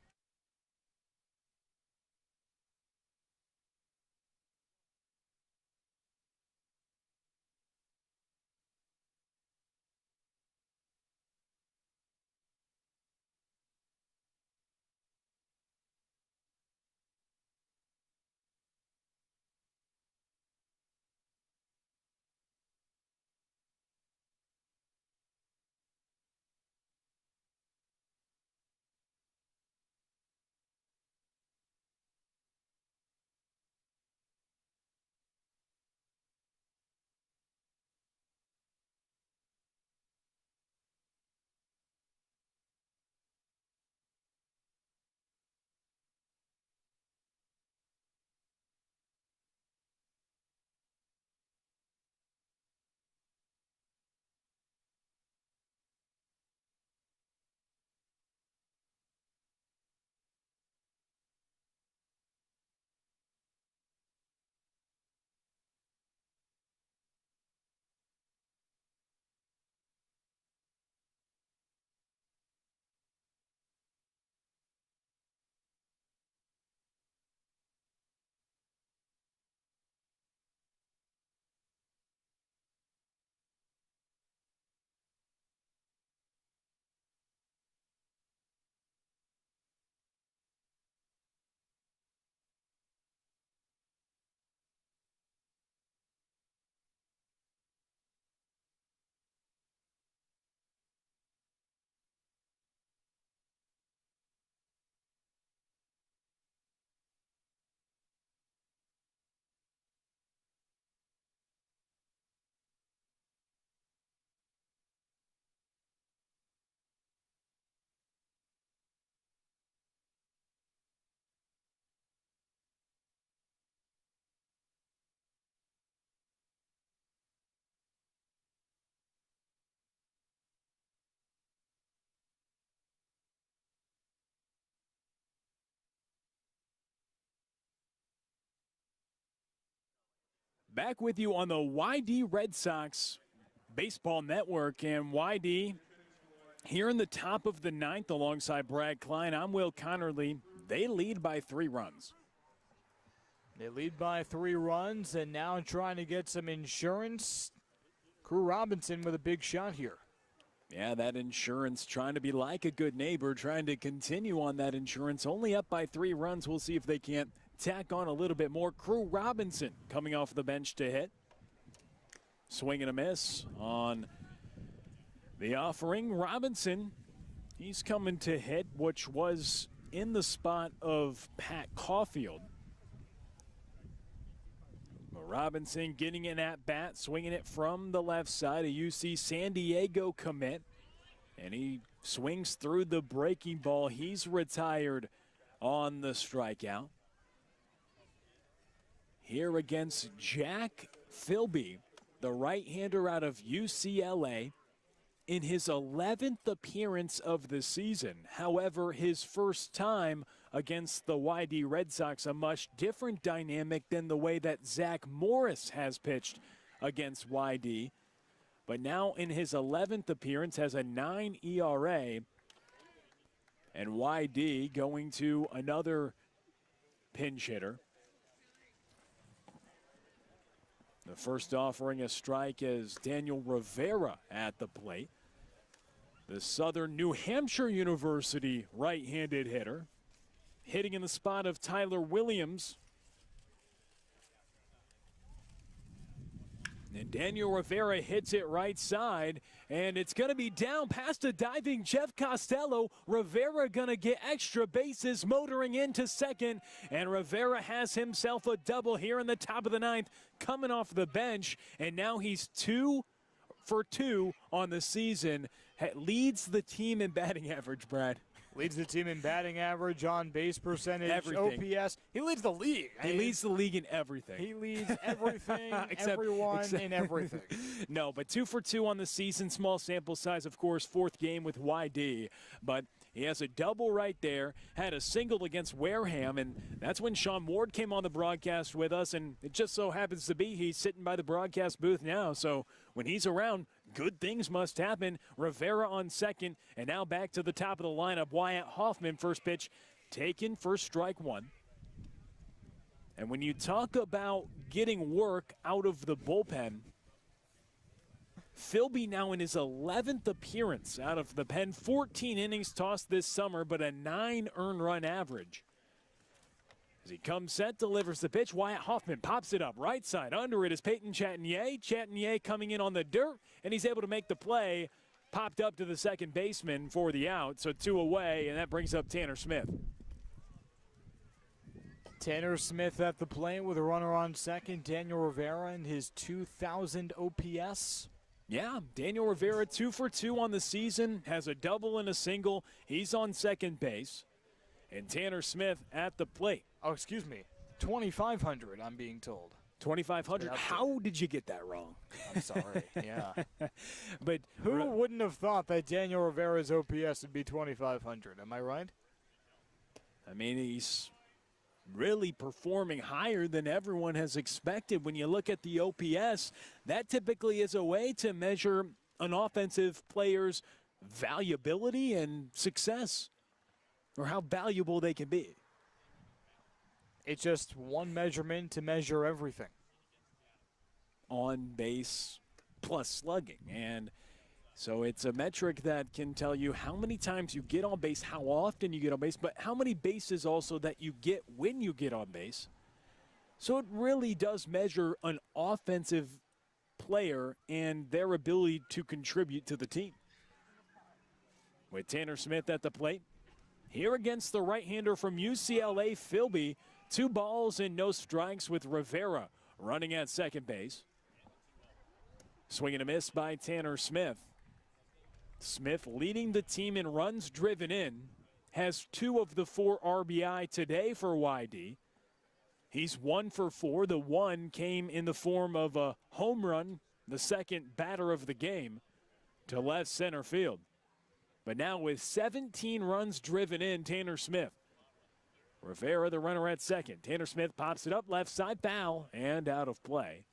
Back with you on the YD Red Sox Baseball Network. And YD here in the top of the ninth alongside Brad Klein. I'm Will Connerly. They lead by 3 runs. They lead by 3 runs, and now trying to get some insurance. Crew Robinson with a big shot here. Yeah, that insurance trying to be like a good neighbor, trying to continue on that insurance. Only up by 3 runs. We'll see if they can't tack on a little bit more. Crew Robinson coming off the bench to hit. Swing and a miss on the offering. Robinson, he's coming to hit, which was in the spot of Pat Caulfield. Robinson getting an at-bat, swinging it from the left side. A UC San Diego commit. And he swings through the breaking ball. He's retired on the strikeout. Here against Jack Philby, the right-hander out of UCLA, in his 11th appearance of the season. However, his first time against the YD Red Sox, a much different dynamic than the way that Zach Morris has pitched against YD. But now in his 11th appearance has a 9 ERA. And YD going to another pinch hitter. The first offering a strike is Daniel Rivera at the plate. The Southern New Hampshire University right-handed hitter. Hitting in the spot of Tyler Williams. And Daniel Rivera hits it right side, and it's going to be down past a diving Jeff Costello. Rivera going to get extra bases, motoring into second, and Rivera has himself a double here in the top of the ninth, coming off the bench, and now he's 2 for 2 on the season. Leads the team in batting average, Brad. Leads the team in batting average, on base percentage, everything. OPS. He leads the league. He leads the league in everything. He leads everything, everyone, in everything. No, but 2 for 2 on the season. Small sample size, of course, 4th game with YD. But he has a double right there, had a single against Wareham, and that's when Sean Ward came on the broadcast with us, and it just so happens to be he's sitting by the broadcast booth now. So when he's around, good things must happen. Rivera on second, and now back to the top of the lineup. Wyatt Hoffman, first pitch, taken for strike 1. And when you talk about getting work out of the bullpen, Philby now in his 11th appearance out of the pen. 14 innings tossed this summer, but a 9 earned run average. As he comes set, delivers the pitch. Wyatt Hoffman pops it up right side. Under it is Peyton Chatinier. Chatinier coming in on the dirt, and he's able to make the play. Popped up to the second baseman for the out, so 2 away, and that brings up Tanner Smith. Tanner Smith at the plate with a runner on second. Daniel Rivera and his 2,000 OPS. Yeah, Daniel Rivera 2 for 2 on the season, has a double and a single. He's on second base. And Tanner Smith at the plate. Oh, excuse me, 2,500, I'm being told. 2,500. How did you get that wrong? I'm sorry. Yeah. But who wouldn't have thought that Daniel Rivera's OPS would be 2,500? Am I right? I mean, he's really performing higher than everyone has expected. When you look at the OPS, that typically is a way to measure an offensive player's valuability and success, or how valuable they can be. It's just one measurement to measure everything. On base plus slugging. And so it's a metric that can tell you how many times you get on base, how often you get on base, but how many bases also that you get when you get on base. So it really does measure an offensive player and their ability to contribute to the team. With Tanner Smith at the plate. Here against the right-hander from UCLA, Philby. 2 balls and no strikes with Rivera running at second base. Swing and a miss by Tanner Smith. Smith leading the team in runs driven in. Has 2 of the 4 RBI today for YD. He's 1 for 4. The 1 came in the form of a home run, the second batter of the game, to left center field. But now with 17 runs driven in, Tanner Smith. Rivera, the runner at second. Tanner Smith pops it up left side, foul, and out of play.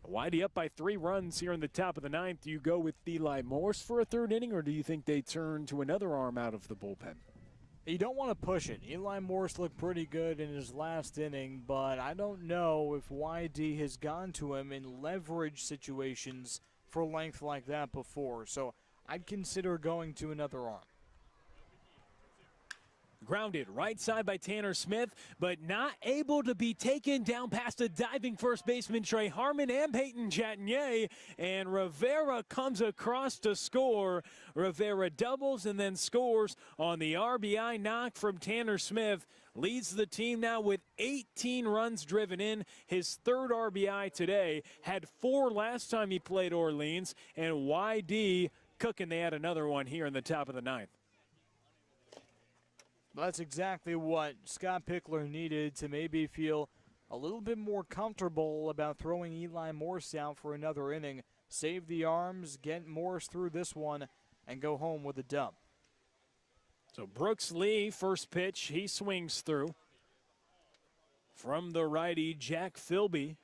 Whitey up by 3 runs here in the top of the 9th. Do you go with Eli Morse for a third inning, or do you think they turn to another arm out of the bullpen? You don't want to push it. Eli Morse looked pretty good in his last inning, but I don't know if YD has gone to him in leverage situations for length like that before. So I'd consider going to another arm. Grounded right side by Tanner Smith, but not able to be taken down past a diving first baseman Trey Harmon and Peyton Chatagnier, and Rivera comes across to score. Rivera doubles and then scores on the RBI knock from Tanner Smith. Leads the team now with 18 runs driven in. His third RBI today, had 4 last time he played Orleans, and YD cooking. They had another one here in the top of the 9th. That's exactly what Scott Pickler needed to maybe feel a little bit more comfortable about throwing Eli Morse out for another inning. Save the arms, get Morse through this one, and go home with a dub. So Brooks Lee, first pitch, he swings through. From the righty, Jack Philby.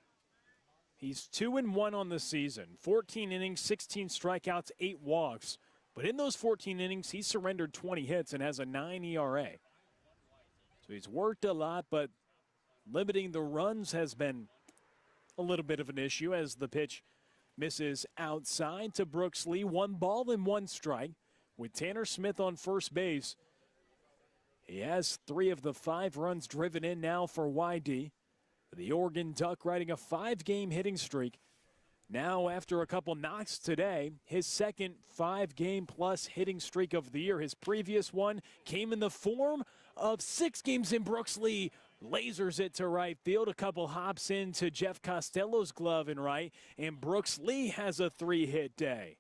He's 2-1 on the season. 14 innings, 16 strikeouts, 8 walks. But in those 14 innings, he surrendered 20 hits and has a 9 ERA. So he's worked a lot, but limiting the runs has been a little bit of an issue as the pitch misses outside to Brooks Lee. 1 ball and 1 strike with Tanner Smith on first base. He has 3 of the 5 runs driven in now for YD. The Oregon Duck riding a 5-game hitting streak. Now, after a couple knocks today, his second 5-game-plus hitting streak of the year. His previous one came in the form of 6 games in. Brooks Lee lasers it to right field. A couple hops into Jeff Costello's glove in right, and Brooks Lee has a 3-hit day.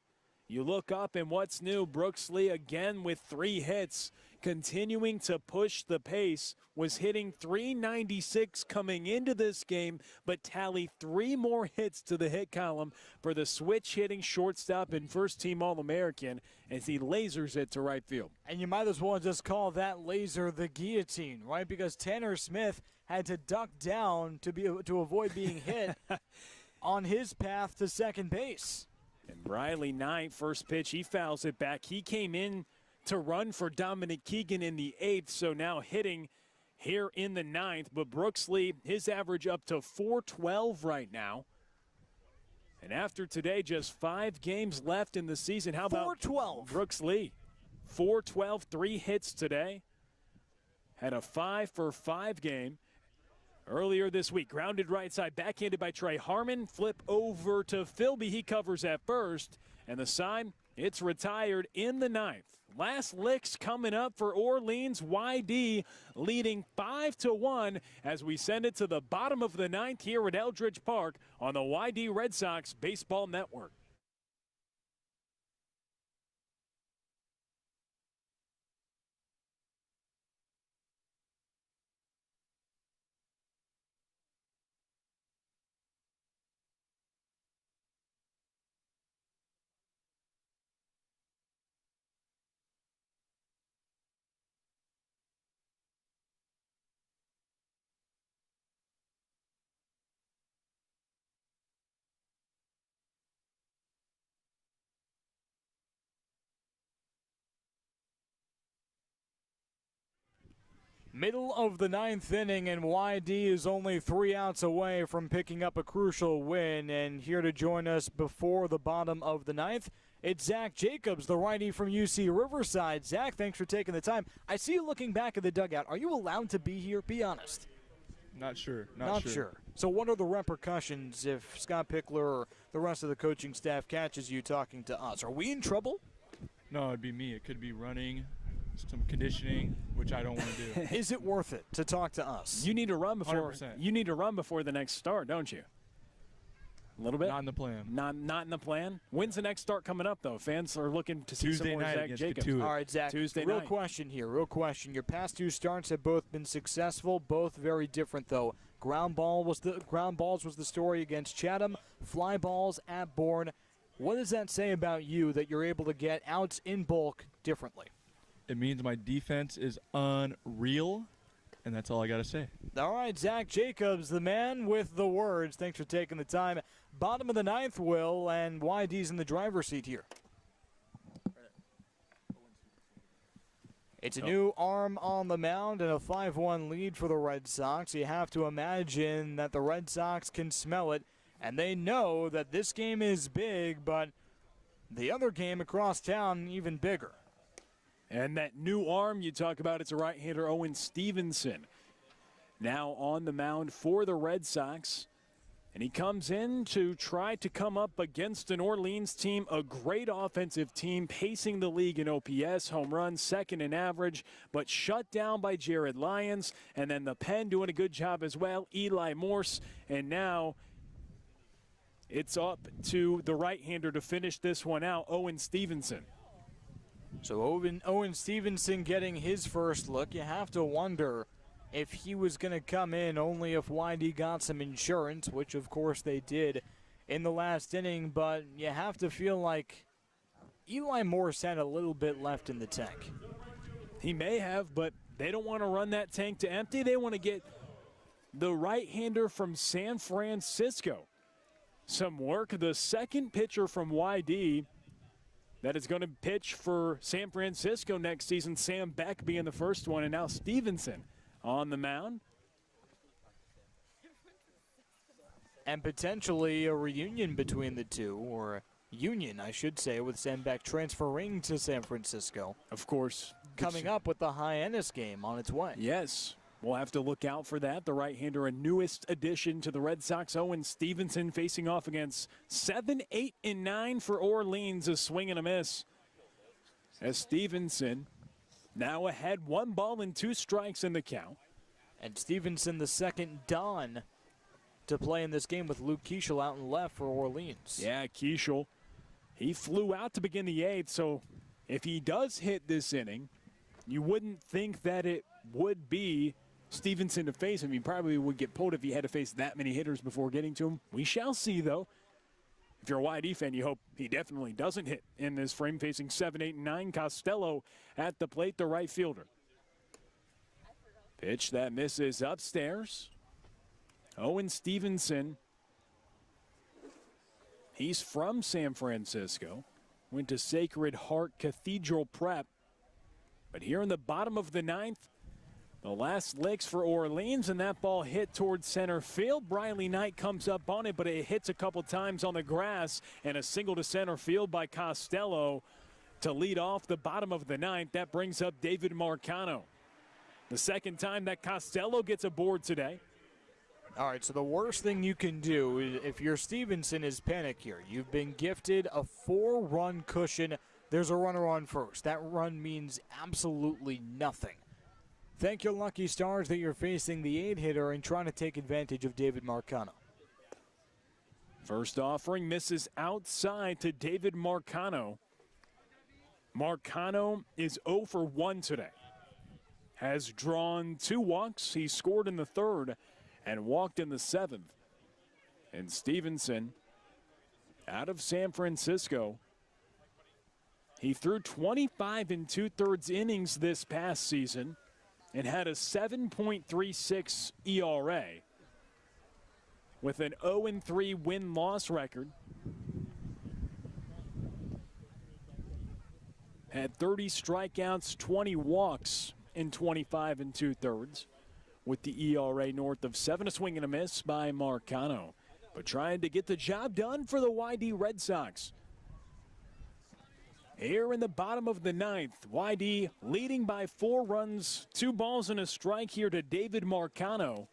You look up, and what's new? Brooks Lee again with 3 hits, continuing to push the pace. Was hitting .396 coming into this game, but tally 3 more hits to the hit column for the switch hitting shortstop and first-team All-American as he lasers it to right field. And you might as well just call that laser the guillotine, right? Because Tanner Smith had to duck down to avoid being hit on his path to second base. And Riley Knight, first pitch, he fouls it back. He came in to run for Dominic Keegan in the 8th, so now hitting here in the 9th. But Brooks Lee, his average up to .412 right now. And after today, just 5 games left in the season. How about .412? Brooks Lee? .412, 3 hits today. Had a 5-for-5 game earlier this week. Grounded right side, backhanded by Trey Harmon. Flip over to Philby. He covers at first. And the sign, it's retired in the 9th. Last licks coming up for Orleans. YD leading 5-1 as we send it to the bottom of the 9th here at Eldridge Park on the YD Red Sox Baseball Network. Middle of the 9th inning, and YD is only 3 outs away from picking up a crucial win. And here to join us before the bottom of the 9th, it's Zach Jacobs, the righty from UC Riverside. Zach, thanks for taking the time. I see you looking back at the dugout. Are you allowed to be here? Be honest. Not sure. Not sure. So what are the repercussions if Scott Pickler or the rest of the coaching staff catches you talking to us? Are we in trouble? No, it'd be me. It could be running, some conditioning, which I don't want to do. Is it worth it to talk to us? You need to run before 100%. you need to run before the next start, don't you? A little bit. Not in the plan. Not in the plan. When's the next start coming up, though? Fans are looking to see Tuesday some more night Zach against Jacobs. Katuitt. All right, Zach. Tuesday real night. question here. Real question. Your past 2 starts have both been successful, both very different, though. Ground balls was the story against Chatham. Fly balls at Bourne. What does that say about you that you're able to get outs in bulk differently? It means my defense is unreal, and that's all I got to say. All right, Zach Jacobs, the man with the words. Thanks for taking the time. Bottom of the ninth, Will, and YD's in the driver's seat here. It's a new arm on the mound and a 5-1 lead for the Red Sox. You have to imagine that the Red Sox can smell it, and they know that this game is big, but the other game across town even bigger. And that new arm you talk about, it's a right-hander, Owen Stevenson, now on the mound for the Red Sox. And he comes in to try to come up against an Orleans team, a great offensive team, pacing the league in OPS, home runs, second in average, but shut down by Jared Lyons. And then the pen doing a good job as well, Eli Morse. And now it's up to the right-hander to finish this one out, Owen Stevenson. So Owen Stevenson getting his first look. You have to wonder if he was going to come in only if YD got some insurance, which of course they did in the last inning, but you have to feel like Eli Morse had a little bit left in the tank. He may have, but they don't want to run that tank to empty. They want to get the right-hander from San Francisco some work. The second pitcher from YD that is going to pitch for San Francisco next season, Sam Beck being the first one, and now Stevenson on the mound. And potentially a reunion between the two, or a union, I should say, with Sam Beck transferring to San Francisco. Of course. Coming up with the Hyannis game on its way. Yes, we'll have to look out for that. The right-hander, a newest addition to the Red Sox, Owen Stevenson, facing off against 7, 8, and 9 for Orleans, a swing and a miss. As Stevenson now ahead, 1 ball and 2 strikes in the count. And Stevenson, the second Don to play in this game with Luke Keishel out in left for Orleans. Yeah, Keishel, he flew out to begin the 8th, so if he does hit this inning, you wouldn't think that it would be Stevenson to face him. He probably would get pulled if he had to face that many hitters before getting to him. We shall see, though. If you're a YD fan, you hope he definitely doesn't hit in this frame, facing 7, 8, and 9. Costello at the plate, the right fielder. Pitch that misses upstairs. Owen Stevenson, he's from San Francisco. Went to Sacred Heart Cathedral Prep. But here in the bottom of the 9th, the last licks for Orleans, and that ball hit towards center field. Briley Knight comes up on it, but it hits a couple times on the grass, and a single to center field by Costello to lead off the bottom of the 9th. That brings up David Marcano. The second time that Costello gets aboard today. All right, so the worst thing you can do if you're Stevenson is panic here. You've been gifted a 4-run cushion. There's a runner on first. That run means absolutely nothing. Thank your lucky stars that you're facing the 8-hitter and trying to take advantage of David Marcano. First offering misses outside to David Marcano. Marcano is 0 for 1 today. Has drawn 2 walks. He scored in the 3rd and walked in the 7th. And Stevenson, out of San Francisco, he threw 25 2/3 innings this past season and had a 7.36 ERA with an 0-3 win-loss record. Had 30 strikeouts, 20 walks in 25 2/3 with the ERA north of 7. A swing and a miss by Marcano, but trying to get the job done for the YD Red Sox. Here in the bottom of the 9th, YD leading by 4 runs, 2 balls and a strike here to David Marcano.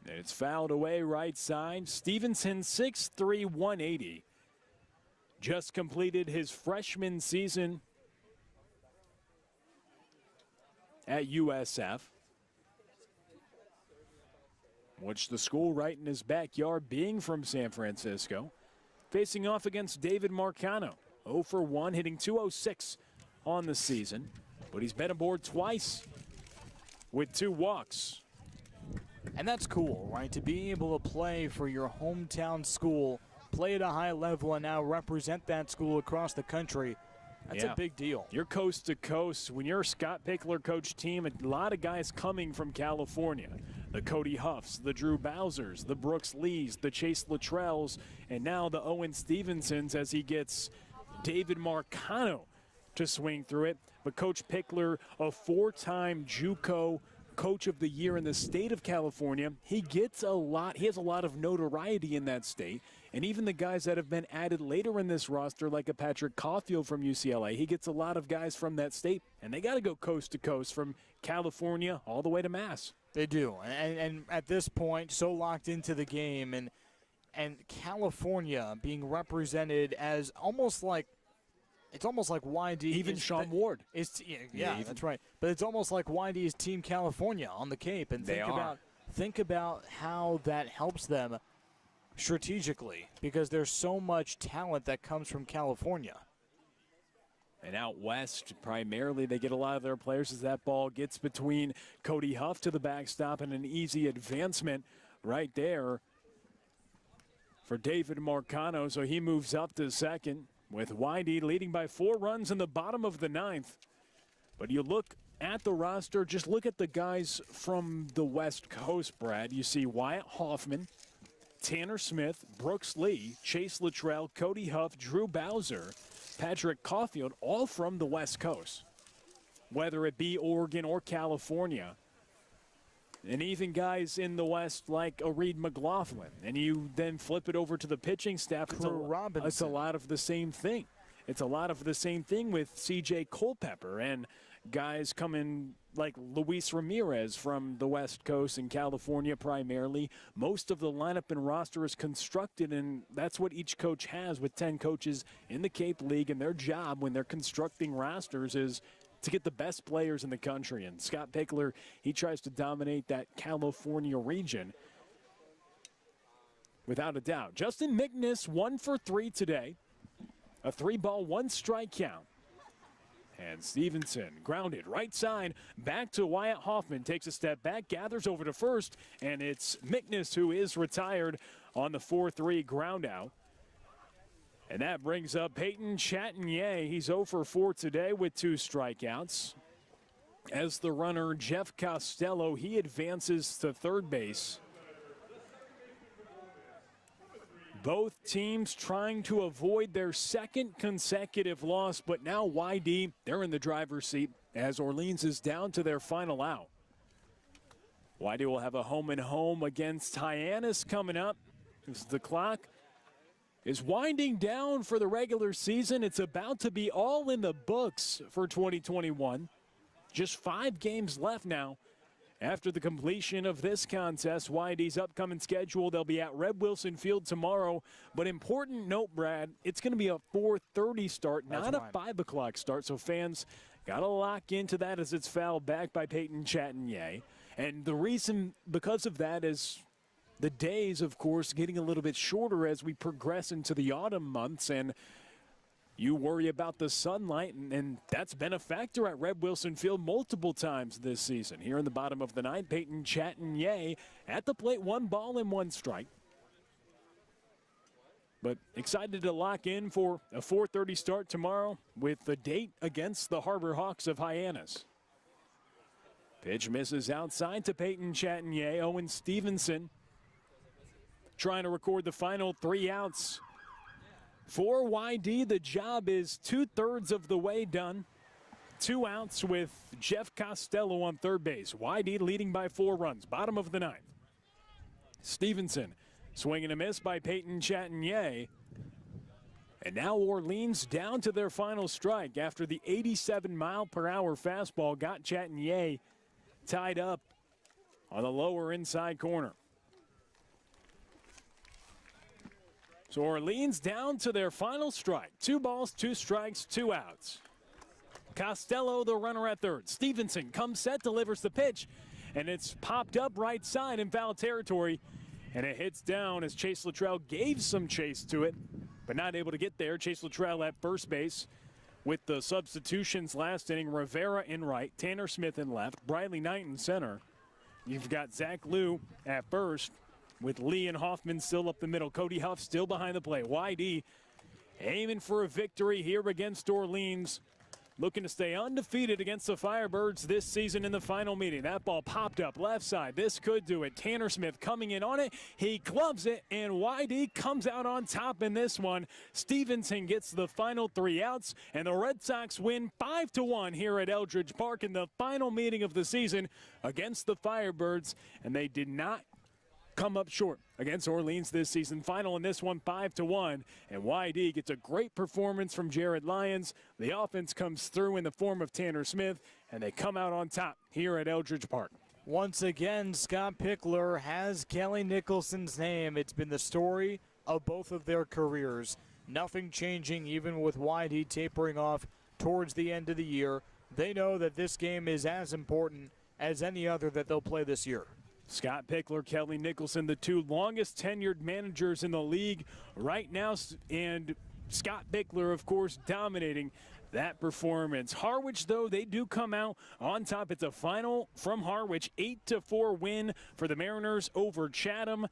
And it's fouled away right side. Stevenson 6'3", 180. Just completed his freshman season at USF, which the school right in his backyard, being from San Francisco. Facing off against David Marcano. 0 for 1, hitting .206 on the season. But he's been aboard twice with 2 walks. And that's cool, right? To be able to play for your hometown school play at a high level and now represent that school across the country. That's a big deal. You're coast to coast. When you're a Scott Pickler coach team, a lot of guys coming from California. The Cody Huffs, the Drew Bowsers, the Brooks Lees, the Chase Luttrells, and now the Owen Stevensons as he gets David Marcano to swing through it. But Coach Pickler, a 4-time JUCO Coach of the Year in the state of California, he has a lot of notoriety in that state. And even the guys that have been added later in this roster, like a Patrick Caulfield from UCLA, he gets a lot of guys from that state, and they got to go coast to coast from California all the way to Mass. They do, and at this point, so locked into the game, and California being represented as almost like YD. Even Sean Ward. That's right. But it's almost like YD is Team California on the Cape, and think about how that helps them strategically, because there's so much talent that comes from California. And out west, primarily, they get a lot of their players as that ball gets between Cody Huff to the backstop, and an easy advancement right there for David Marcano. So he moves up to second with YD leading by 4 runs in the bottom of the 9th. But you look at the roster, just look at the guys from the West Coast, Brad. You see Wyatt Hoffman, Tanner Smith, Brooks Lee, Chase Luttrell, Cody Huff, Drew Bowser, Patrick Caulfield, all from the West Coast, whether it be Oregon or California. And even guys in the West like a Reed McLaughlin. And you then flip it over to the pitching staff. It's a lot of the same thing. It's a lot of the same thing with C.J. Culpepper and guys coming like Luis Ramirez from the West Coast and California primarily. Most of the lineup and roster is constructed, and that's what each coach has with 10 coaches in the Cape League. And their job when they're constructing rosters is to get the best players in the country. And Scott Pickler, he tries to dominate that California region without a doubt. Justin Mickness, 1 for 3 today. A 3-ball, 1-strike count. And Stevenson grounded right side back to Wyatt Hoffman. Takes a step back, gathers over to first, and it's Mickness who is retired on the 4-3 ground out. And that brings up Peyton Chatagnier. He's 0 for 4 today with 2 strikeouts. As the runner, Jeff Costello, he advances to third base. Both teams trying to avoid their second consecutive loss, but now YD, they're in the driver's seat as Orleans is down to their final out. YD will have a home and home against Hyannis coming up as the clock is winding down for the regular season. It's about to be all in the books for 2021. Just 5 games left now. After the completion of this contest, YD's upcoming schedule, they'll be at Red Wilson Field tomorrow. But important note, Brad, it's going to be a 4:30 start, not a 5 o'clock start. So fans got to lock into that as it's fouled back by Peyton Chatagnier. And the reason because of that is the days, of course, getting a little bit shorter as we progress into the autumn months. And you worry about the sunlight, and that's been a factor at Red Wilson Field multiple times this season. Here in the bottom of the 9th, Peyton Chatagnier at the plate, 1 ball and 1 strike. But excited to lock in for a 4:30 start tomorrow with the date against the Harbor Hawks of Hyannis. Pitch misses outside to Peyton Chatagnier. Owen Stevenson trying to record the final 3 outs. For YD, the job is 2/3 of the way done. 2 outs with Jeff Costello on third base. YD leading by 4 runs. Bottom of the 9th. Stevenson swing and a miss by Peyton Chatagnier. And now Orleans down to their final strike after the 87-mile-per-hour fastball got Chatagnier tied up on the lower inside corner. So Orleans down to their final strike. 2 balls, 2 strikes, 2 outs. Costello, the runner at third. Stevenson comes set, delivers the pitch, and it's popped up right side in foul territory. And it hits down as Chase Luttrell gave some chase to it, but not able to get there. Chase Luttrell at first base with the substitutions last inning. Rivera in right, Tanner Smith in left, Briley Knight in center. You've got Zach Liu at first, with Lee and Hoffman still up the middle. Cody Huff still behind the plate. YD aiming for a victory here against Orleans. Looking to stay undefeated against the Firebirds this season in the final meeting. That ball popped up left side. This could do it. Tanner Smith coming in on it. He gloves it, and YD comes out on top in this one. Stevenson gets the final 3 outs, and the Red Sox win 5-1 here at Eldridge Park in the final meeting of the season against the Firebirds, and they did not come up short against Orleans this season. Final in this one, 5-1, and YD gets a great performance from Jared Lyons. The offense comes through in the form of Tanner Smith, and they come out on top here at Eldridge Park. Once again, Scott Pickler has Kelly Nicholson's name. It's been the story of both of their careers. Nothing changing, even with YD tapering off towards the end of the year. They know that this game is as important as any other that they'll play this year. Scott Pickler, Kelly Nicholson, the 2 longest tenured managers in the league right now, and Scott Pickler, of course, dominating that performance. Harwich, though, they do come out on top. It's a final from Harwich, 8-4 win for the Mariners over Chatham.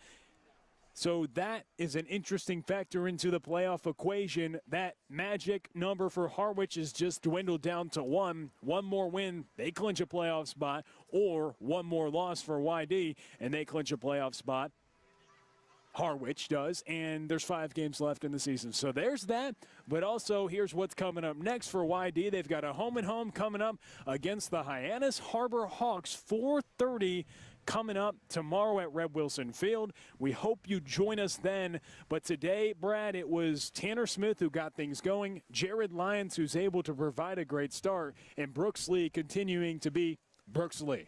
So that is an interesting factor into the playoff equation. That magic number for Harwich is just dwindled down to 1. One more win, they clinch a playoff spot, or one more loss for YD, and they clinch a playoff spot. Harwich does, and there's 5 games left in the season. So there's that, but also here's what's coming up next for YD. They've got a home-and-home coming up against the Hyannis Harbor Hawks, 4:30 coming up tomorrow at Red Wilson Field. We hope you join us then. But today, Brad, it was Tanner Smith who got things going, Jared Lyons who's able to provide a great start, and Brooks Lee continuing to be Brooks Lee.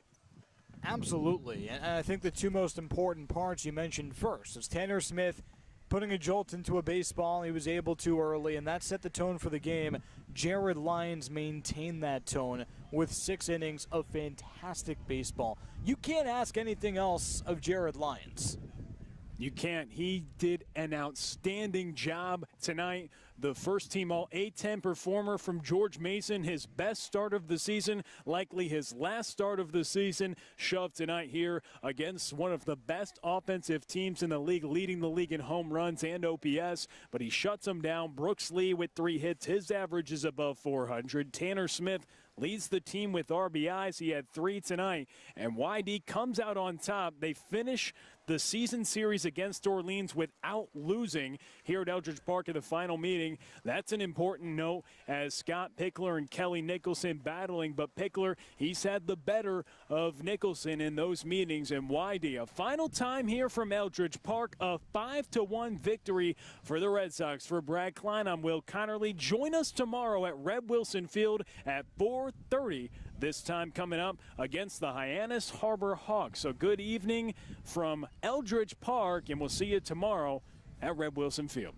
Absolutely, and I think the 2 most important parts you mentioned first is Tanner Smith putting a jolt into a baseball he was able to early, and that set the tone for the game. Jared Lyons maintained that tone with 6 innings of fantastic baseball. You can't ask anything else of Jared Lyons. You can't. He did an outstanding job tonight. The first team All-A-10 performer from George Mason, his best start of the season, likely his last start of the season, shoved tonight here against one of the best offensive teams in the league, leading the league in home runs and OPS, but he shuts them down. Brooks Lee with 3 hits. His average is above 400. Tanner Smith leads the team with RBIs. He had 3 tonight, and YD comes out on top. They finish the season series against Orleans without losing here at Eldridge Park in the final meeting. That's an important note as Scott Pickler and Kelly Nicholson battling, but Pickler, he's had the better of Nicholson in those meetings. And YD, a final time here from Eldridge Park, a 5-1 victory for the Red Sox. For Brad Klein, I'm Will Connerly. Join us tomorrow at Red Wilson Field at 4:30. This time coming up against the Hyannis Harbor Hawks. So good evening from Eldridge Park, and we'll see you tomorrow at Red Wilson Field.